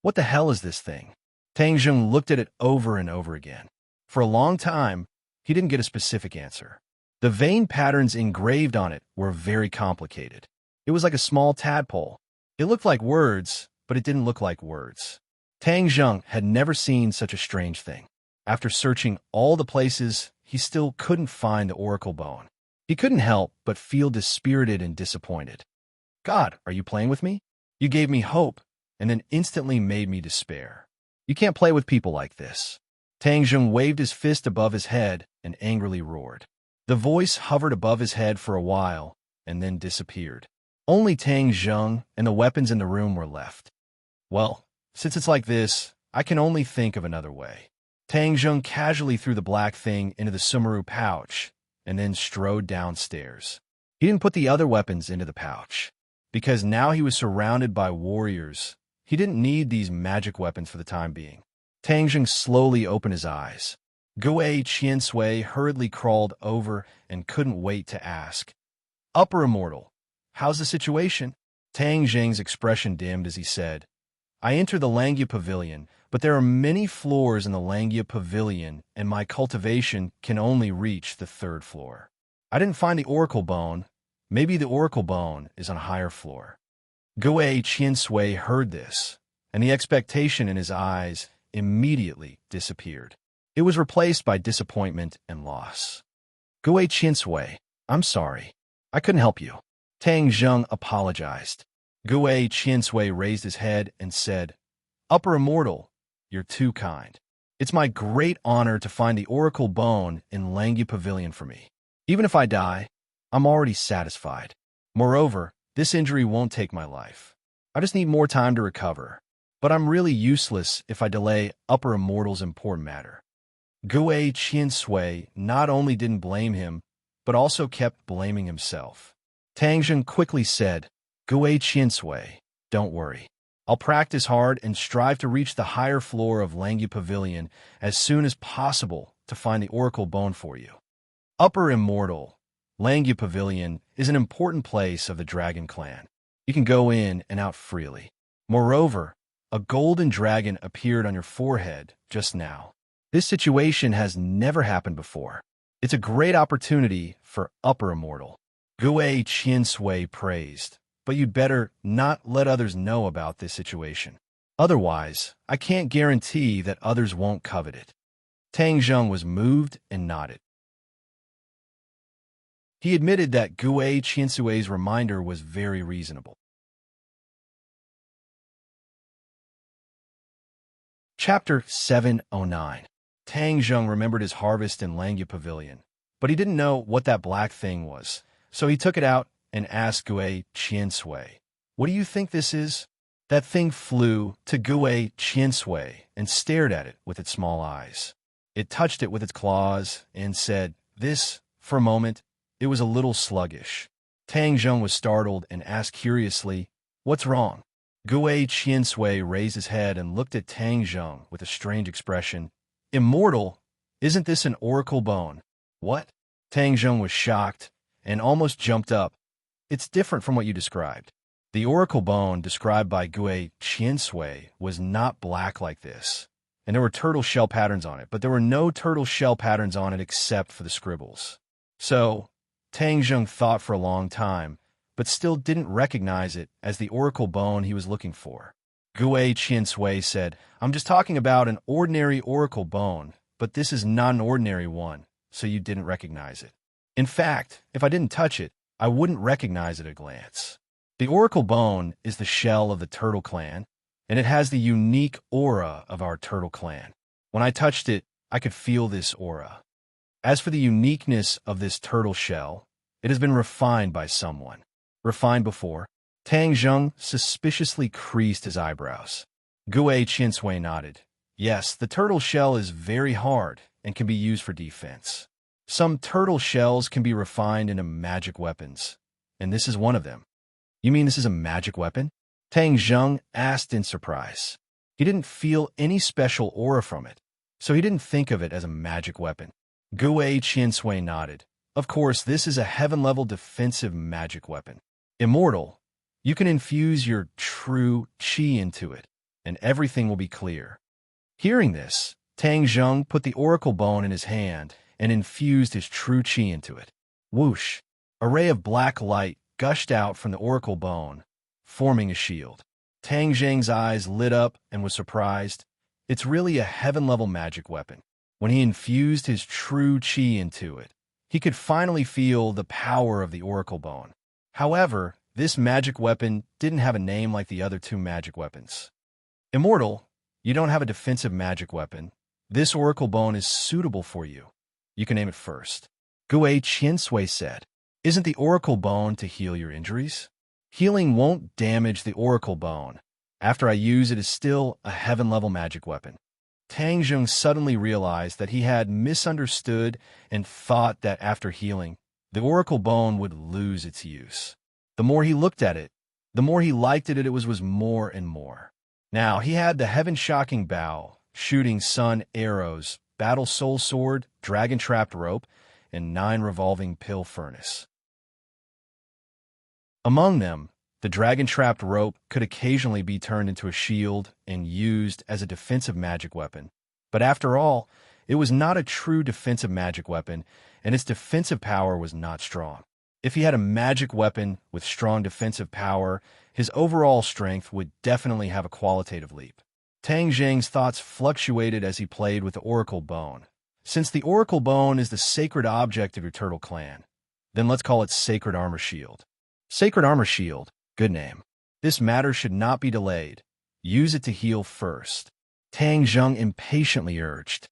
What the hell is this thing? Tang Zheng looked at it over and over again. For a long time, he didn't get a specific answer. The vein patterns engraved on it were very complicated. It was like a small tadpole. It looked like words, but it didn't look like words. Tang Zheng had never seen such a strange thing. After searching all the places, he still couldn't find the oracle bone. He couldn't help but feel dispirited and disappointed. God, are you playing with me? You gave me hope, and then instantly made me despair. You can't play with people like this. Tang Zheng waved his fist above his head and angrily roared. The voice hovered above his head for a while, and then disappeared. Only Tang Zheng and the weapons in the room were left. Well, since it's like this, I can only think of another way. Tang Zheng casually threw the black thing into the Sumeru pouch, and then strode downstairs. He didn't put the other weapons into the pouch, because now he was surrounded by warriors. He didn't need these magic weapons for the time being. Tang Zheng slowly opened his eyes. Gue Qiansui hurriedly crawled over and couldn't wait to ask. Upper Immortal, how's the situation? Tang Zheng's expression dimmed as he said, I entered the Langia Pavilion, but there are many floors in the Langia Pavilion, and my cultivation can only reach the third floor. I didn't find the Oracle Bone. Maybe the Oracle Bone is on a higher floor. Gue Qiansui heard this, and the expectation in his eyes immediately disappeared. It was replaced by disappointment and loss. Gue Qiansui, I'm sorry. I couldn't help you. Tang Zheng apologized. Gue Qiansui raised his head and said, Upper Immortal, you're too kind. It's my great honor to find the Oracle Bone in Langia Pavilion for me. Even if I die, I'm already satisfied. Moreover, this injury won't take my life. I just need more time to recover. But I'm really useless if I delay Upper Immortal's important matter. Gue Qiansui not only didn't blame him, but also kept blaming himself. Tang Zheng quickly said, Gue Qiansui, don't worry. I'll practice hard and strive to reach the higher floor of Langia Pavilion as soon as possible to find the Oracle Bone for you. Upper Immortal, Langia Pavilion is an important place of the Dragon Clan. You can go in and out freely. Moreover, a golden dragon appeared on your forehead just now. This situation has never happened before. It's a great opportunity for Upper Immortal. Gue Qiansui praised, but you'd better not let others know about this situation. Otherwise, I can't guarantee that others won't covet it. Tang Zheng was moved and nodded. He admitted that Gue Qiansui's reminder was very reasonable. Chapter 709. Tang Zheng remembered his harvest in Langia Pavilion, but he didn't know what that black thing was, so he took it out and asked Gue Qiansui, What do you think this is? That thing flew to Gue Qiansui and stared at it with its small eyes. It touched it with its claws and said, "This," for a moment, it was a little sluggish. Tang Zheng was startled and asked curiously, "What's wrong?" Gui Qiansui raised his head and looked at Tang Zheng with a strange expression. "Immortal? Isn't this an oracle bone?" "What?" Tang Zheng was shocked and almost jumped up. "It's different from what you described." The oracle bone described by Gui Qiansui was not black like this, and there were turtle shell patterns on it, but there were no turtle shell patterns on it except for the scribbles. So, Tang Zheng thought for a long time, but still didn't recognize it as the oracle bone he was looking for. Gui Qiansui said, "I'm just talking about an ordinary oracle bone, but this is not an ordinary one, so you didn't recognize it. In fact, if I didn't touch it, I wouldn't recognize it at a glance. The oracle bone is the shell of the turtle clan, and it has the unique aura of our turtle clan. When I touched it, I could feel this aura. As for the uniqueness of this turtle shell, it has been refined by someone." "Refined before?" Tang Zheng suspiciously creased his eyebrows. Gui Qiansui nodded. "Yes, the turtle shell is very hard and can be used for defense. Some turtle shells can be refined into magic weapons, and this is one of them." "You mean this is a magic weapon?" Tang Zheng asked in surprise. He didn't feel any special aura from it, so he didn't think of it as a magic weapon. Gui Qiansui nodded. "Of course, this is a heaven-level defensive magic weapon. Immortal, you can infuse your true qi into it, and everything will be clear." Hearing this, Tang Zheng put the oracle bone in his hand and infused his true qi into it. Whoosh! A ray of black light gushed out from the oracle bone, forming a shield. Tang Zheng's eyes lit up and was surprised. It's really a heaven-level magic weapon. When he infused his true qi into it, he could finally feel the power of the oracle bone. However, this magic weapon didn't have a name like the other two magic weapons. "Immortal, you don't have a defensive magic weapon. This oracle bone is suitable for you. You can name it first." Gui Qiansui said, "Isn't the oracle bone to heal your injuries? Healing won't damage the oracle bone. After I use it, is still a heaven-level magic weapon." Tang Zheng suddenly realized that he had misunderstood and thought that after healing, the oracle bone would lose its use. The more he looked at it, the more he liked it, it was more and more. Now he had the heaven-shocking bow, shooting sun arrows, battle soul sword, dragon-trapped rope, and 9 revolving pill furnace. Among them, the dragon-trapped rope could occasionally be turned into a shield and used as a defensive magic weapon. But after all, it was not a true defensive magic weapon, and its defensive power was not strong. If he had a magic weapon with strong defensive power, his overall strength would definitely have a qualitative leap. Tang Zheng's thoughts fluctuated as he played with the oracle bone. Since the oracle bone is the sacred object of your turtle clan, then let's call it Sacred Armor Shield. Sacred Armor Shield, good name. This matter should not be delayed. Use it to heal first. Tang Zheng impatiently urged.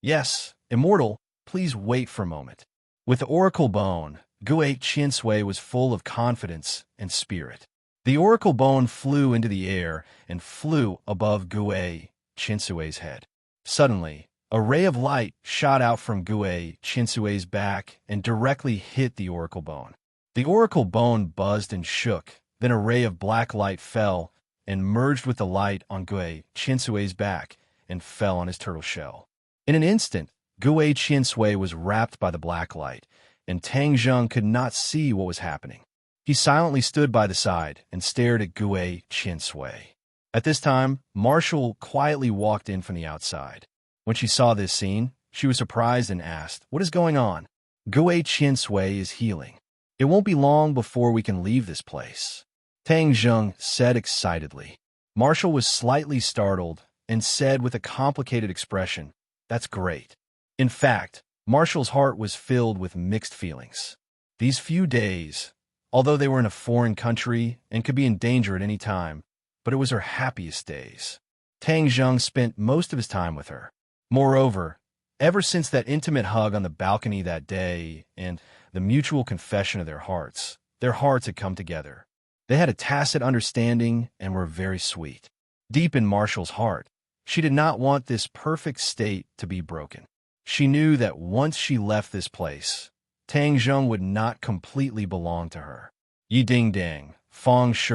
"Yes, Immortal, please wait for a moment." With the oracle bone, Gui Qiansui was full of confidence and spirit. The oracle bone flew into the air and flew above Gui Qiansui's head. Suddenly, a ray of light shot out from Gui Qiansui's back and directly hit the oracle bone. The oracle bone buzzed and shook, then a ray of black light fell and merged with the light on Gui Qiansui's back and fell on his turtle shell. In an instant, Gui Qiansui was wrapped by the black light, and Tang Zheng could not see what was happening. He silently stood by the side and stared at Gui Qiansui. At this time, Marshall quietly walked in from the outside. When she saw this scene, she was surprised and asked, "What is going on?" "Gui Qiansui is healing. It won't be long before we can leave this place," Tang Zheng said excitedly. Marshall was slightly startled and said with a complicated expression, "That's great." In fact, Marshall's heart was filled with mixed feelings. These few days, although they were in a foreign country and could be in danger at any time, but it was her happiest days. Tang Zheng spent most of his time with her. Moreover, ever since that intimate hug on the balcony that day and the mutual confession of their hearts had come together. They had a tacit understanding and were very sweet. Deep in Marshall's heart, she did not want this perfect state to be broken. She knew that once she left this place, Tang Zheng would not completely belong to her. Yi Ding Ding, Fong Shi,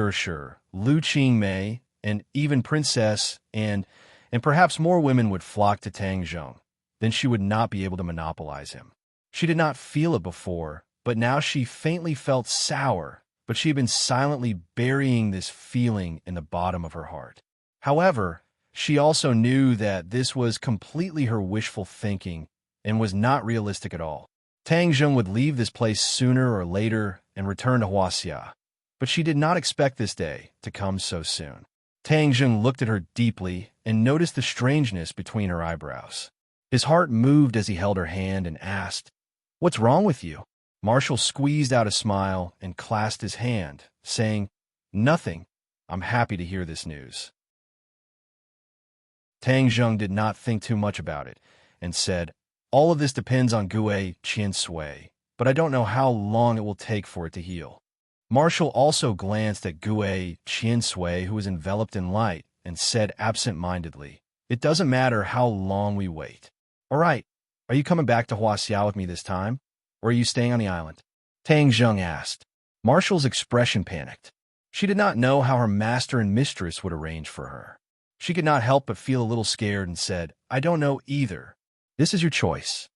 Lu Qingmei, and even Princess and perhaps more women would flock to Tang Zheng. Then she would not be able to monopolize him. She did not feel it before, but now she faintly felt sour, but she had been silently burying this feeling in the bottom of her heart. However, she also knew that this was completely her wishful thinking and was not realistic at all. Tang Zheng would leave this place sooner or later and return to Huaxia, but she did not expect this day to come so soon. Tang Zheng looked at her deeply and noticed the strangeness between her eyebrows. His heart moved as he held her hand and asked, "What's wrong with you?" Marshall squeezed out a smile and clasped his hand, saying, "Nothing. I'm happy to hear this news." Tang Zheng did not think too much about it and said, "All of this depends on Gue Qiansui, but I don't know how long it will take for it to heal." Marshall also glanced at Gue Qiansui, who was enveloped in light, and said absent-mindedly, "It doesn't matter how long we wait. All right, are you coming back to Huaxia with me this time, or are you staying on the island?" Tang Zheng asked. Marshall's expression panicked. She did not know how her master and mistress would arrange for her. She could not help but feel a little scared and said, "I don't know either. This is your choice."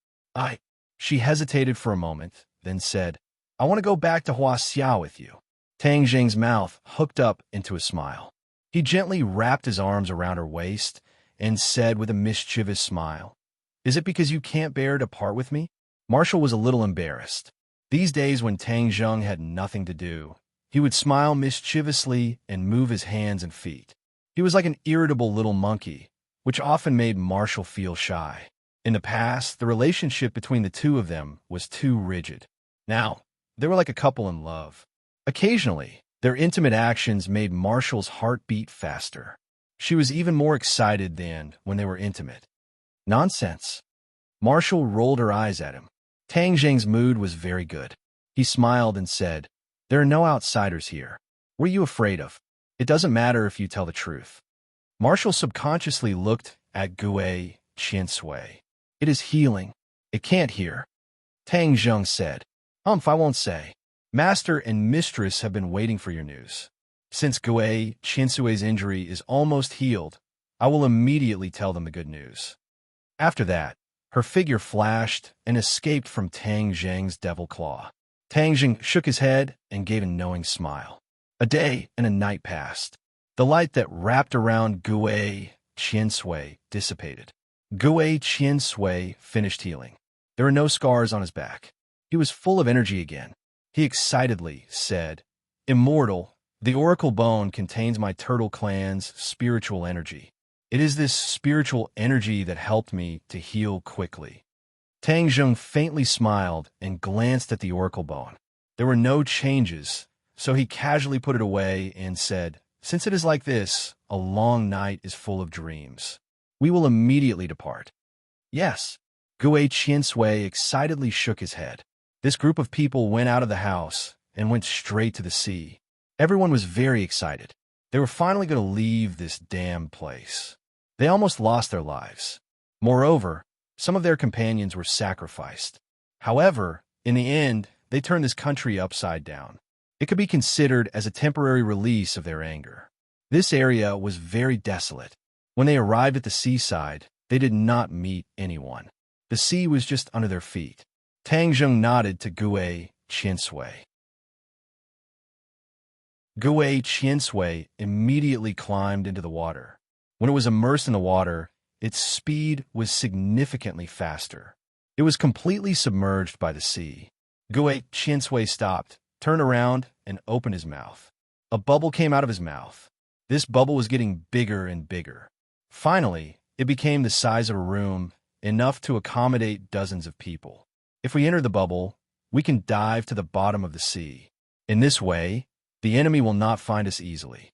She hesitated for a moment, then said, "I want to go back to Huaxia with you." Tang Zheng's mouth hooked up into a smile. He gently wrapped his arms around her waist and said with a mischievous smile, "Is it because you can't bear to part with me?" Marshall was a little embarrassed. These days when Tang Zheng had nothing to do, he would smile mischievously and move his hands and feet. He was like an irritable little monkey, which often made Marshall feel shy. In the past, the relationship between the two of them was too rigid. Now, they were like a couple in love. Occasionally, their intimate actions made Marshall's heart beat faster. She was even more excited than when they were intimate. Nonsense. Marshall rolled her eyes at him. Tang Zheng's mood was very good. He smiled and said, "There are no outsiders here. What are you afraid of? It doesn't matter if you tell the truth." Marshall subconsciously looked at Gue Qiansui. "It is healing. It can't hear." Tang Zheng said, I won't say. Master and mistress have been waiting for your news. Since Gue Qiansui's injury is almost healed, I will immediately tell them the good news." After that, her figure flashed and escaped from Tang Zheng's devil claw. Tang Zheng shook his head and gave a knowing smile. A day and a night passed. The light that wrapped around Gue Qiansui dissipated. Gue Qiansui finished healing. There were no scars on his back. He was full of energy again. He excitedly said, "Immortal, the oracle bone contains my turtle clan's spiritual energy. It is this spiritual energy that helped me to heal quickly." Tang Zheng faintly smiled and glanced at the oracle bone. There were no changes, so he casually put it away and said, "Since it is like this, a long night is full of dreams. We will immediately depart." "Yes." Gue Qiansui excitedly shook his head. This group of people went out of the house and went straight to the sea. Everyone was very excited. They were finally going to leave this damn place. They almost lost their lives. Moreover, some of their companions were sacrificed. However, in the end, they turned this country upside down. It could be considered as a temporary release of their anger. This area was very desolate. When they arrived at the seaside, they did not meet anyone. The sea was just under their feet. Tang Zheng nodded to Gue Qiansui. Gue Qiansui immediately climbed into the water. When it was immersed in the water, its speed was significantly faster. It was completely submerged by the sea. Gue Qiansui stopped, turned around, and opened his mouth. A bubble came out of his mouth. This bubble was getting bigger and bigger. Finally, it became the size of a room, enough to accommodate dozens of people. If we enter the bubble, we can dive to the bottom of the sea. In this way, the enemy will not find us easily.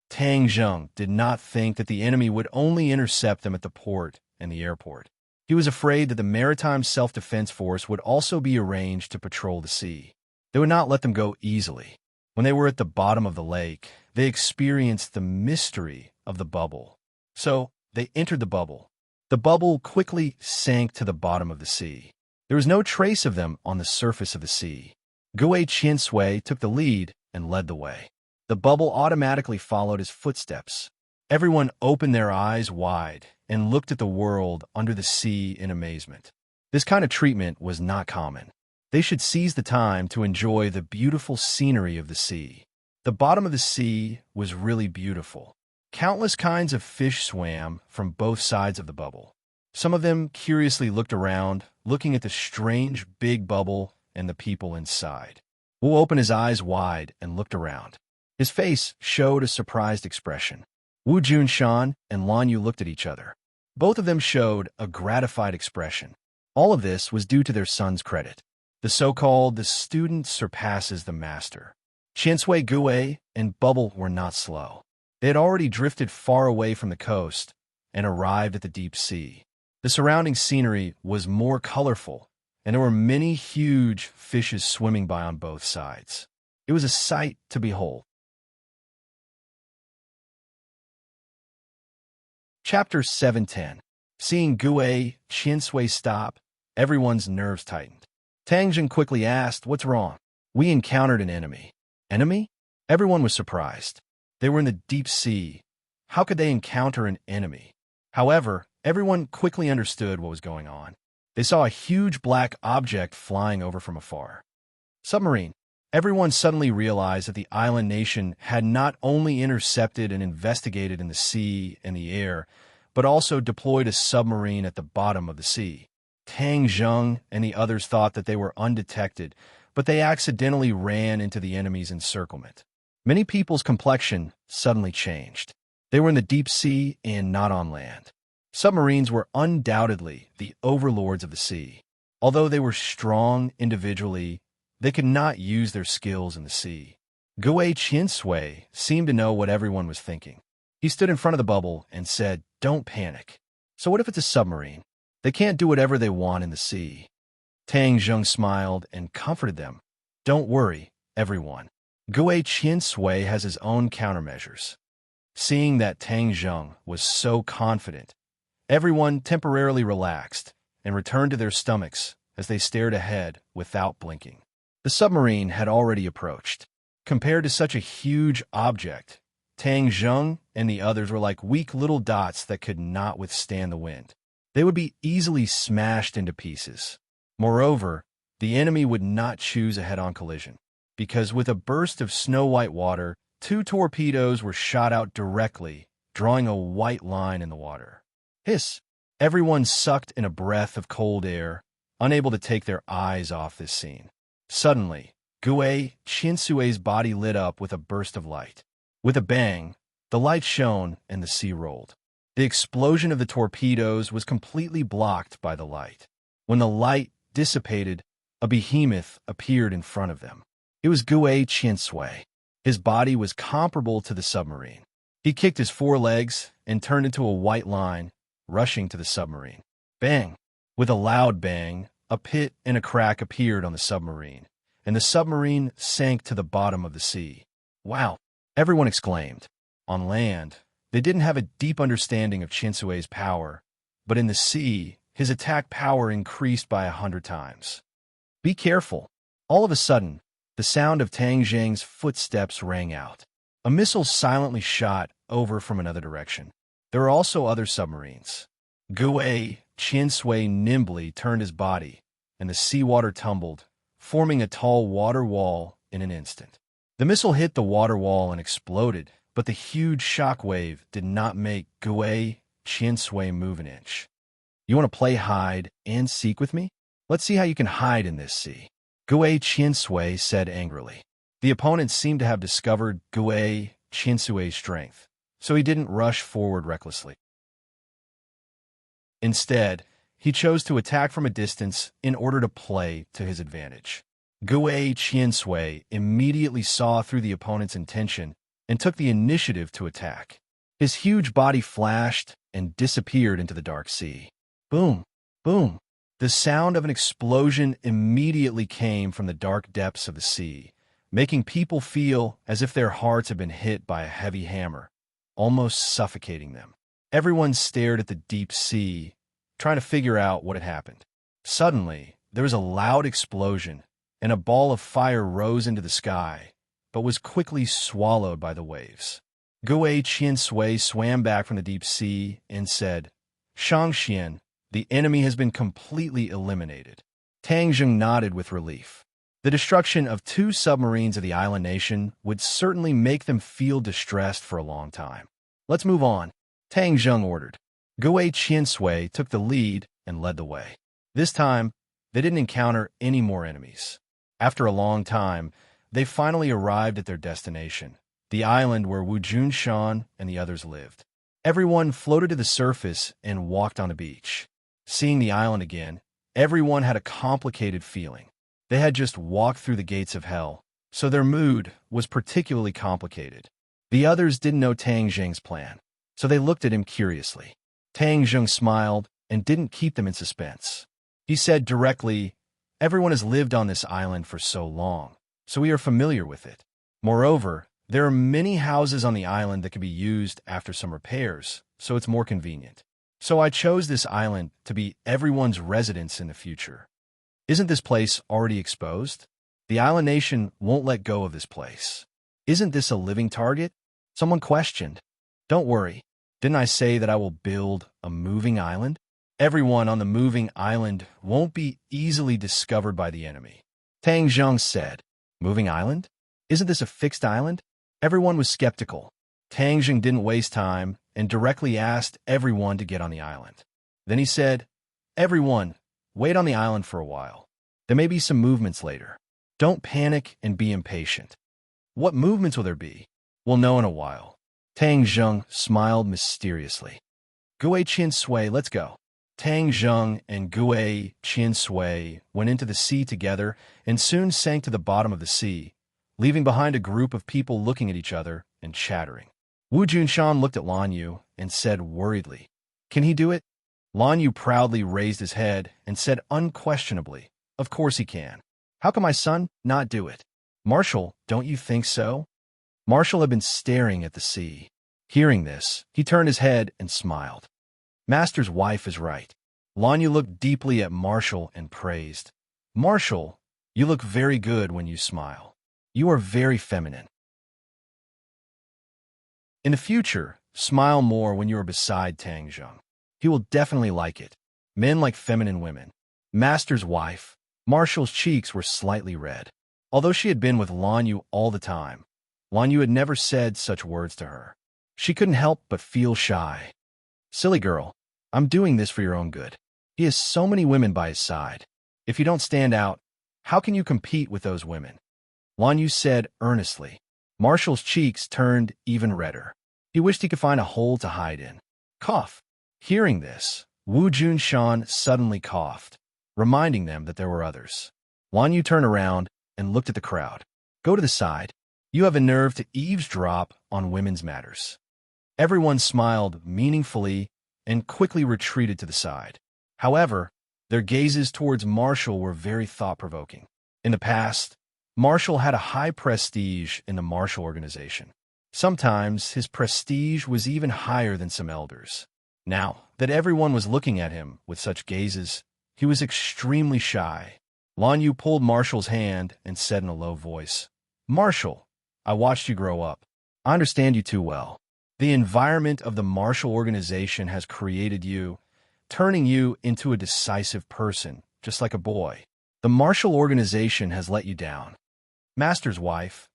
Tang Zheng did not think that the enemy would only intercept them at the port and the airport. He was afraid that the Maritime Self-Defense Force would also be arranged to patrol the sea. They would not let them go easily. When they were at the bottom of the lake, they experienced the mystery of the bubble. So, they entered the bubble. The bubble quickly sank to the bottom of the sea. There was no trace of them on the surface of the sea. Gui Qiansui took the lead and led the way. The bubble automatically followed his footsteps. Everyone opened their eyes wide and looked at the world under the sea in amazement. This kind of treatment was not common. They should seize the time to enjoy the beautiful scenery of the sea. The bottom of the sea was really beautiful. Countless kinds of fish swam from both sides of the bubble. Some of them curiously looked around, looking at the strange big bubble and the people inside. Wu opened his eyes wide and looked around. His face showed a surprised expression. Wu Junshan and Lan Yu looked at each other. Both of them showed a gratified expression. All of this was due to their son's credit. The student surpasses the master. Qiansui Gui and Bubble were not slow. They had already drifted far away from the coast and arrived at the deep sea. The surrounding scenery was more colorful, and there were many huge fishes swimming by on both sides. It was a sight to behold. Chapter 710. Seeing Gui Qiansui stop, everyone's nerves tightened. Tangjin quickly asked, "What's wrong?" "We encountered an enemy." "Enemy?" Everyone was surprised. They were in the deep sea. How could they encounter an enemy? However, everyone quickly understood what was going on. They saw a huge black object flying over from afar. Submarine. Everyone suddenly realized that the island nation had not only intercepted and investigated in the sea and the air, but also deployed a submarine at the bottom of the sea. Tang Zheng and the others thought that they were undetected, but they accidentally ran into the enemy's encirclement. Many people's complexion suddenly changed. They were in the deep sea and not on land. Submarines were undoubtedly the overlords of the sea. Although they were strong individually, they could not use their skills in the sea. Gui Qiansui seemed to know what everyone was thinking. He stood in front of the bubble and said, "Don't panic." "So what if it's a submarine? They can't do whatever they want in the sea." Tang Zheng smiled and comforted them. "Don't worry, everyone. Gui Qiansui has his own countermeasures." Seeing that Tang Zheng was so confident, everyone temporarily relaxed and returned to their stomachs as they stared ahead without blinking. The submarine had already approached. Compared to such a huge object, Tang Zheng and the others were like weak little dots that could not withstand the wind. They would be easily smashed into pieces. Moreover, the enemy would not choose a head-on collision, because with a burst of snow-white water, 2 torpedoes were shot out directly, drawing a white line in the water. Hiss! Everyone sucked in a breath of cold air, unable to take their eyes off this scene. Suddenly, Gui Qiansui's body lit up with a burst of light. With a bang, the light shone and the sea rolled. The explosion of the torpedoes was completely blocked by the light. When the light dissipated, a behemoth appeared in front of them. It was Gui Qiansui. His body was comparable to the submarine. He kicked his 4 legs and turned into a white line, rushing to the submarine. Bang! With a loud bang, a pit and a crack appeared on the submarine, and the submarine sank to the bottom of the sea. "Wow!" everyone exclaimed. On land, they didn't have a deep understanding of Qiansui's power, but in the sea, his attack power increased by 100 times. "Be careful." All of a sudden, the sound of Tang Zheng's footsteps rang out. A missile silently shot over from another direction. There were also other submarines. Gui Qiansui nimbly turned his body, and the seawater tumbled, forming a tall water wall in an instant. The missile hit the water wall and exploded, but the huge shockwave did not make Gui Qiansui move an inch. "You want to play hide and seek with me? Let's see how you can hide in this sea," Gui Qiansui said angrily. The opponent seemed to have discovered Gui Qiansui's strength, so he didn't rush forward recklessly. Instead, he chose to attack from a distance in order to play to his advantage. Gui Qiansui immediately saw through the opponent's intention and took the initiative to attack. His huge body flashed and disappeared into the dark sea. Boom! Boom! The sound of an explosion immediately came from the dark depths of the sea, making people feel as if their hearts had been hit by a heavy hammer, almost suffocating them. Everyone stared at the deep sea trying to figure out what had happened. Suddenly, there was a loud explosion, and a ball of fire rose into the sky, but was quickly swallowed by the waves. Gui Qiansui swam back from the deep sea and said, Shangxian, the enemy has been completely eliminated. Tang Zheng nodded with relief. The destruction of 2 submarines of the island nation would certainly make them feel distressed for a long time. Let's move on, Tang Zheng ordered. Gui Qiansui took the lead and led the way. This time, they didn't encounter any more enemies. After a long time, they finally arrived at their destination, the island where Wu Junshan and the others lived. Everyone floated to the surface and walked on the beach. Seeing the island again, everyone had a complicated feeling. They had just walked through the gates of hell, so their mood was particularly complicated. The others didn't know Tang Zheng's plan, so they looked at him curiously. Tang Zheng smiled and didn't keep them in suspense. He said directly, Everyone has lived on this island for so long, so we are familiar with it. Moreover, there are many houses on the island that can be used after some repairs, so it's more convenient. So I chose this island to be everyone's residence in the future. Isn't this place already exposed? The island nation won't let go of this place. Isn't this a living target? Someone questioned. Don't worry. Didn't I say that I will build a moving island? Everyone on the moving island won't be easily discovered by the enemy. Tang Zheng said, Moving island? Isn't this a fixed island? Everyone was skeptical. Tang Zheng didn't waste time and directly asked everyone to get on the island. Then he said, Everyone, wait on the island for a while. There may be some movements later. Don't panic and be impatient. What movements will there be? We'll know in a while. Tang Zheng smiled mysteriously. Gui Qiansui, let's go. Tang Zheng and Gui Qiansui went into the sea together and soon sank to the bottom of the sea, leaving behind a group of people looking at each other and chattering. Wu Junshan looked at Lan Yu and said worriedly, Can he do it? Lan Yu proudly raised his head and said unquestionably, Of course he can. How can my son not do it? Marshall, don't you think so? Marshall had been staring at the sea. Hearing this, he turned his head and smiled. Master's wife is right. Lan Yu looked deeply at Marshall and praised. Marshall, you look very good when you smile. You are very feminine. In the future, smile more when you are beside Tang Zheng. He will definitely like it. Men like feminine women. Master's wife. Marshall's cheeks were slightly red. Although she had been with Lan Yu all the time, Lan Yu had never said such words to her. She couldn't help but feel shy. Silly girl, I'm doing this for your own good. He has so many women by his side. If you don't stand out, how can you compete with those women? Lan Yu said earnestly. Marshall's cheeks turned even redder. He wished he could find a hole to hide in. Cough. Hearing this, Wu Junshan suddenly coughed, reminding them that there were others. Lan Yu turned around and looked at the crowd. Go to the side. You have a nerve to eavesdrop on women's matters. Everyone smiled meaningfully and quickly retreated to the side. However, their gazes towards Marshall were very thought-provoking. In the past, Marshall had a high prestige in the Marshall organization. Sometimes his prestige was even higher than some elders. Now that everyone was looking at him with such gazes, he was extremely shy. Lan Yu pulled Marshall's hand and said in a low voice, Marshall, I watched you grow up. I understand you too well. The environment of the Marshall organization has created you, turning you into a decisive person, just like a boy. The Marshall organization has let you down. Master's wife.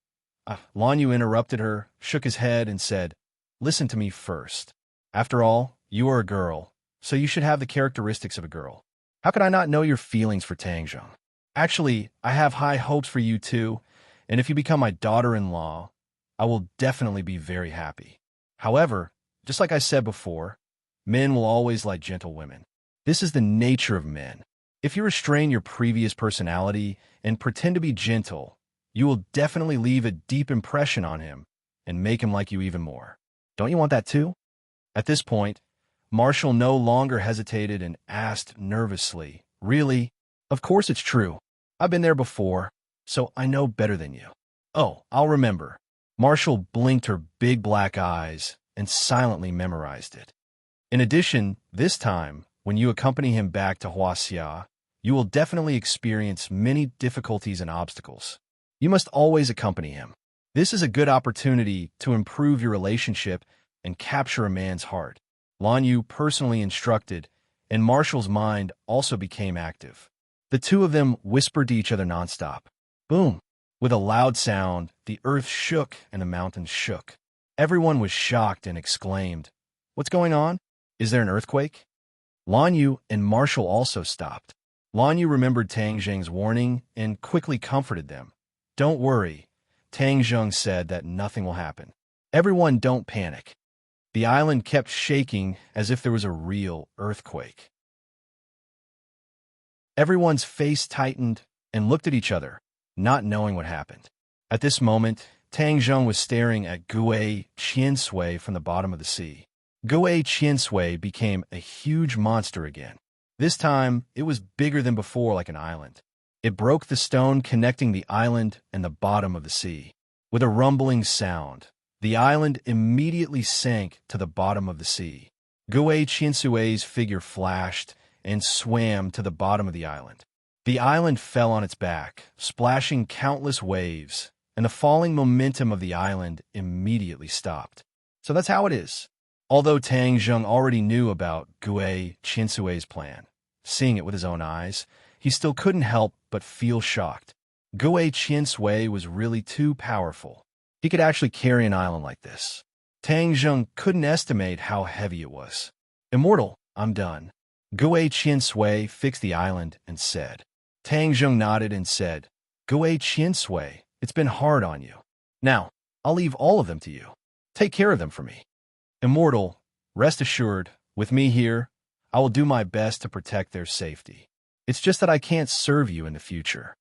Lan Yu interrupted her, shook his head, and said, Listen to me first. After all, you are a girl, so you should have the characteristics of a girl. How could I not know your feelings for Tang Zheng? Actually, I have high hopes for you too, and if you become my daughter-in-law, I will definitely be very happy. However, just like I said before, men will always like gentle women. This is the nature of men. If you restrain your previous personality and pretend to be gentle, you will definitely leave a deep impression on him and make him like you even more. Don't you want that too? At this point, Marshall no longer hesitated and asked nervously, Really? Of course it's true. I've been there before, so I know better than you. Oh, I'll remember. Marshall blinked her big black eyes and silently memorized it. In addition, this time, when you accompany him back to Huaxia, you will definitely experience many difficulties and obstacles. You must always accompany him. This is a good opportunity to improve your relationship and capture a man's heart. Lan Yu personally instructed, and Marshall's mind also became active. The two of them whispered to each other nonstop. Boom! With a loud sound, the earth shook and the mountains shook. Everyone was shocked and exclaimed, "What's going on? Is there an earthquake?" Lan Yu and Marshall also stopped. Lan Yu remembered Tang Zheng's warning and quickly comforted them. "Don't worry." Tang Zheng said that nothing will happen. "Everyone don't panic." The island kept shaking as if there was a real earthquake. Everyone's face tightened and looked at each other, not knowing what happened. At this moment, Tang Zheng was staring at Gui Qiansui from the bottom of the sea. Gui Qiansui became a huge monster again. This time, it was bigger than before, like an island. It broke the stone connecting the island and the bottom of the sea. With a rumbling sound, the island immediately sank to the bottom of the sea. Gui Qiansui's figure flashed and swam to the bottom of the island. The island fell on its back, splashing countless waves, and the falling momentum of the island immediately stopped. So that's how it is. Although Tang Zheng already knew about Gui Qiansui's plan, seeing it with his own eyes, he still couldn't help but feel shocked. Gui Qiansui was really too powerful. He could actually carry an island like this. Tang Zheng couldn't estimate how heavy it was. "Immortal, I'm done." Gui Qiansui fixed the island and said. Tang Zheng nodded and said, "Gui Qiansui, it's been hard on you. Now, I'll leave all of them to you. Take care of them for me. Immortal, rest assured, with me here, I will do my best to protect their safety. It's just that I can't serve you in the future.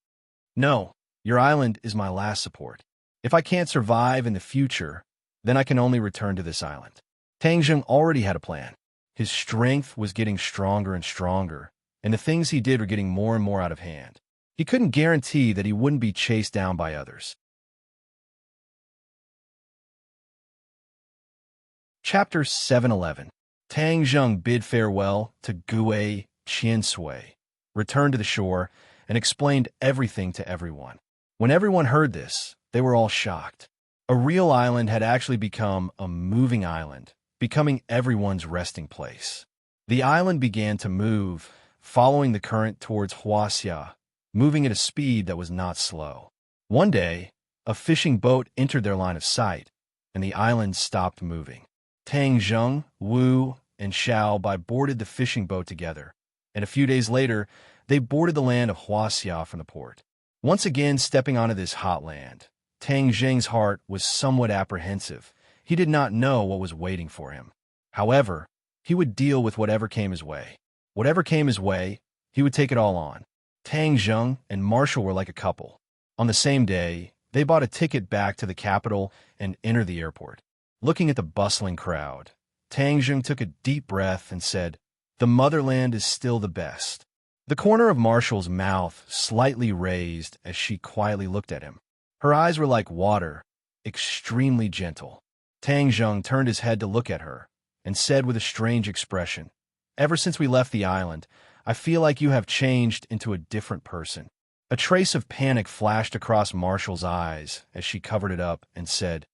No, your island is my last support. If I can't survive in the future, then I can only return to this island." Tang Zheng already had a plan. His strength was getting stronger and stronger, and the things he did were getting more and more out of hand. He couldn't guarantee that he wouldn't be chased down by others. Chapter 711. Tang Zheng bid farewell to Gui Qiansui, returned to the shore, and explained everything to everyone. When everyone heard this, they were all shocked. A real island had actually become a moving island, becoming everyone's resting place. The island began to move, following the current towards Huaxia, moving at a speed that was not slow. One day, a fishing boat entered their line of sight, and the island stopped moving. Tang Zheng, Wu, and Xiao Bai boarded the fishing boat together, and a few days later, they boarded the land of Huaxia from the port. Once again stepping onto this hot land, Tang Zheng's heart was somewhat apprehensive. He did not know what was waiting for him. However, he would deal with whatever came his way. Whatever came his way, he would take it all on. Tang Zheng and Marshall were like a couple. On the same day, they bought a ticket back to the capital and entered the airport. Looking at the bustling crowd, Tang Zheng took a deep breath and said, "The motherland is still the best." The corner of Marshall's mouth slightly raised as she quietly looked at him. Her eyes were like water, extremely gentle. Tang Zheng turned his head to look at her and said with a strange expression, "Ever since we left the island, I feel like you have changed into a different person." A trace of panic flashed across Marshall's eyes as she covered it up and said,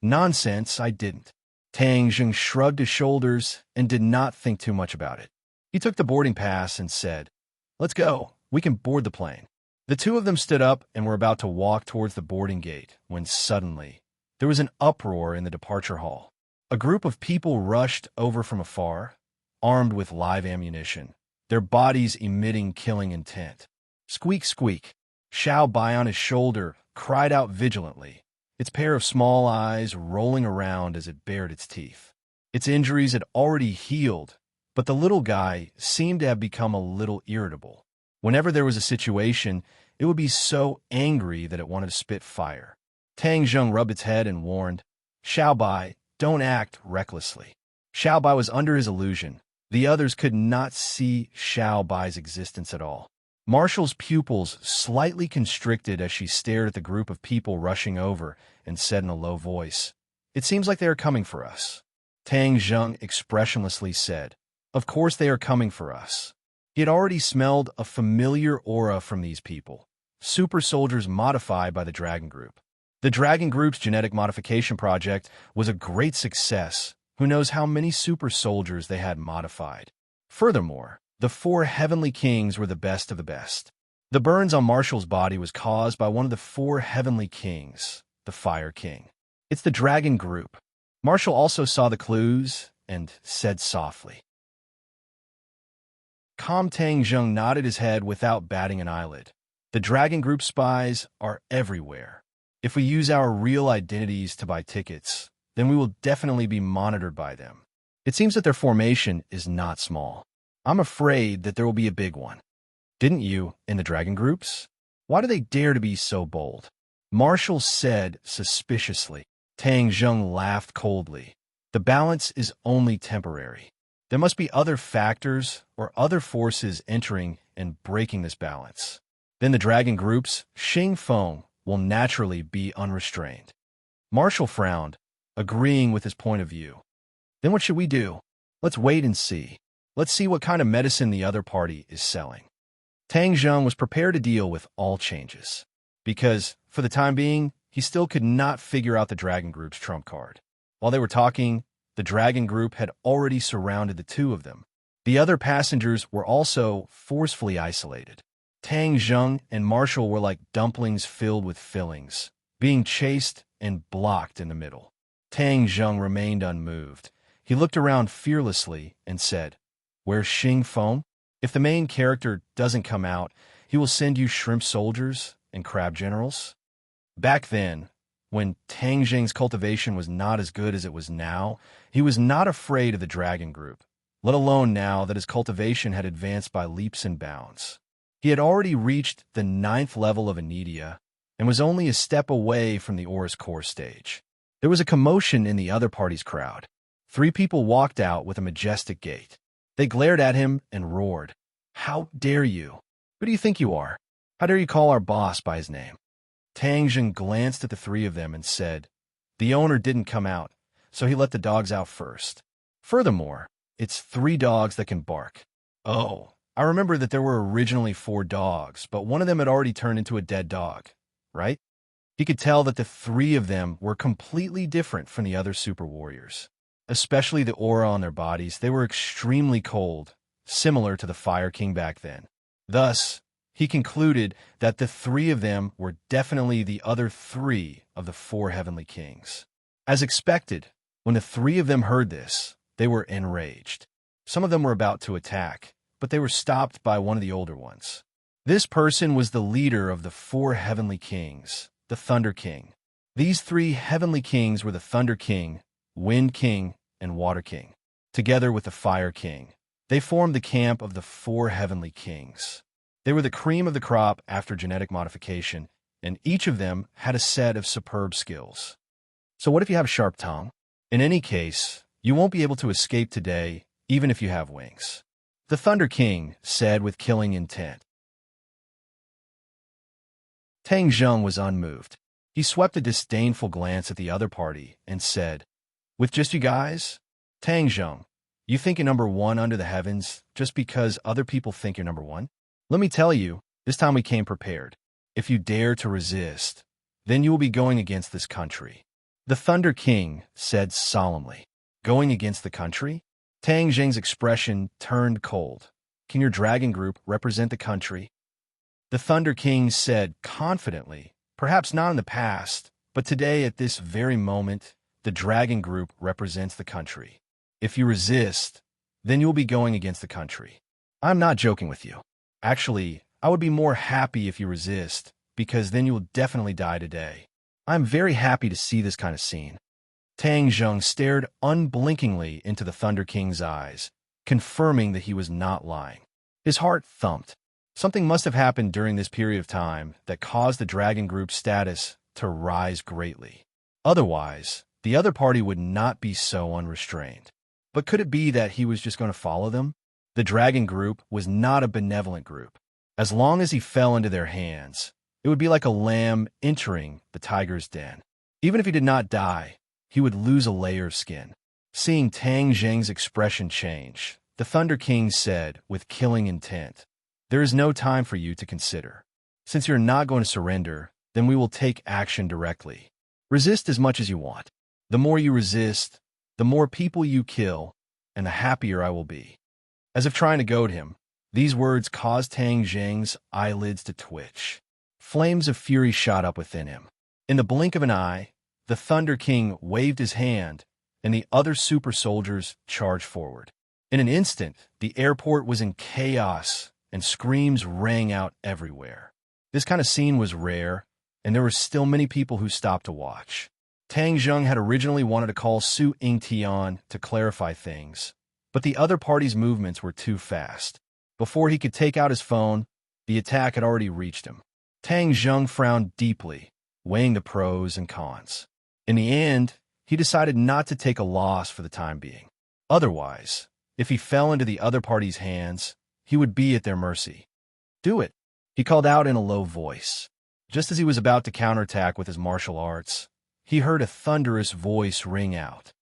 "Nonsense, I didn't." Tang Zheng shrugged his shoulders and did not think too much about it. He took the boarding pass and said, "Let's go. We can board the plane." The two of them stood up and were about to walk towards the boarding gate when suddenly there was an uproar in the departure hall. A group of people rushed over from afar, armed with live ammunition, their bodies emitting killing intent. Squeak, squeak. Xiao Bai on his shoulder cried out vigilantly, its pair of small eyes rolling around as it bared its teeth. Its injuries had already healed, but the little guy seemed to have become a little irritable. Whenever there was a situation, it would be so angry that it wanted to spit fire. Tang Zheng rubbed its head and warned, "Xiao Bai, don't act recklessly." Xiao Bai was under his illusion. The others could not see Xiao Bai's existence at all. Marshall's pupils slightly constricted as she stared at the group of people rushing over and said in a low voice, "It seems like they are coming for us." Tang Zheng expressionlessly said, Of course they are coming for us. He had already smelled a familiar aura from these people, super soldiers modified by the Dragon Group. The Dragon Group's genetic modification project was a great success. Who knows how many super soldiers they had modified. Furthermore, the four heavenly kings were the best of the best. The burns on Marshall's body was caused by one of the four heavenly kings, the Fire King. It's the Dragon Group. Marshall also saw the clues and said softly. Calm Tang Zheng nodded his head without batting an eyelid. The Dragon Group spies are everywhere. If we use our real identities to buy tickets, then we will definitely be monitored by them. It seems that their formation is not small. I'm afraid that there will be a big one. Didn't you, in the Dragon Groups? Why do they dare to be so bold? Marshall said suspiciously. Tang Zheng laughed coldly. The balance is only temporary. There must be other factors or other forces entering and breaking this balance. Then the Dragon Group's Xing Feng will naturally be unrestrained. Marshall frowned, agreeing with his point of view. Then what should we do? Let's wait and see. Let's see what kind of medicine the other party is selling. Tang Zheng was prepared to deal with all changes, because, for the time being, he still could not figure out the Dragon Group's trump card. While they were talking, the Dragon Group had already surrounded the two of them. The other passengers were also forcefully isolated. Tang Zheng and Marshall were like dumplings filled with fillings, being chased and blocked in the middle. Tang Zheng remained unmoved. He looked around fearlessly and said, "Where's Xing Feng? If the main character doesn't come out, he will send you shrimp soldiers and crab generals." Back then, when Tang Zheng's cultivation was not as good as it was now, he was not afraid of the Dragon Group, let alone now that his cultivation had advanced by leaps and bounds. He had already reached the 9th level of Anidia and was only a step away from the Aura's core stage. There was a commotion in the other party's crowd. 3 people walked out with a majestic gait. They glared at him and roared, "How dare you? Who do you think you are? How dare you call our boss by his name?" Tang Zheng glanced at the 3 of them and said, "The owner didn't come out, so he let the dogs out first. Furthermore, it's 3 dogs that can bark." "Oh, I remember that there were originally 4 dogs, but one of them had already turned into a dead dog, right?" He could tell that the 3 of them were completely different from the other super warriors. Especially the aura on their bodies, they were extremely cold, similar to the Fire King back then. Thus, he concluded that the 3 of them were definitely the other 3 of the 4 heavenly kings. As expected, when the 3 of them heard this, they were enraged. Some of them were about to attack, but they were stopped by one of the older ones. This person was the leader of the 4 heavenly kings, the Thunder King. These 3 heavenly kings were the Thunder King, Wind King, and Water King. Together with the Fire King, they formed the camp of the 4 heavenly kings. They were the cream of the crop after genetic modification, and each of them had a set of superb skills. So what if you have a sharp tongue? In any case, you won't be able to escape today, even if you have wings. The Thunder King said with killing intent. Tang Zheng was unmoved. He swept a disdainful glance at the other party and said, "With just you guys? Tang Zheng, you think you're number 1 under the heavens just because other people think you're number 1? Let me tell you, this time we came prepared. If you dare to resist, then you will be going against this country." The Thunder King said solemnly, "Going against the country?" Tang Zheng's expression turned cold. "Can your Dragon Group represent the country?" The Thunder King said confidently, "Perhaps not in the past, but today at this very moment, the Dragon Group represents the country. If you resist, then you will be going against the country. I'm not joking with you. Actually, I would be more happy if you resist, because then you will definitely die today. I'm very happy to see this kind of scene." Tang Zheng stared unblinkingly into the Thunder King's eyes, confirming that he was not lying. His heart thumped. Something must have happened during this period of time that caused the Dragon Group's status to rise greatly. Otherwise, the other party would not be so unrestrained. But could it be that he was just going to follow them? The Dragon Group was not a benevolent group. As long as he fell into their hands, it would be like a lamb entering the tiger's den. Even if he did not die, he would lose a layer of skin. Seeing Tang Zheng's expression change, The Thunder King said with killing intent. "There is no time for you to consider. Since you're not going to surrender, then we will take action directly. Resist as much as you want. The more you resist, the more people you kill, and the happier I will be." As if trying to goad him, these words caused Tang Zheng's eyelids to twitch. Flames of fury shot up within him. In the blink of an eye, the Thunder King waved his hand, and the other super soldiers charged forward. In an instant, the airport was in chaos, and screams rang out everywhere. This kind of scene was rare, and there were still many people who stopped to watch. Tang Zheng had originally wanted to call Su Yingtian to clarify things, but the other party's movements were too fast. Before he could take out his phone, the attack had already reached him. Tang Zheng frowned deeply, weighing the pros and cons. In the end, he decided not to take a loss for the time being. Otherwise, if he fell into the other party's hands, he would be at their mercy. "Do it," he called out in a low voice. Just as he was about to counterattack with his martial arts, he heard a thunderous voice ring out.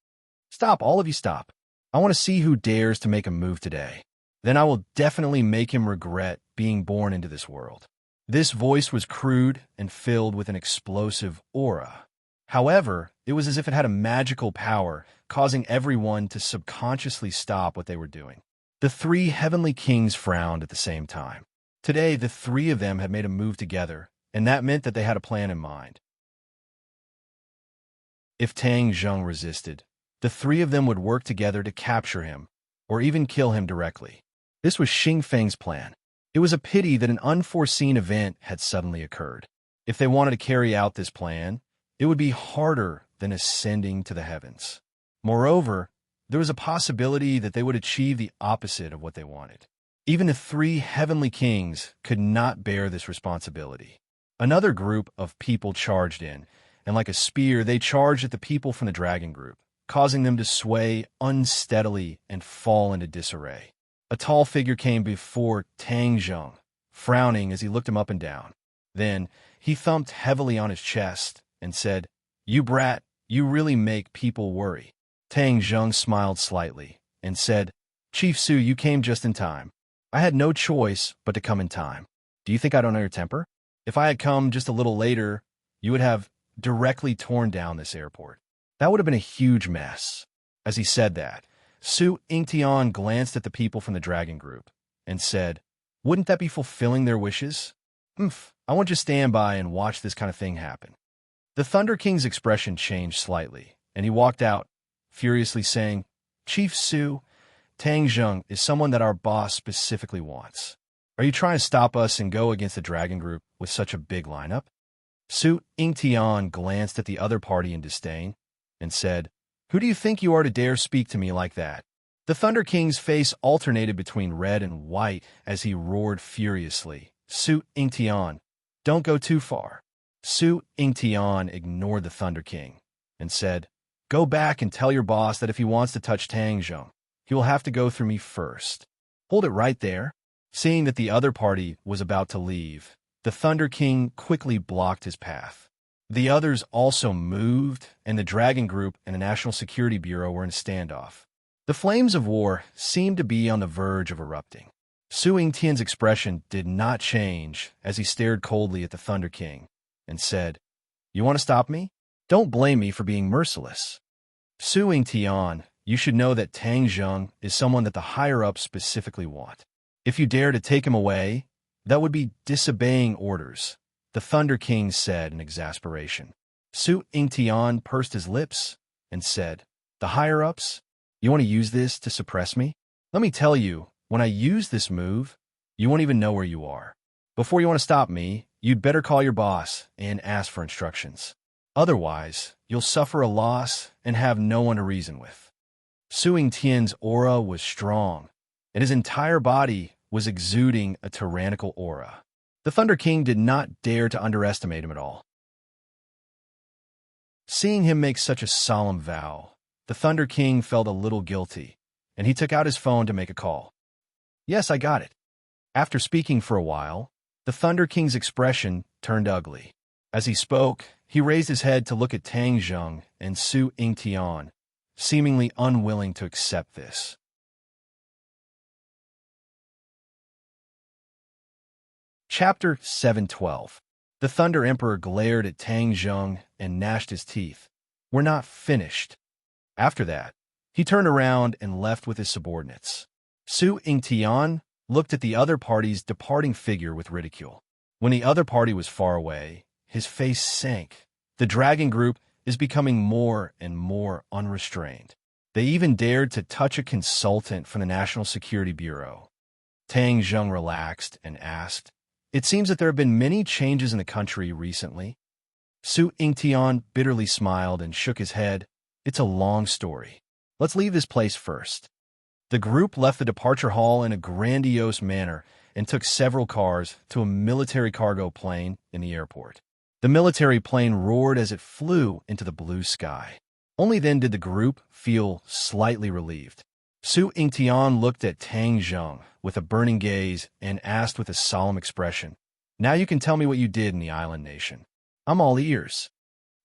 "Stop, all of you stop. I want to see who dares to make a move today. Then I will definitely make him regret being born into this world." This voice was crude and filled with an explosive aura. However, it was as if it had a magical power, causing everyone to subconsciously stop what they were doing. The three heavenly kings frowned at the same time. Today, the three of them had made a move together, and that meant that they had a plan in mind. If Tang Zheng resisted, the three of them would work together to capture him, or even kill him directly. This was Xing Feng's plan. It was a pity that an unforeseen event had suddenly occurred. If they wanted to carry out this plan, it would be harder than ascending to the heavens. Moreover, there was a possibility that they would achieve the opposite of what they wanted. Even the three heavenly kings could not bear this responsibility. Another group of people charged in, and like a spear, they charged at the people from the dragon group, causing them to sway unsteadily and fall into disarray. A tall figure came before Tang Zheng, frowning as he looked him up and down. Then he thumped heavily on his chest and said, "You brat, you really make people worry." Tang Zheng smiled slightly and said, "Chief Su, you came just in time. I had no choice but to come in time. Do you think I don't know your temper? If I had come just a little later, you would have directly torn down this airport. That would have been a huge mess." As he said that, Su Yingtian glanced at the people from the dragon group and said, "Wouldn't that be fulfilling their wishes? I want you to stand by and watch this kind of thing happen." The Thunder King's expression changed slightly, and he walked out, furiously saying, "Chief Su, Tang Zheng is someone that our boss specifically wants. Are you trying to stop us and go against the dragon group with such a big lineup?" Su Yingtian glanced at the other party in disdain and said, "Who do you think you are to dare speak to me like that?" The Thunder King's face alternated between red and white as he roared furiously, "Su Yingtian, don't go too far." Su Yingtian ignored the Thunder King and said, "Go back and tell your boss that if he wants to touch Tang Zheng, he will have to go through me first. Hold it right there." Seeing that the other party was about to leave, the Thunder King quickly blocked his path. The others also moved, and the Dragon Group and the National Security Bureau were in a standoff. The flames of war seemed to be on the verge of erupting. Su Yingtian's expression did not change as he stared coldly at the Thunder King and said, "You want to stop me? Don't blame me for being merciless. Su Yingtian, you should know that Tang Zheng is someone that the higher-ups specifically want. If you dare to take him away, that would be disobeying orders," the Thunder King said in exasperation. Su Yingtian pursed his lips and said, "The higher-ups? You want to use this to suppress me? Let me tell you, when I use this move, you won't even know where you are. Before you want to stop me, you'd better call your boss and ask for instructions. Otherwise, you'll suffer a loss and have no one to reason with." Su Yingtian's aura was strong, and his entire body was exuding a tyrannical aura. The Thunder King did not dare to underestimate him at all. Seeing him make such a solemn vow, the Thunder King felt a little guilty, and he took out his phone to make a call. "Yes, I got it." After speaking for a while, the Thunder King's expression turned ugly. As he spoke, he raised his head to look at Tang Zheng and Su Yingtian, seemingly unwilling to accept this. Chapter 712. The Thunder Emperor glared at Tang Zheng and gnashed his teeth. We're not finished. After that, he turned around and left with his subordinates. Su Yingtian looked at the other party's departing figure with ridicule. When the other party was far away, his face sank. The dragon group is becoming more and more unrestrained. They even dared to touch a consultant from the National Security Bureau. Tang Zheng relaxed and asked, "It seems that there have been many changes in the country recently." Su Yingtian bitterly smiled and shook his head. "It's a long story. Let's leave this place first." The group left the departure hall in a grandiose manner and took several cars to a military cargo plane in the airport. The military plane roared as it flew into the blue sky. Only then did the group feel slightly relieved. Su Yingtian looked at Tang Zheng with a burning gaze and asked with a solemn expression, "Now you can tell me what you did in the island nation. I'm all ears."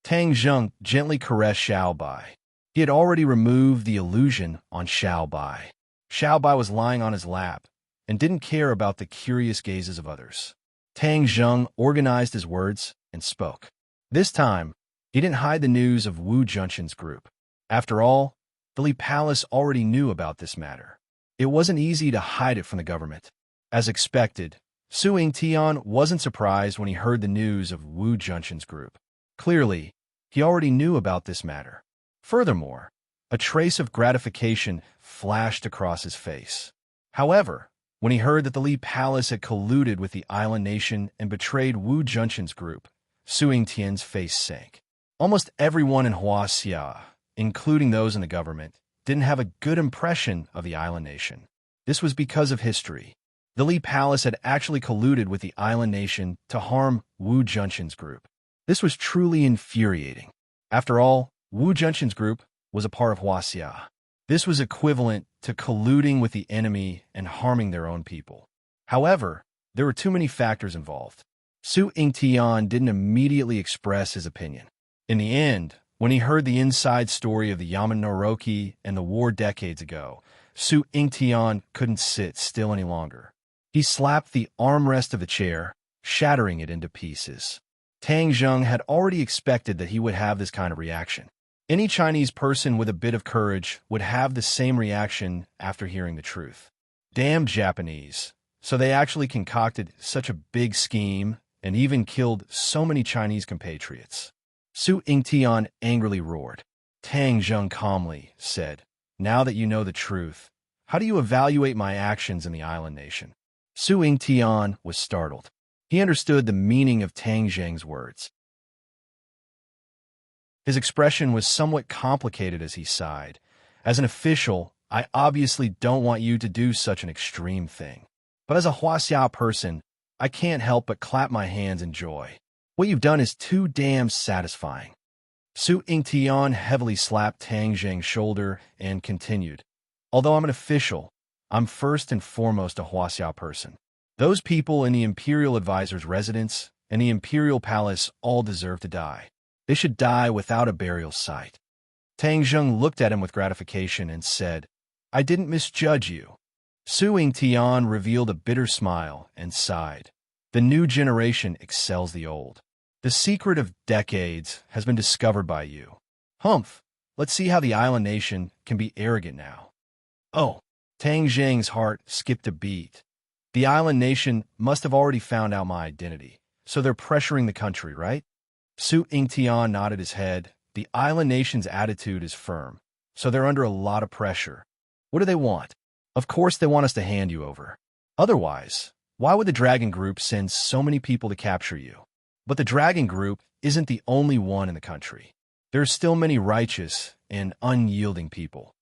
Tang Zheng gently caressed Xiao Bai. He had already removed the illusion on Xiao Bai. Xiao Bai was lying on his lap and didn't care about the curious gazes of others. Tang Zheng organized his words and spoke. This time, he didn't hide the news of Wu Junshin's group. After all, the Li Palace already knew about this matter. It wasn't easy to hide it from the government. As expected, Su Yingtian wasn't surprised when he heard the news of Wu Junshin's group. Clearly, he already knew about this matter. Furthermore, a trace of gratification flashed across his face. However, when he heard that the Li Palace had colluded with the island nation and betrayed Wu Junshin's group, Su Yingtian's face sank. Almost everyone in Huaxia, including those in the government, didn't have a good impression of the island nation. This was because of history. The Li Palace had actually colluded with the island nation to harm Wu Junshin's group. This was truly infuriating. After all, Wu Junshin's group was a part of Huaxia. This was equivalent to colluding with the enemy and harming their own people. However, there were too many factors involved. Su Yingtian didn't immediately express his opinion. In the end, when he heard the inside story of the Yamanoroki and the war decades ago, Su Yingtian couldn't sit still any longer. He slapped the armrest of the chair, shattering it into pieces. Tang Zheng had already expected that he would have this kind of reaction. Any Chinese person with a bit of courage would have the same reaction after hearing the truth. Damn Japanese. So they actually concocted such a big scheme and even killed so many Chinese compatriots. Su Yingtian angrily roared. Tang Zheng calmly said, "Now that you know the truth, how do you evaluate my actions in the island nation?" Su Yingtian was startled. He understood the meaning of Tang Zheng's words. His expression was somewhat complicated as he sighed. "As an official, I obviously don't want you to do such an extreme thing. But as a Huaxia person, I can't help but clap my hands in joy. What you've done is too damn satisfying." Su Yingtian heavily slapped Tang Zheng's shoulder and continued, "Although I'm an official, I'm first and foremost a Huaxia person. Those people in the Imperial Advisor's residence and the Imperial Palace all deserve to die. They should die without a burial site." Tang Zheng looked at him with gratification and said, "I didn't misjudge you." Su Yingtian revealed a bitter smile and sighed. "The new generation excels the old. The secret of decades has been discovered by you. Humph, let's see how the island nation can be arrogant now." Oh, Tang Zheng's heart skipped a beat. The island nation must have already found out my identity, so they're pressuring the country, right? Su Yingtian nodded his head. The island nation's attitude is firm, so they're under a lot of pressure. What do they want? Of course they want us to hand you over. Otherwise, why would the Dragon Group send so many people to capture you? But the Dragon Group isn't the only one in the country. There are still many righteous and unyielding people.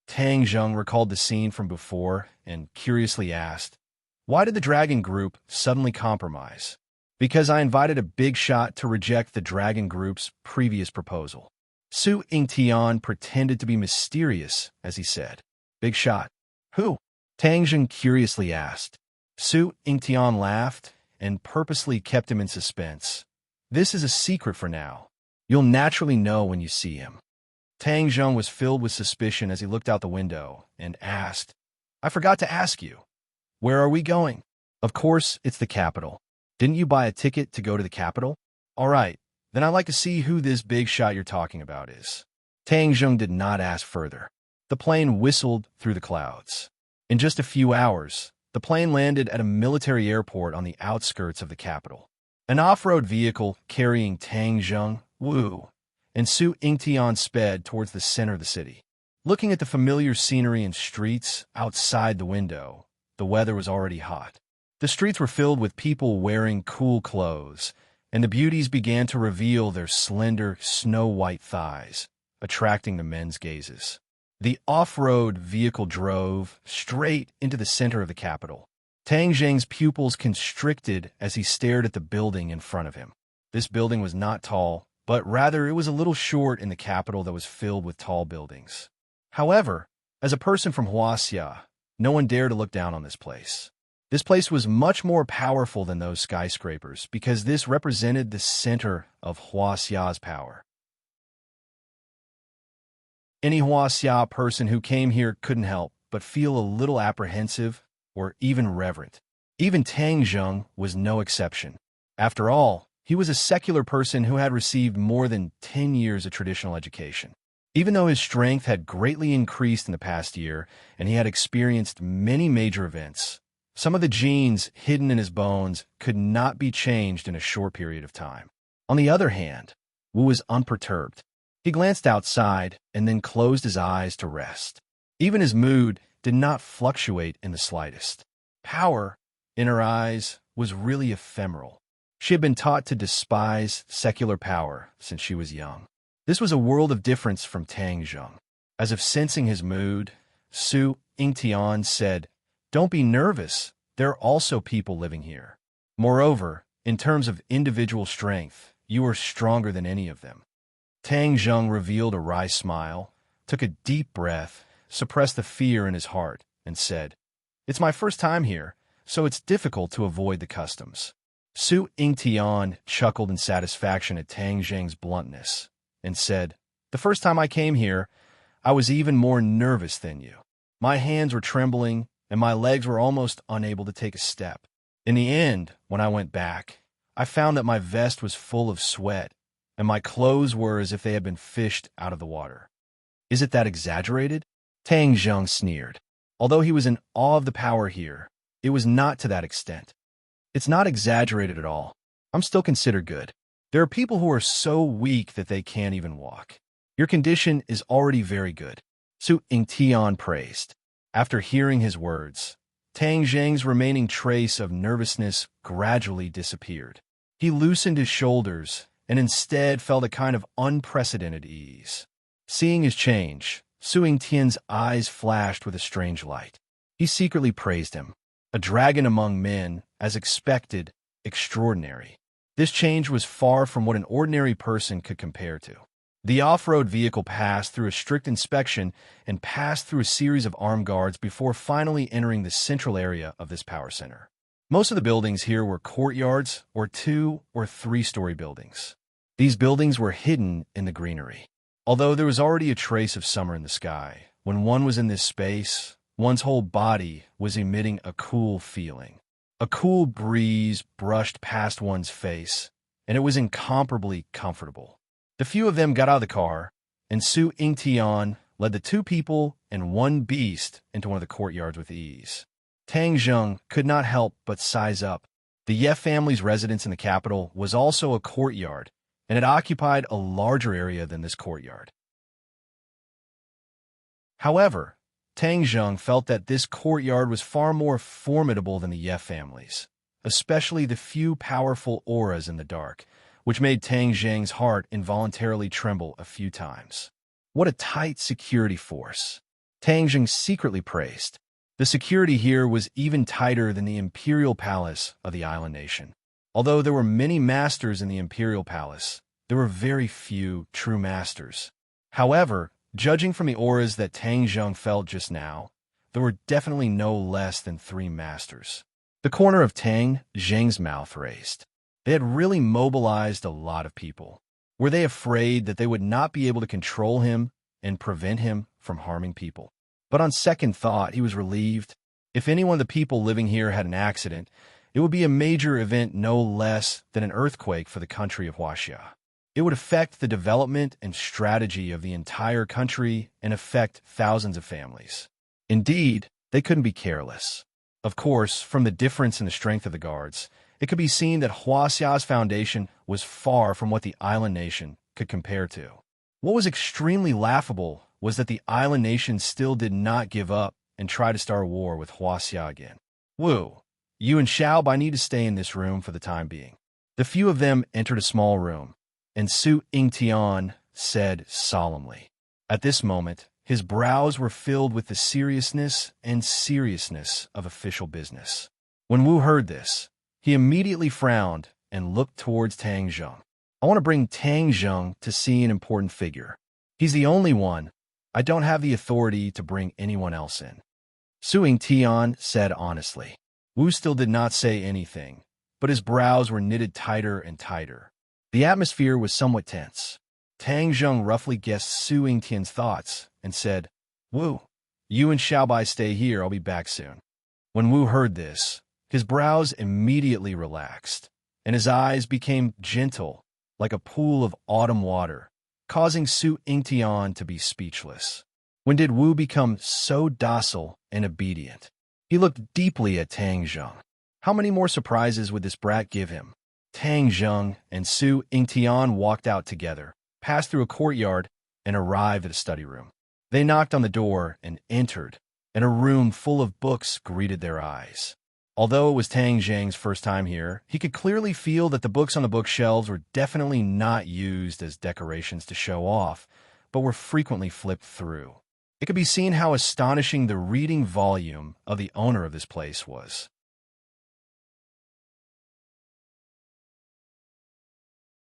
Tang Zheng recalled the scene from before and curiously asked, "Why did the Dragon Group suddenly compromise?" "Because I invited a big shot to reject the Dragon Group's previous proposal." Su Yingtian pretended to be mysterious as he said, "Big shot? Who?" Tang Zheng curiously asked. Su Yingtian laughed and purposely kept him in suspense. "This is a secret for now. You'll naturally know when you see him." Tang Zheng was filled with suspicion as he looked out the window and asked, "I forgot to ask you. Where are we going?" "Of course, it's the capital. Didn't you buy a ticket to go to the capital? All right, then I'd like to see who this big shot you're talking about is. Tang Zheng did not ask further. The plane whistled through the clouds. In just a few hours, the plane landed at a military airport on the outskirts of the capital. An off-road vehicle carrying Tang Zheng, Wu, and Su Yingtian sped towards the center of the city. Looking at the familiar scenery and streets outside the window, the weather was already hot. The streets were filled with people wearing cool clothes, and the beauties began to reveal their slender, snow-white thighs, attracting the men's gazes. The off-road vehicle drove straight into the center of the capital. Tang Zheng's pupils constricted as he stared at the building in front of him. This building was not tall, but rather it was a little short in the capital that was filled with tall buildings. However, as a person from Huaxia, no one dared to look down on this place. This place was much more powerful than those skyscrapers because this represented the center of Huaxia's power. Any Huaxia person who came here couldn't help but feel a little apprehensive or even reverent. Even Tang Zheng was no exception. After all, he was a secular person who had received more than 10 years of traditional education. Even though his strength had greatly increased in the past year and he had experienced many major events, some of the genes hidden in his bones could not be changed in a short period of time. On the other hand, Wu was unperturbed. He glanced outside and then closed his eyes to rest. Even his mood did not fluctuate in the slightest. Power, in her eyes, was really ephemeral. She had been taught to despise secular power since she was young. This was a world of difference from Tang Zheng. As if sensing his mood, Su Yingtian said, "Don't be nervous. There are also people living here. Moreover, in terms of individual strength, you are stronger than any of them." Tang Zheng revealed a wry smile, took a deep breath, suppressed the fear in his heart, and said, "It's my first time here, so it's difficult to avoid the customs." Su Yingtian chuckled in satisfaction at Tang Zheng's bluntness and said, "The first time I came here, I was even more nervous than you. My hands were trembling, and my legs were almost unable to take a step. In the end, when I went back, I found that my vest was full of sweat, and my clothes were as if they had been fished out of the water." "Is it that exaggerated?" Tang Zheng sneered. Although he was in awe of the power here, it was not to that extent. "It's not exaggerated at all. I'm still considered good. There are people who are so weak that they can't even walk. Your condition is already very good," Su Yingtian praised. After hearing his words, Tang Zheng's remaining trace of nervousness gradually disappeared. He loosened his shoulders and instead felt a kind of unprecedented ease. Seeing his change, Su Yingtian's eyes flashed with a strange light. He secretly praised him. A dragon among men, as expected, extraordinary. This change was far from what an ordinary person could compare to. The off-road vehicle passed through a strict inspection and passed through a series of armed guards before finally entering the central area of this power center. Most of the buildings here were courtyards or 2- or 3-story buildings. These buildings were hidden in the greenery. Although there was already a trace of summer in the sky, when one was in this space, one's whole body was emitting a cool feeling. A cool breeze brushed past one's face, and it was incomparably comfortable. The few of them got out of the car, and Su Yingtian led the 2 people and 1 beast into one of the courtyards with ease. Tang Zheng could not help but size up. The Ye family's residence in the capital was also a courtyard, and it occupied a larger area than this courtyard. However, Tang Zheng felt that this courtyard was far more formidable than the Ye family's, especially the few powerful auras in the dark, which made Tang Zheng's heart involuntarily tremble a few times. What a tight security force! Tang Zheng secretly praised. The security here was even tighter than the imperial palace of the island nation. Although there were many masters in the imperial palace, there were very few true masters. However, judging from the auras that Tang Zheng felt just now, there were definitely no less than 3 masters. The corner of Tang Zheng's mouth raised. They had really mobilized a lot of people. Were they afraid that they would not be able to control him and prevent him from harming people? But on second thought, he was relieved. If any one of the people living here had an accident, It would be a major event no less than an earthquake for the country of Huaxia. It would affect the development and strategy of the entire country and affect thousands of families. Indeed, they couldn't be careless. Of course, from the difference in the strength of the guards, it could be seen that Huaxia's foundation was far from what the island nation could compare to. What was extremely laughable was that the island nation still did not give up and try to start a war with Huaxia again. Wu, you and Xiaobai need to stay in this room for the time being. The few of them entered a small room, and Su Yingtian said solemnly. At this moment, his brows were filled with the seriousness of official business. When Wu heard this, he immediately frowned and looked towards Tang Zheng. I want to bring Tang Zheng to see an important figure. He's the only one. I don't have the authority to bring anyone else in. Su Yingtian said honestly. Wu still did not say anything, but his brows were knitted tighter and tighter. The atmosphere was somewhat tense. Tang Zheng roughly guessed Su Yingtian's thoughts and said, Wu, you and Xiaobai stay here, I'll be back soon. When Wu heard this, his brows immediately relaxed, and his eyes became gentle, like a pool of autumn water, causing Su Yingtian to be speechless. When did Wu become so docile and obedient? He looked deeply at Tang Zheng. How many more surprises would this brat give him? Tang Zheng and Su Yingtian walked out together, passed through a courtyard, and arrived at a study room. They knocked on the door and entered, and a room full of books greeted their eyes. Although it was Tang Zheng's first time here, he could clearly feel that the books on the bookshelves were definitely not used as decorations to show off, but were frequently flipped through. It could be seen how astonishing the reading volume of the owner of this place was.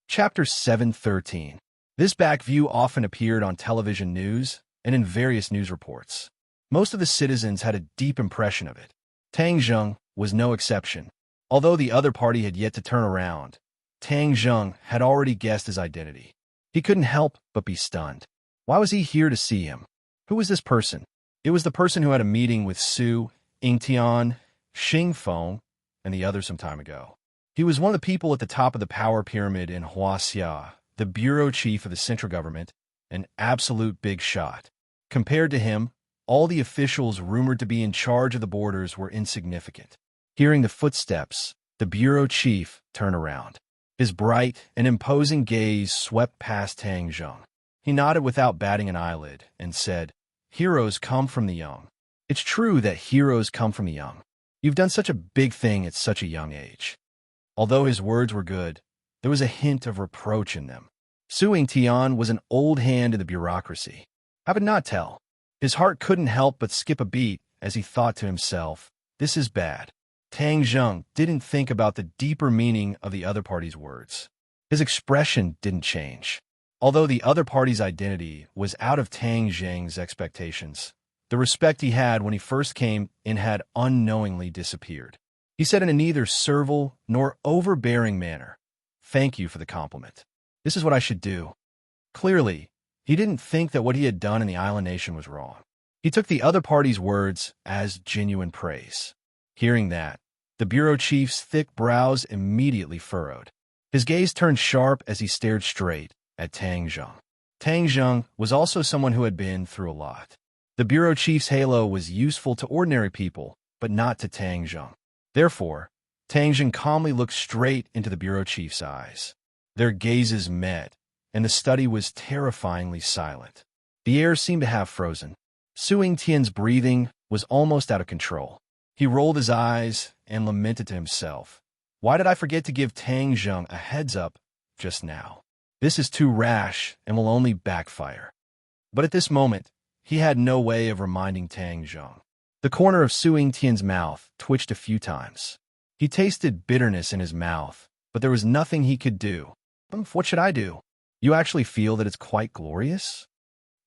Chapter 713. This back view often appeared on television news and in various news reports. Most of the citizens had a deep impression of it. Tang Zheng was no exception. Although the other party had yet to turn around, Tang Zheng had already guessed his identity. He couldn't help but be stunned. Why was he here to see him? Who was this person? It was the person who had a meeting with Su Yingtian, Xing Feng, and the others some time ago. He was one of the people at the top of the power pyramid in Huaxia, the bureau chief of the central government, an absolute big shot. Compared to him, all the officials rumored to be in charge of the borders were insignificant. Hearing the footsteps, the bureau chief turned around. His bright and imposing gaze swept past Tang Zheng. He nodded without batting an eyelid and said, Heroes come from the young. It's true that heroes come from the young. You've done such a big thing at such a young age. Although his words were good, there was a hint of reproach in them. Su Yingtian was an old hand in the bureaucracy. How could not tell? His heart couldn't help but skip a beat as he thought to himself, this is bad. Tang Zheng didn't think about the deeper meaning of the other party's words. His expression didn't change. Although the other party's identity was out of Tang Zheng's expectations, the respect he had when he first came in had unknowingly disappeared. He said in a neither servile nor overbearing manner, Thank you for the compliment. This is what I should do. Clearly, he didn't think that what he had done in the island nation was wrong. He took the other party's words as genuine praise. Hearing that, the bureau chief's thick brows immediately furrowed. His gaze turned sharp as he stared straight at Tang Zheng. Tang Zheng was also someone who had been through a lot. The bureau chief's halo was useful to ordinary people, but not to Tang Zheng. Therefore, Tang Zheng calmly looked straight into the bureau chief's eyes. Their gazes met, and the study was terrifyingly silent. The air seemed to have frozen. Su Yingtian's breathing was almost out of control. He rolled his eyes and lamented to himself. Why did I forget to give Tang Zheng a heads up just now? This is too rash and will only backfire. But at this moment, he had no way of reminding Tang Zheng. The corner of Su Yingtian's mouth twitched a few times. He tasted bitterness in his mouth, but there was nothing he could do. What should I do? You actually feel that it's quite glorious?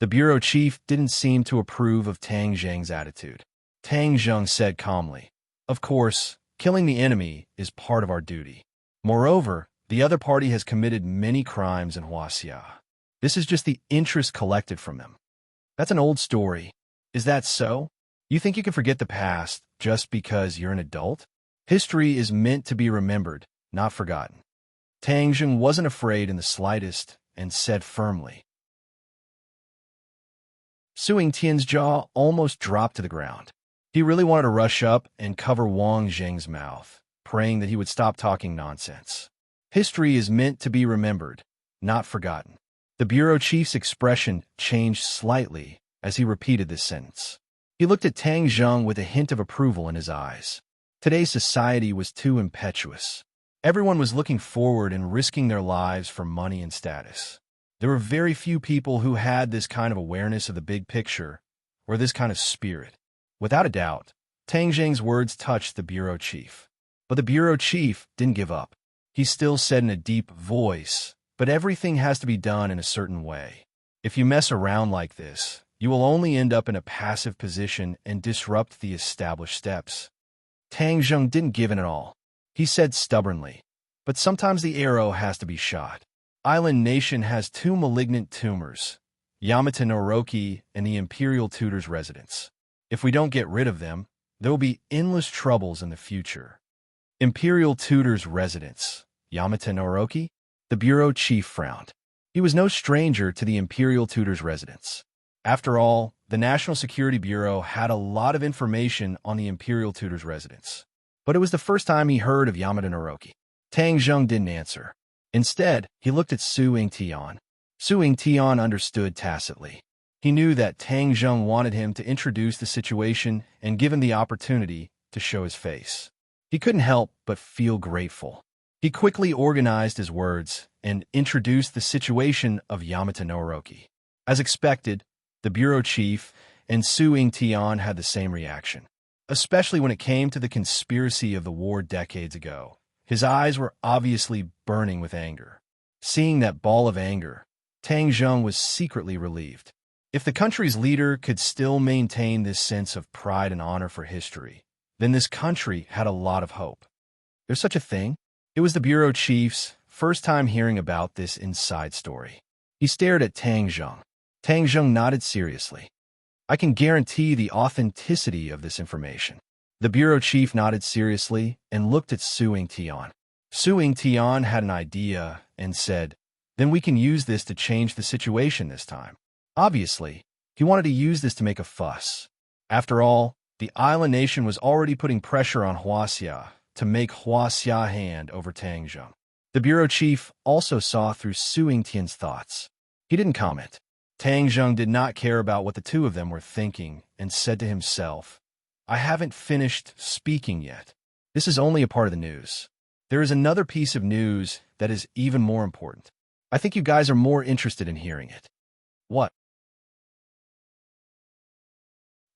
The bureau chief didn't seem to approve of Tang Zheng's attitude. Tang Zheng said calmly, Of course, killing the enemy is part of our duty. Moreover, the other party has committed many crimes in Huaxia. This is just the interest collected from them. That's an old story. Is that so? You think you can forget the past just because you're an adult? History is meant to be remembered, not forgotten. Tang Zheng wasn't afraid in the slightest and said firmly. Suing Tian's jaw almost dropped to the ground. He really wanted to rush up and cover Wang Zheng's mouth, praying that he would stop talking nonsense. History is meant to be remembered, not forgotten. The bureau chief's expression changed slightly as he repeated this sentence. He looked at Tang Zheng with a hint of approval in his eyes. Today's society was too impetuous. Everyone was looking forward and risking their lives for money and status. There were very few people who had this kind of awareness of the big picture or this kind of spirit. Without a doubt, Tang Zheng's words touched the bureau chief. But the bureau chief didn't give up. He still said in a deep voice, "But everything has to be done in a certain way. If you mess around like this, you will only end up in a passive position and disrupt the established steps." Tang Zheng didn't give in at all. He said stubbornly, "But sometimes the arrow has to be shot. Island Nation has two malignant tumors, Yamata Noroki and the Imperial Tutor's residence. If we don't get rid of them, there will be endless troubles in the future." Imperial Tutor's residence, Yamata Noroki? The bureau chief frowned. He was no stranger to the Imperial Tutor's residence. After all, the National Security Bureau had a lot of information on the Imperial Tutor's residence. But it was the first time he heard of Yamata Noroki. Tang Zheng didn't answer. Instead, he looked at Suing Tian. Suing Tian understood tacitly. He knew that Tang Zheng wanted him to introduce the situation and give him the opportunity to show his face. He couldn't help but feel grateful. He quickly organized his words and introduced the situation of Yamata Noroki. As expected, the bureau chief and Suing Tian had the same reaction, especially when it came to the conspiracy of the war decades ago. His eyes were obviously burning with anger. Seeing that ball of anger, Tang Zheng was secretly relieved. If the country's leader could still maintain this sense of pride and honor for history, then this country had a lot of hope. There's such a thing? It was the bureau chief's first time hearing about this inside story. He stared at Tang Zheng. Tang Zheng nodded seriously. "I can guarantee the authenticity of this information." The bureau chief nodded seriously and looked at Suing Tian. Suing Tian had an idea and said, "Then we can use this to change the situation this time." Obviously, he wanted to use this to make a fuss. After all, the island nation was already putting pressure on Huaxia to make Huaxia hand over Tang Zheng. The bureau chief also saw through Suing Tian's thoughts. He didn't comment. Tang Zheng did not care about what the two of them were thinking and said to himself, "I haven't finished speaking yet. This is only a part of the news. There is another piece of news that is even more important. I think you guys are more interested in hearing it." "What?"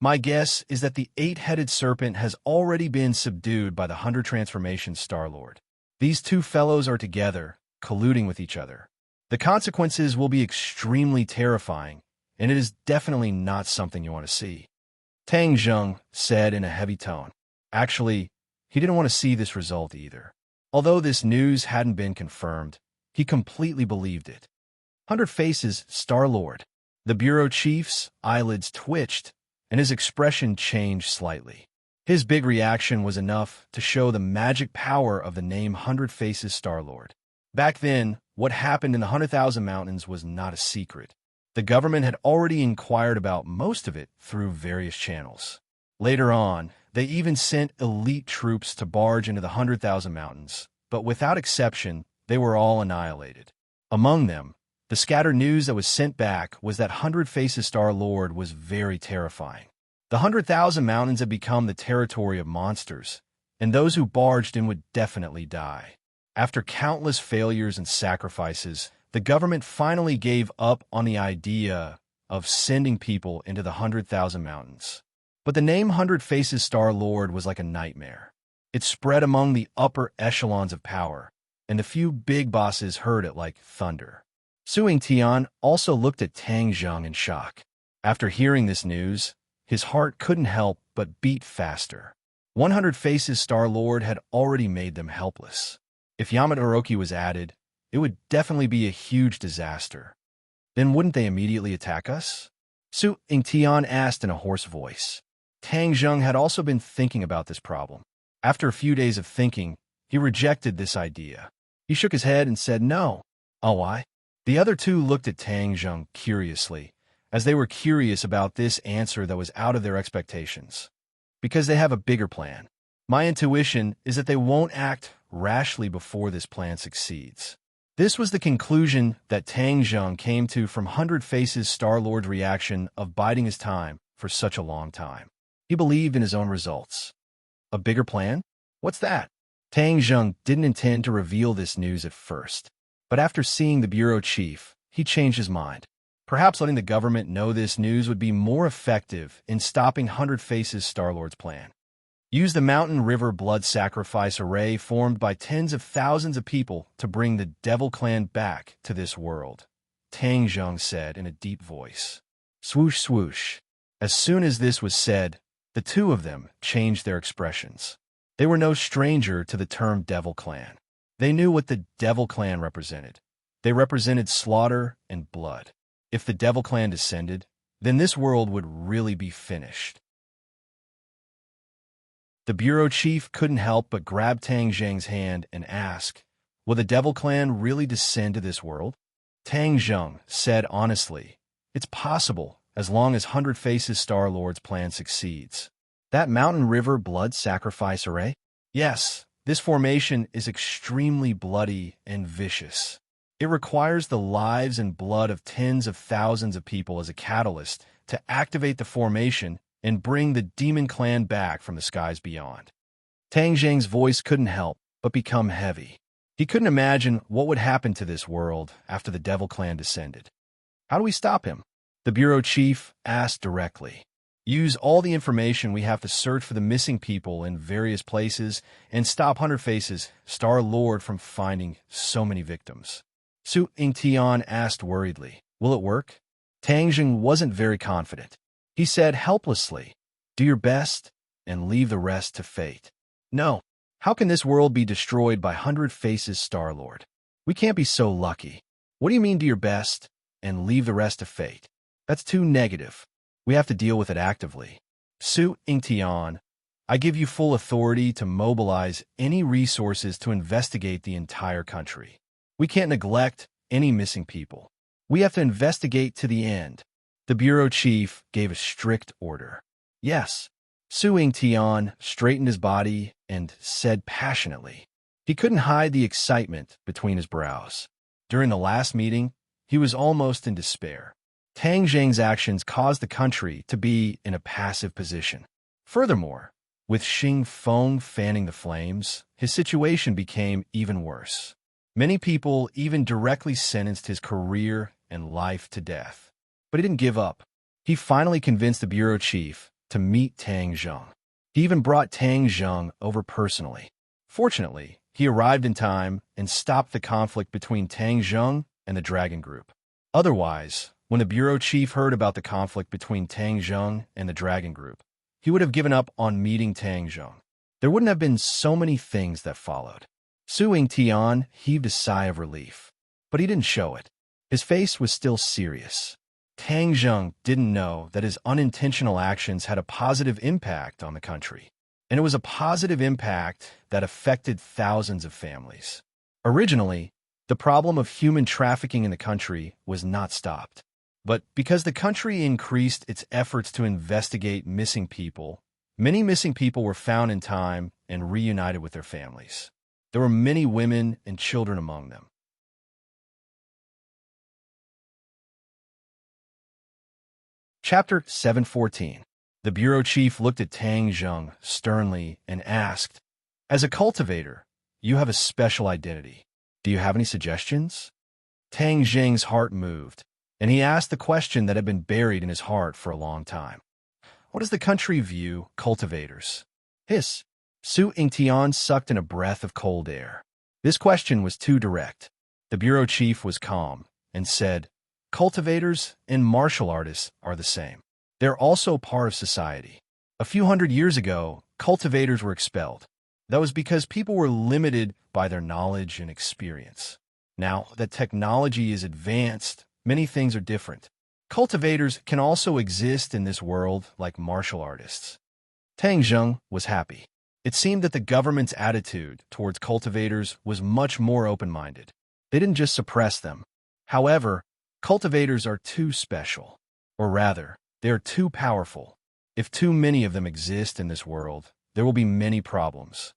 "My guess is that the eight-headed serpent has already been subdued by the 100 Transformation Star-Lord. These two fellows are together, colluding with each other. The consequences will be extremely terrifying, and it is definitely not something you want to see." Tang Zheng said in a heavy tone. Actually, he didn't want to see this result either. Although this news hadn't been confirmed, he completely believed it. 100 Faces Star-Lord. The bureau chief's eyelids twitched, and his expression changed slightly. His big reaction was enough to show the magic power of the name 100 Faces Star-Lord. Back then, what happened in the 100,000 Mountains was not a secret. The government had already inquired about most of it through various channels. Later on, they even sent elite troops to barge into the 100,000 Mountains, but without exception, they were all annihilated. Among them, the scattered news that was sent back was that 100 Faces Star-Lord was very terrifying. The 100,000 Mountains had become the territory of monsters, and those who barged in would definitely die. After countless failures and sacrifices, the government finally gave up on the idea of sending people into the 100,000 Mountains. But the name 100 Faces Star-Lord was like a nightmare. It spread among the upper echelons of power, and the few big bosses heard it like thunder. Suing Tian also looked at Tang Zheng in shock. After hearing this news, his heart couldn't help but beat faster. 100 Faces Star-Lord had already made them helpless. If Yamata Oroki was added, it would definitely be a huge disaster. Then wouldn't they immediately attack us? Suing Tian asked in a hoarse voice. Tang Zheng had also been thinking about this problem. After a few days of thinking, he rejected this idea. He shook his head and said no. Oh, why? The other two looked at Tang Zheng curiously, as they were curious about this answer that was out of their expectations. Because they have a bigger plan. My intuition is that they won't act rashly before this plan succeeds. This was the conclusion that Tang Zheng came to from Hundred Faces Star-Lord's reaction of biding his time for such a long time. He believed in his own results. A bigger plan? What's that? Tang Zheng didn't intend to reveal this news at first, but after seeing the bureau chief, he changed his mind. Perhaps letting the government know this news would be more effective in stopping Hundred Faces Star-Lord's plan. Use the mountain river blood sacrifice array formed by tens of thousands of people to bring the Devil Clan back to this world, Tang Zheng said in a deep voice. Swoosh, swoosh. As soon as this was said, the two of them changed their expressions. They were no stranger to the term Devil Clan. They knew what the Devil Clan represented. They represented slaughter and blood. If the Devil Clan descended, then this world would really be finished. The bureau chief couldn't help but grab Tang Zheng's hand and ask, will the Devil Clan really descend to this world? Tang Zheng said honestly, it's possible as long as Hundred Faces Star-Lord's plan succeeds. That mountain river blood sacrifice array? Yes, this formation is extremely bloody and vicious. It requires the lives and blood of tens of thousands of people as a catalyst to activate the formation and bring the Demon Clan back from the skies beyond. Tang Zheng's voice couldn't help but become heavy. He couldn't imagine what would happen to this world after the Devil Clan descended. How do we stop him? The bureau chief asked directly. Use all the information we have to search for the missing people in various places and stop Hundred Faces Star-Lord from finding so many victims. Su Yingtian asked worriedly, will it work? Tang Zheng wasn't very confident. He said helplessly, do your best and leave the rest to fate. No. How can this world be destroyed by Hundred Faces Star-Lord? We can't be so lucky. What do you mean do your best and leave the rest to fate? That's too negative. We have to deal with it actively. Su Yingtian, I give you full authority to mobilize any resources to investigate the entire country. We can't neglect any missing people. We have to investigate to the end. The bureau chief gave a strict order. Yes. Su Yingtian straightened his body and said passionately. He couldn't hide the excitement between his brows. During the last meeting, he was almost in despair. Tang Zheng's actions caused the country to be in a passive position. Furthermore, with Xing Feng fanning the flames, his situation became even worse. Many people even directly sentenced his career and life to death. But he didn't give up. He finally convinced the bureau chief to meet Tang Zheng. He even brought Tang Zheng over personally. Fortunately, he arrived in time and stopped the conflict between Tang Zheng and the Dragon Group. Otherwise, when the bureau chief heard about the conflict between Tang Zheng and the Dragon Group, he would have given up on meeting Tang Zheng. There wouldn't have been so many things that followed. Su Yingtian heaved a sigh of relief, but he didn't show it. His face was still serious. Tang Zheng didn't know that his unintentional actions had a positive impact on the country, and it was a positive impact that affected thousands of families. Originally, the problem of human trafficking in the country was not stopped. But because the country increased its efforts to investigate missing people, many missing people were found in time and reunited with their families. There were many women and children among them. Chapter 714. The bureau chief looked at Tang Zheng sternly and asked, as a cultivator, you have a special identity. Do you have any suggestions? Tang Zheng's heart moved, and he asked the question that had been buried in his heart for a long time. What does the country view cultivators? Hiss. Su Yingtian sucked in a breath of cold air. This question was too direct. The bureau chief was calm and said, cultivators and martial artists are the same. They're also part of society. A few hundred years ago, cultivators were expelled. That was because people were limited by their knowledge and experience. Now that technology is advanced, many things are different. Cultivators can also exist in this world like martial artists. Tang Zheng was happy. It seemed that the government's attitude towards cultivators was much more open-minded. They didn't just suppress them. However, cultivators are too special. Or rather, they are too powerful. If too many of them exist in this world, there will be many problems.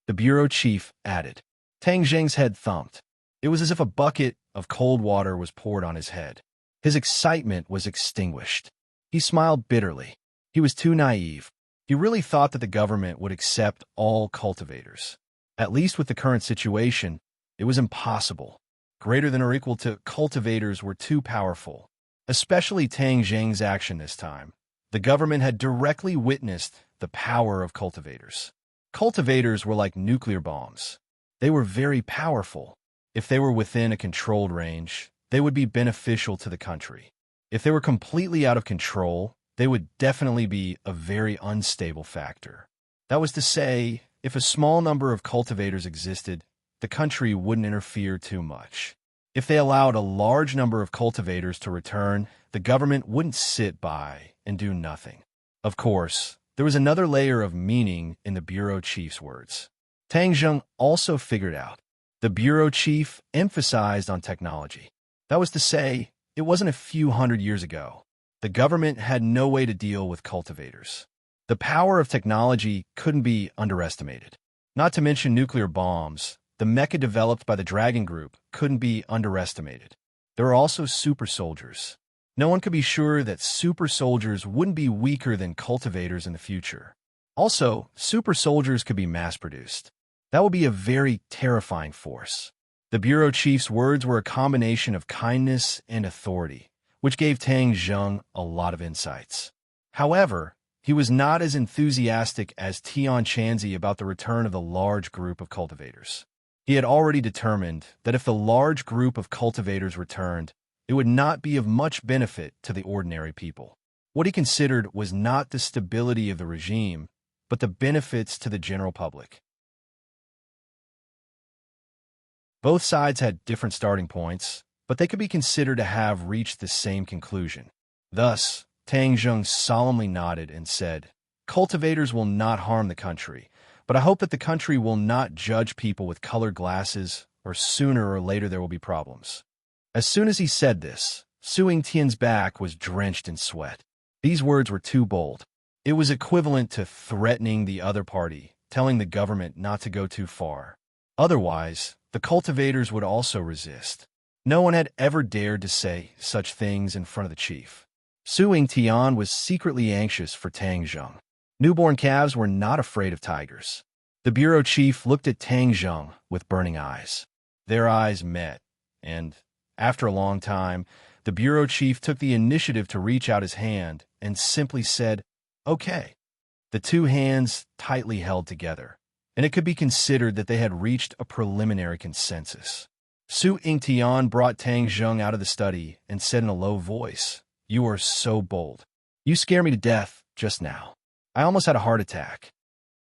The bureau chief added. Tang Zheng's head thumped. It was as if a bucket of cold water was poured on his head. His excitement was extinguished. He smiled bitterly. He was too naive. He really thought that the government would accept all cultivators. At least with the current situation, it was impossible. Greater than or equal to cultivators were too powerful. Especially Tang Zheng's action this time. The government had directly witnessed the power of cultivators. Cultivators were like nuclear bombs. They were very powerful. If they were within a controlled range, they would be beneficial to the country. If they were completely out of control, they would definitely be a very unstable factor. That was to say, if a small number of cultivators existed, the country wouldn't interfere too much. If they allowed a large number of cultivators to return, the government wouldn't sit by and do nothing. Of course, there was another layer of meaning in the bureau chief's words. Tang Zheng also figured out. The bureau chief emphasized on technology. That was to say, it wasn't a few hundred years ago. The government had no way to deal with cultivators. The power of technology couldn't be underestimated. Not to mention nuclear bombs, the mecha developed by the Dragon Group couldn't be underestimated. There are also super soldiers. No one could be sure that super soldiers wouldn't be weaker than cultivators in the future. Also, super soldiers could be mass-produced. That would be a very terrifying force. The bureau chief's words were a combination of kindness and authority, which gave Tang Zheng a lot of insights. However, he was not as enthusiastic as Tian Chanzi about the return of the large group of cultivators. He had already determined that if the large group of cultivators returned, it would not be of much benefit to the ordinary people. What he considered was not the stability of the regime, but the benefits to the general public. Both sides had different starting points, but they could be considered to have reached the same conclusion. Thus, Tang Zheng solemnly nodded and said, "Cultivators will not harm the country, but I hope that the country will not judge people with colored glasses, or sooner or later there will be problems." As soon as he said this, Su Yingtian's back was drenched in sweat. These words were too bold. It was equivalent to threatening the other party, telling the government not to go too far. Otherwise, the cultivators would also resist. No one had ever dared to say such things in front of the chief. Su Yingtian was secretly anxious for Tang Zheng. Newborn calves were not afraid of tigers. The bureau chief looked at Tang Zheng with burning eyes. Their eyes met, and, after a long time, the bureau chief took the initiative to reach out his hand and simply said, "Okay." The two hands tightly held together, and it could be considered that they had reached a preliminary consensus. Su Yingtian brought Tang Zheng out of the study and said in a low voice, "You are so bold. You scare me to death just now. I almost had a heart attack."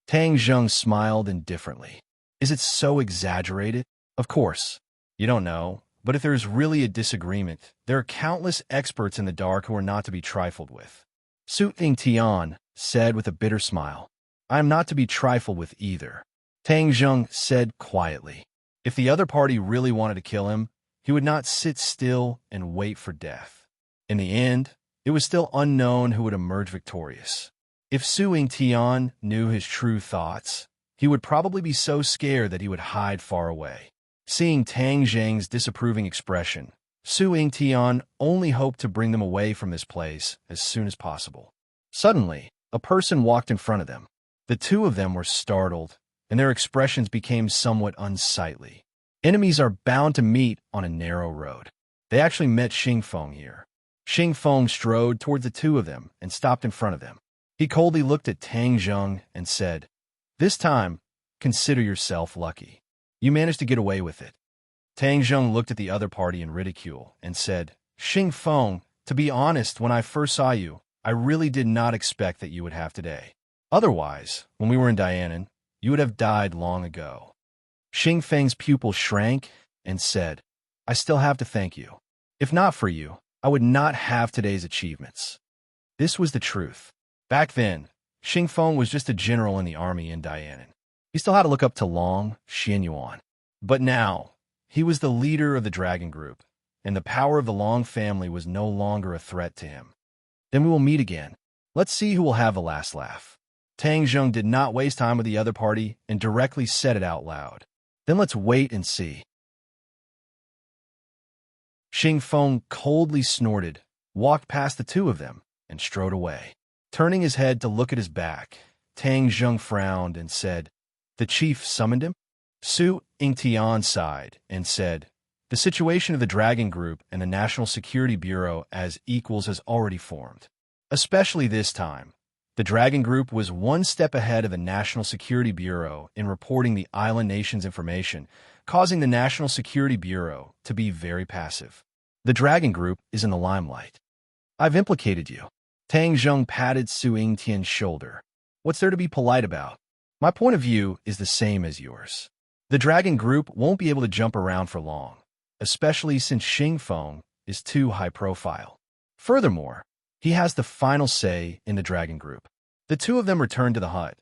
Tang Zheng smiled indifferently. "Is it so exaggerated? Of course. You don't know, but if there is really a disagreement, there are countless experts in the dark who are not to be trifled with." Su Yingtian said with a bitter smile, "I am not to be trifled with either." Tang Zheng said quietly, if the other party really wanted to kill him, he would not sit still and wait for death. In the end, it was still unknown who would emerge victorious. If Su Yingtian knew his true thoughts, he would probably be so scared that he would hide far away. Seeing Tang Zheng's disapproving expression, Su Yingtian only hoped to bring them away from this place as soon as possible. Suddenly, a person walked in front of them. The two of them were startled, and their expressions became somewhat unsightly. Enemies are bound to meet on a narrow road. They actually met Xingfeng here. Xingfeng strode toward the two of them and stopped in front of them. He coldly looked at Tang Zheng and said, "This time, consider yourself lucky. You managed to get away with it." Tang Zheng looked at the other party in ridicule and said, "Xingfeng, to be honest, when I first saw you, I really did not expect that you would have today. Otherwise, when we were in Dianan, you would have died long ago." Xingfeng's pupil shrank and said, "I still have to thank you. If not for you, I would not have today's achievements." This was the truth. Back then, Xingfeng was just a general in the army in Dianan. He still had to look up to Long Xianyuan. But now, he was the leader of the dragon group, and the power of the Long family was no longer a threat to him. Then we will meet again. Let's see who will have the last laugh. Tang Zheng did not waste time with the other party and directly said it out loud. Then let's wait and see. Xingfeng coldly snorted, walked past the two of them, and strode away. Turning his head to look at his back, Tang Zheng frowned and said, "The chief summoned him?" Su Yingtian sighed and said, "The situation of the Dragon Group and the National Security Bureau as equals has already formed. Especially this time, the Dragon Group was one step ahead of the National Security Bureau in reporting the island nation's information, causing the National Security Bureau to be very passive. The Dragon Group is in the limelight. I've implicated you." Tang Zheng patted Su Yingtian's shoulder. "What's there to be polite about? My point of view is the same as yours. The Dragon Group won't be able to jump around for long, especially since Xingfeng is too high profile. Furthermore, he has the final say in the Dragon Group." The two of them returned to the hut,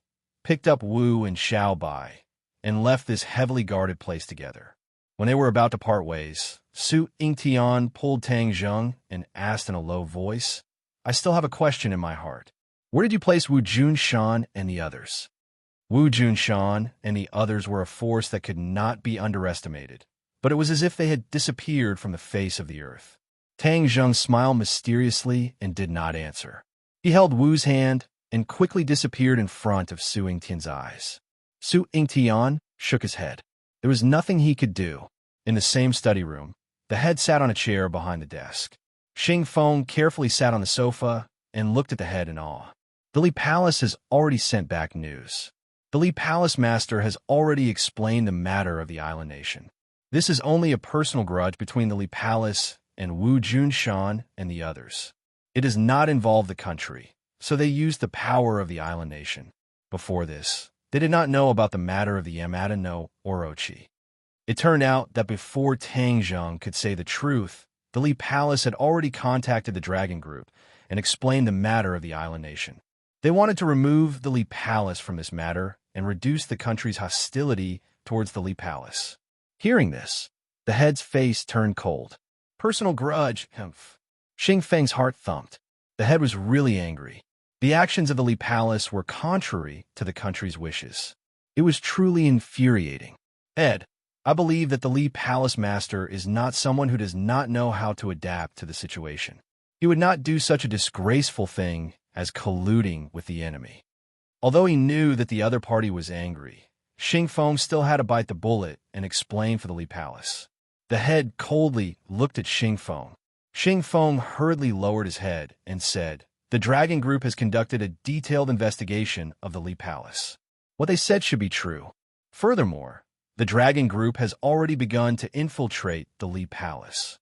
picked up Wu and Xiaobai, and left this heavily guarded place together. When they were about to part ways, Su Yingtian pulled Tang Zheng and asked in a low voice, "I still have a question in my heart. Where did you place Wu Junshan and the others?" Wu Junshan and the others were a force that could not be underestimated, but it was as if they had disappeared from the face of the earth. Tang Zheng smiled mysteriously and did not answer. He held Wu's hand and quickly disappeared in front of Su Yingtian's eyes. Su Yingtian shook his head. There was nothing he could do. In the same study room, the head sat on a chair behind the desk. Xingfeng carefully sat on the sofa and looked at the head in awe. The Li Palace has already sent back news. The Li Palace Master has already explained the matter of the island nation. This is only a personal grudge between the Li Palace and Wu Junshan and the others. It does not involve the country, so they used the power of the island nation. Before this, they did not know about the matter of the Yamada no Orochi. It turned out that before Tang Zheng could say the truth, the Li Palace had already contacted the Dragon Group and explained the matter of the island nation. They wanted to remove the Li Palace from this matter and reduce the country's hostility towards the Li Palace. Hearing this, the head's face turned cold. Personal grudge, humph. Xingfeng's heart thumped. The head was really angry. The actions of the Li Palace were contrary to the country's wishes. It was truly infuriating. "Ed, I believe that the Li Palace Master is not someone who does not know how to adapt to the situation. He would not do such a disgraceful thing as colluding with the enemy." Although he knew that the other party was angry, Xingfeng still had to bite the bullet and explain for the Li Palace. The head coldly looked at Xingfeng. Xingfeng hurriedly lowered his head and said, "The Dragon Group has conducted a detailed investigation of the Li Palace. What they said should be true. Furthermore, the Dragon Group has already begun to infiltrate the Li Palace.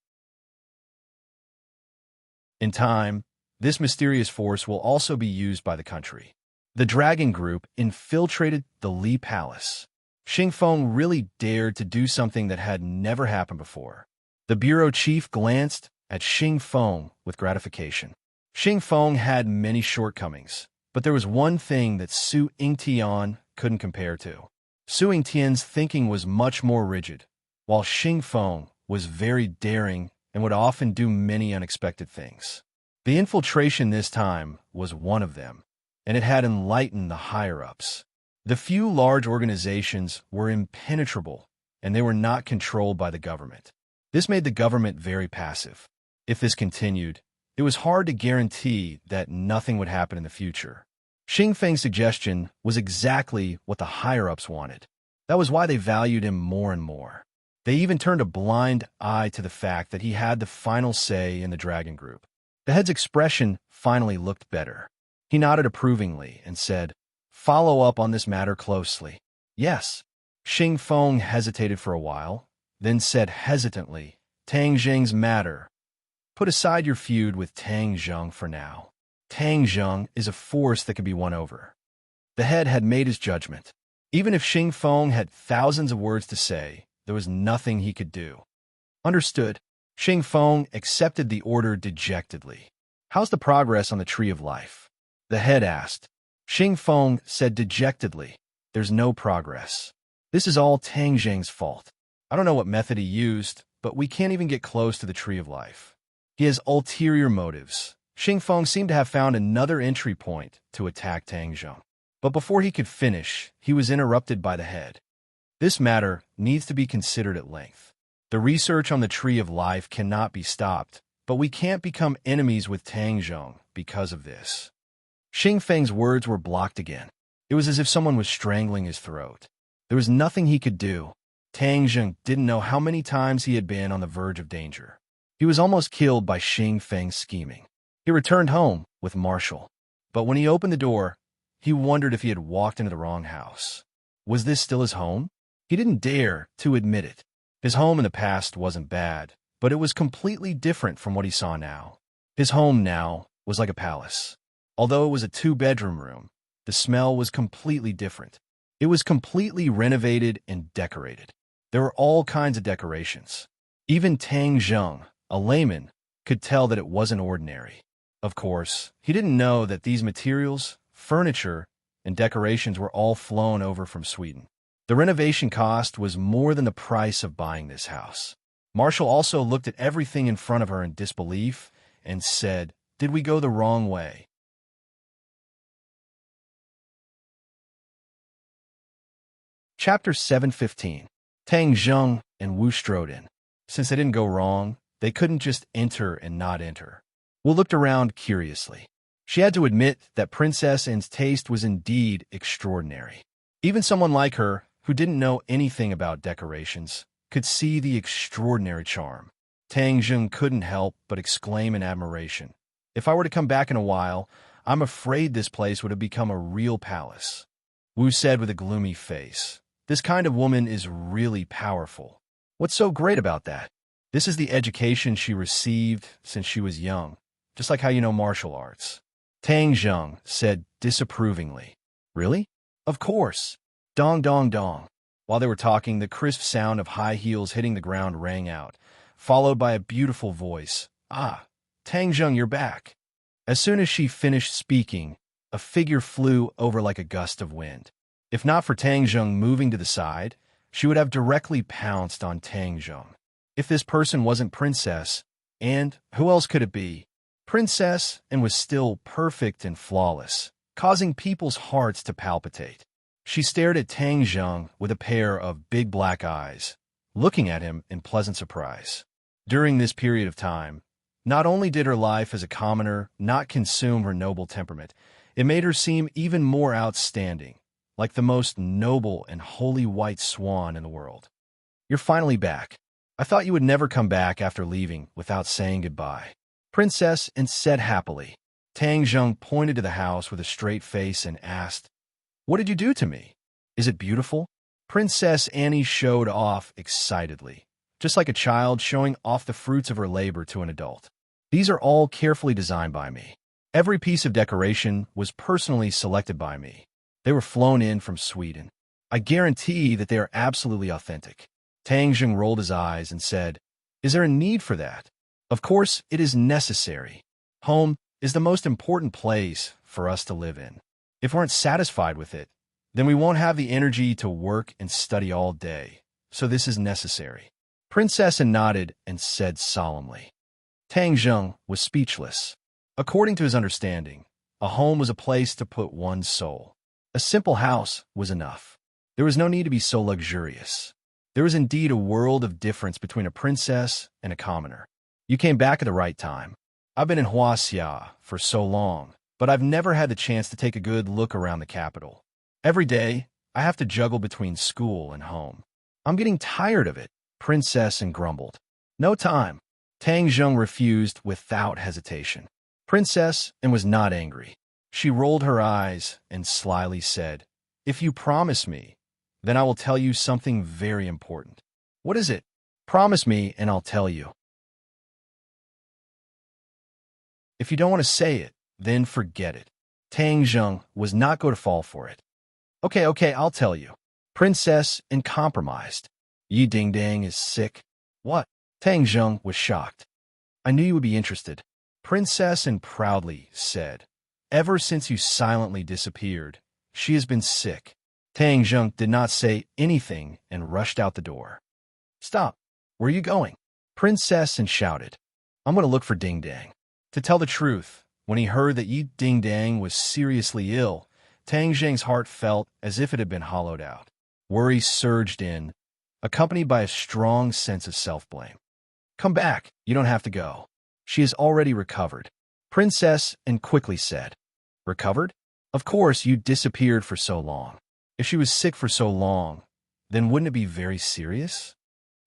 In time, this mysterious force will also be used by the country." The Dragon Group infiltrated the Li Palace. Xingfeng really dared to do something that had never happened before. The bureau chief glanced at Xingfeng with gratification. Xingfeng had many shortcomings, but there was one thing that Su Yingtian couldn't compare to. Su Yingtian's thinking was much more rigid, while Xingfeng was very daring and would often do many unexpected things. The infiltration this time was one of them, and it had enlightened the higher-ups. The few large organizations were impenetrable, and they were not controlled by the government. This made the government very passive. If this continued, it was hard to guarantee that nothing would happen in the future. Xingfeng's suggestion was exactly what the higher-ups wanted. That was why they valued him more and more. They even turned a blind eye to the fact that he had the final say in the Dragon Group. The head's expression finally looked better. He nodded approvingly and said, "Follow up on this matter closely." "Yes." Xingfeng hesitated for a while, then said hesitantly, "Tang Zheng's matter. Put aside your feud with Tang Zheng for now. Tang Zheng is a force that can be won over." The head had made his judgment. Even if Xingfeng had thousands of words to say, there was nothing he could do. Understood. Xingfeng accepted the order dejectedly. "How's the progress on the Tree of Life?" the head asked. Xing Feng said dejectedly, "There's no progress. This is all Tang Zheng's fault. I don't know what method he used, but we can't even get close to the Tree of Life. He has ulterior motives." Xing Feng seemed to have found another entry point to attack Tang Zheng. But before he could finish, he was interrupted by the head. "This matter needs to be considered at length. The research on the Tree of Life cannot be stopped, but we can't become enemies with Tang Zheng because of this." Xing Feng's words were blocked again. It was as if someone was strangling his throat. There was nothing he could do. Tang Zheng didn't know how many times he had been on the verge of danger. He was almost killed by Xing Feng's scheming. He returned home with Marshall. But when he opened the door, he wondered if he had walked into the wrong house. Was this still his home? He didn't dare to admit it. His home in the past wasn't bad, but it was completely different from what he saw now. His home now was like a palace. Although it was a two-bedroom room, the smell was completely different. It was completely renovated and decorated. There were all kinds of decorations. Even Tang Zheng, a layman, could tell that it wasn't ordinary. Of course, he didn't know that these materials, furniture, and decorations were all flown over from Sweden. The renovation cost was more than the price of buying this house. Marshall also looked at everything in front of her in disbelief and said, "Did we go the wrong way?" Chapter 7:15. Tang Zheng and Wu strode in. Since they didn't go wrong, they couldn't just enter and not enter. Wu looked around curiously. She had to admit that Princess Anne's taste was indeed extraordinary. Even someone like her, who didn't know anything about decorations, could see the extraordinary charm. Tang Zheng couldn't help but exclaim in admiration. "If I were to come back in a while, I'm afraid this place would have become a real palace." Wu said with a gloomy face, "This kind of woman is really powerful. What's so great about that? This is the education she received since she was young, just like how you know martial arts." Tang Zheng said disapprovingly, "Really? Of course. Dong dong dong." While they were talking, the crisp sound of high heels hitting the ground rang out, followed by a beautiful voice. "Ah, Tang Zheng, you're back." As soon as she finished speaking, a figure flew over like a gust of wind. If not for Tang Zheng moving to the side, she would have directly pounced on Tang Zheng. If this person wasn't Princess, and who else could it be? Princess and was still perfect and flawless, causing people's hearts to palpitate. She stared at Tang Zheng with a pair of big black eyes, looking at him in pleasant surprise. During this period of time, not only did her life as a commoner not consume her noble temperament, it made her seem even more outstanding, like the most noble and holy white swan in the world. "You're finally back. I thought you would never come back after leaving without saying goodbye," Princess Anne said happily. Tang Zheng pointed to the house with a straight face and asked, "What did you do to me? Is it beautiful?" Princess Annie showed off excitedly, just like a child showing off the fruits of her labor to an adult. "These are all carefully designed by me. Every piece of decoration was personally selected by me. They were flown in from Sweden. I guarantee that they are absolutely authentic." Tang Zheng rolled his eyes and said, "Is there a need for that? Of course, it is necessary. Home is the most important place for us to live in. If we aren't satisfied with it, then we won't have the energy to work and study all day. So this is necessary." Princess Anne nodded and said solemnly. Tang Zheng was speechless. According to his understanding, a home was a place to put one's soul. A simple house was enough. There was no need to be so luxurious. There was indeed a world of difference between a princess and a commoner. "You came back at the right time. I've been in Huaxia for so long, but I've never had the chance to take a good look around the capital. Every day, I have to juggle between school and home. I'm getting tired of it," Princess Anne grumbled. "No time." Tang Zheng refused without hesitation. Princess Anne was not angry. She rolled her eyes and slyly said, "If you promise me, then I will tell you something very important." "What is it?" "Promise me and I'll tell you." "If you don't want to say it, then forget it." Tang Zheng was not going to fall for it. Okay, I'll tell you." Princess Anne compromised. "Yi Ding Dang is sick." "What?" Tang Zheng was shocked. "I knew you would be interested." Princess Anne proudly said, Ever since you silently disappeared, she has been sick. Tang Zheng did not say anything and rushed out the door. Stop. Where are you going? Princess and shouted. I'm going to look for Ding Dang. To tell the truth, when he heard that Yi Ding Dang was seriously ill, Tang Zheng's heart felt as if it had been hollowed out. Worry surged in, accompanied by a strong sense of self-blame. Come back. You don't have to go. She has already recovered. Princess and quickly said. Recovered? Of course, you disappeared for so long. If she was sick for so long, then wouldn't it be very serious?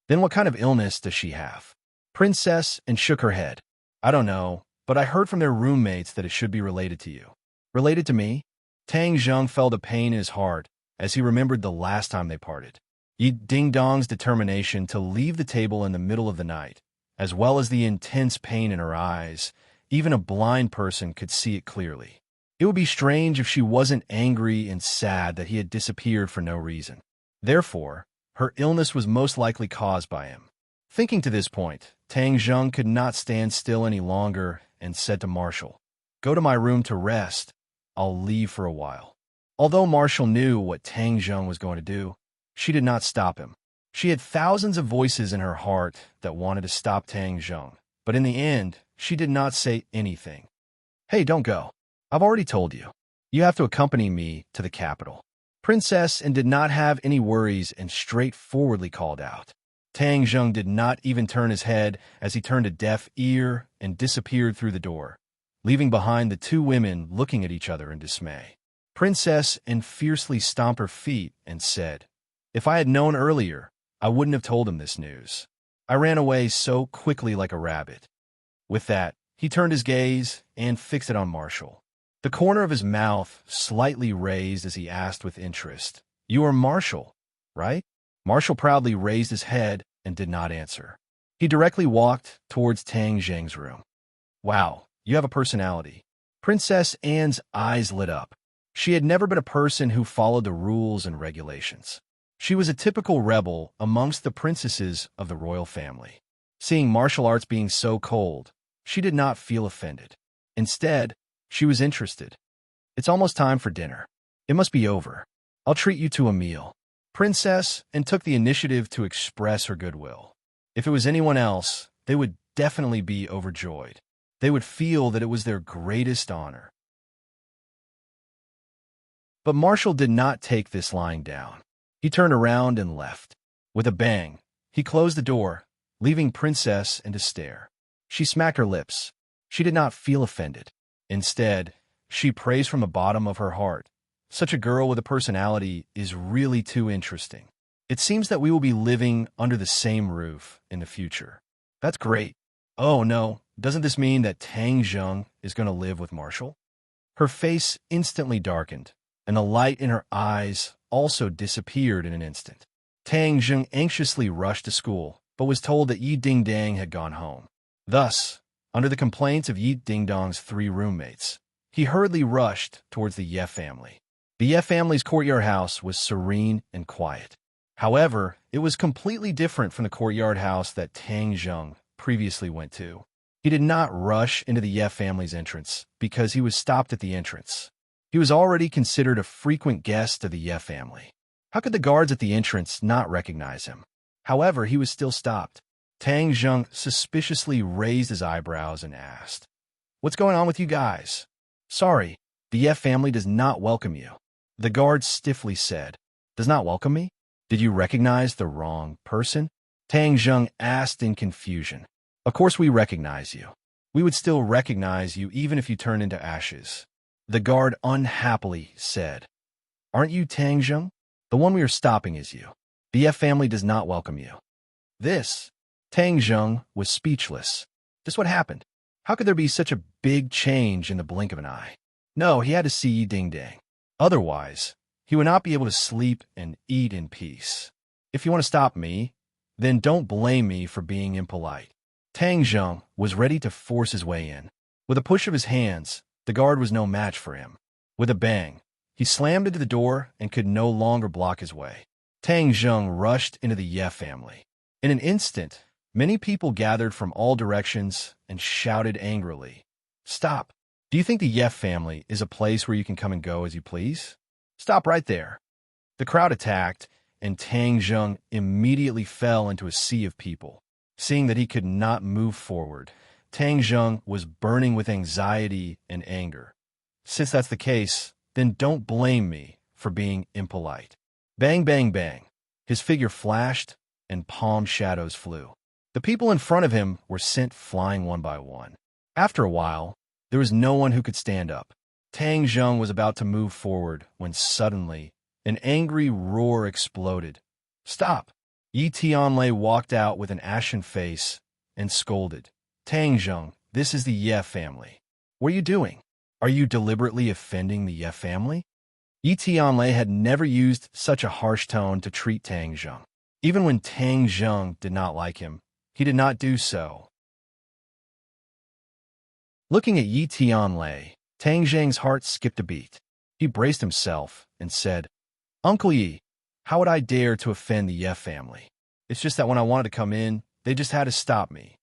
Then what kind of illness does she have? Princess and shook her head. I don't know, but I heard from their roommates that it should be related to you. Related to me? Tang Zheng felt a pain in his heart as he remembered the last time they parted. Yi Ding Dong's determination to leave the table in the middle of the night, as well as the intense pain in her eyes, even a blind person could see it clearly. It would be strange if she wasn't angry and sad that he had disappeared for no reason. Therefore, her illness was most likely caused by him. Thinking to this point, Tang Zheng could not stand still any longer and said to Marshall, Go to my room to rest. I'll leave for a while. Although Marshall knew what Tang Zheng was going to do, she did not stop him. She had thousands of voices in her heart that wanted to stop Tang Zheng, but in the end, she did not say anything. Hey, don't go. I've already told you. You have to accompany me to the capital. Princess and did not have any worries and straightforwardly called out. Tang Zheng did not even turn his head as he turned a deaf ear and disappeared through the door, leaving behind the two women looking at each other in dismay. Princess and fiercely stomped her feet and said, If I had known earlier, I wouldn't have told him this news. I ran away so quickly like a rabbit. With that, he turned his gaze and fixed it on Marshall. The corner of his mouth slightly raised as he asked with interest, You are Marshall, right? Marshall proudly raised his head and did not answer. He directly walked towards Tang Zheng's room. Wow, you have a personality. Princess Anne's eyes lit up. She had never been a person who followed the rules and regulations. She was a typical rebel amongst the princesses of the royal family. Seeing martial arts being so cold, she did not feel offended. Instead, she was interested. It's almost time for dinner. It must be over. I'll treat you to a meal. Princess and took the initiative to express her goodwill. If it was anyone else, they would definitely be overjoyed. They would feel that it was their greatest honor. But Marshall did not take this lying down. He turned around and left. With a bang, he closed the door, leaving Princess to stare. She smacked her lips. She did not feel offended. Instead, she praised from the bottom of her heart. Such a girl with a personality is really too interesting. It seems that we will be living under the same roof in the future. That's great. Oh no, doesn't this mean that Tang Zheng is going to live with Marshall? Her face instantly darkened, and the light in her eyes also disappeared in an instant. Tang Zheng anxiously rushed to school, but was told that Yi Ding Dang had gone home. Thus, under the complaints of Yi Ding Dong's 3 roommates, he hurriedly rushed towards the Ye family. The Ye family's courtyard house was serene and quiet. However, it was completely different from the courtyard house that Tang Zheng previously went to. He did not rush into the Ye family's entrance because he was stopped at the entrance. He was already considered a frequent guest of the Ye family. How could the guards at the entrance not recognize him? However, he was still stopped. Tang Zheng suspiciously raised his eyebrows and asked, What's going on with you guys? Sorry, the Ye family does not welcome you. The guard stiffly said, Does not welcome me? Did you recognize the wrong person? Tang Zheng asked in confusion. Of course we recognize you. We would still recognize you even if you turned into ashes. The guard unhappily said, Aren't you Tang Zheng? The one we are stopping is you. The Ye family does not welcome you. Tang Zheng was speechless. Just what happened? How could there be such a big change in the blink of an eye? No, he had to see Yi Ding Dang. Otherwise, he would not be able to sleep and eat in peace. If you want to stop me, then don't blame me for being impolite. Tang Zheng was ready to force his way in. With a push of his hands, the guard was no match for him. With a bang, he slammed into the door and could no longer block his way. Tang Zheng rushed into the Ye family. In an instant, many people gathered from all directions and shouted angrily, Stop! Do you think the Yef family is a place where you can come and go as you please? Stop right there. The crowd attacked, and Tang Zheng immediately fell into a sea of people. Seeing that he could not move forward, Tang Zheng was burning with anxiety and anger. Since that's the case, then don't blame me for being impolite. Bang, bang, bang. His figure flashed, and palm shadows flew. The people in front of him were sent flying one by one. After a while, there was no one who could stand up. Tang Zheng was about to move forward when suddenly an angry roar exploded. Stop! Yi Tianlei walked out with an ashen face and scolded. Tang Zheng, this is the Ye family. What are you doing? Are you deliberately offending the Ye family? Yi Tianlei had never used such a harsh tone to treat Tang Zheng. Even when Tang Zheng did not like him, he did not do so. Looking at Yi Tianlei, Tang Zheng's heart skipped a beat. He braced himself and said, Uncle Yi, how would I dare to offend the Ye family? It's just that when I wanted to come in, they just had to stop me.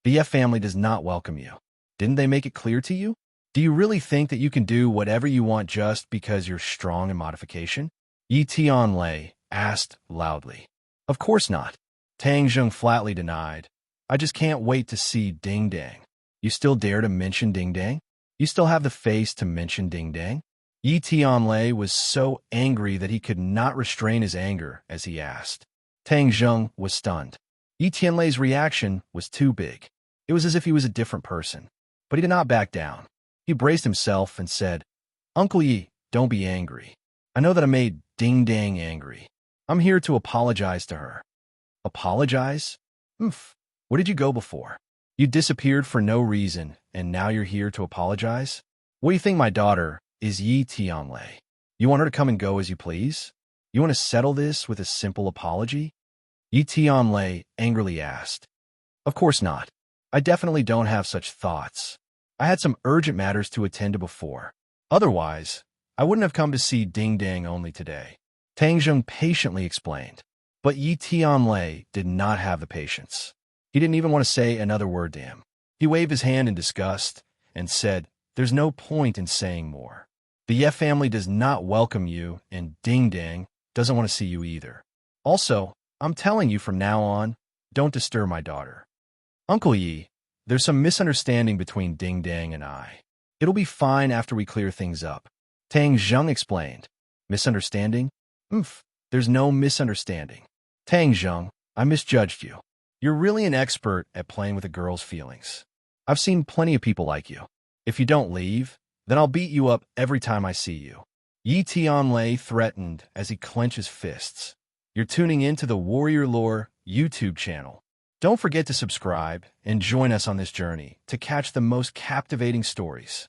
The Ye family does not welcome you. Didn't they make it clear to you? Do you really think that you can do whatever you want just because you're strong in modification? Yi Tianlei asked loudly. Of course not. Tang Zheng flatly denied. I just can't wait to see Ding Dang. You still dare to mention Ding Dang? You still have the face to mention Ding Dang? Yi Tianlei was so angry that he could not restrain his anger as he asked. Tang Zheng was stunned. Yi Tianlei's reaction was too big. It was as if he was a different person. But he did not back down. He braced himself and said, Uncle Yi, don't be angry. I know that I made Ding Dang angry. I'm here to apologize to her. Apologize? Where did you go before? You disappeared for no reason, and now you're here to apologize? What do you think my daughter is Yi Tianlei? You want her to come and go as you please? You want to settle this with a simple apology? Yi Tianlei angrily asked. Of course not. I definitely don't have such thoughts. I had some urgent matters to attend to before. Otherwise, I wouldn't have come to see Ding Dang only today. Tang Zheng patiently explained. But Yi Tianlei did not have the patience. He didn't even want to say another word to him. He waved his hand in disgust and said, There's no point in saying more. The Ye family does not welcome you, and Ding Dang doesn't want to see you either. Also, I'm telling you from now on, don't disturb my daughter. Uncle Yi, there's some misunderstanding between Ding Dang and I. It'll be fine after we clear things up. Tang Zheng explained. Misunderstanding? There's no misunderstanding. Tang Zheng, I misjudged you. You're really an expert at playing with a girl's feelings. I've seen plenty of people like you. If you don't leave, then I'll beat you up every time I see you. Yi Tianlei threatened as he clenched his fists. You're tuning in to the Warrior Lore YouTube channel. Don't forget to subscribe and join us on this journey to catch the most captivating stories.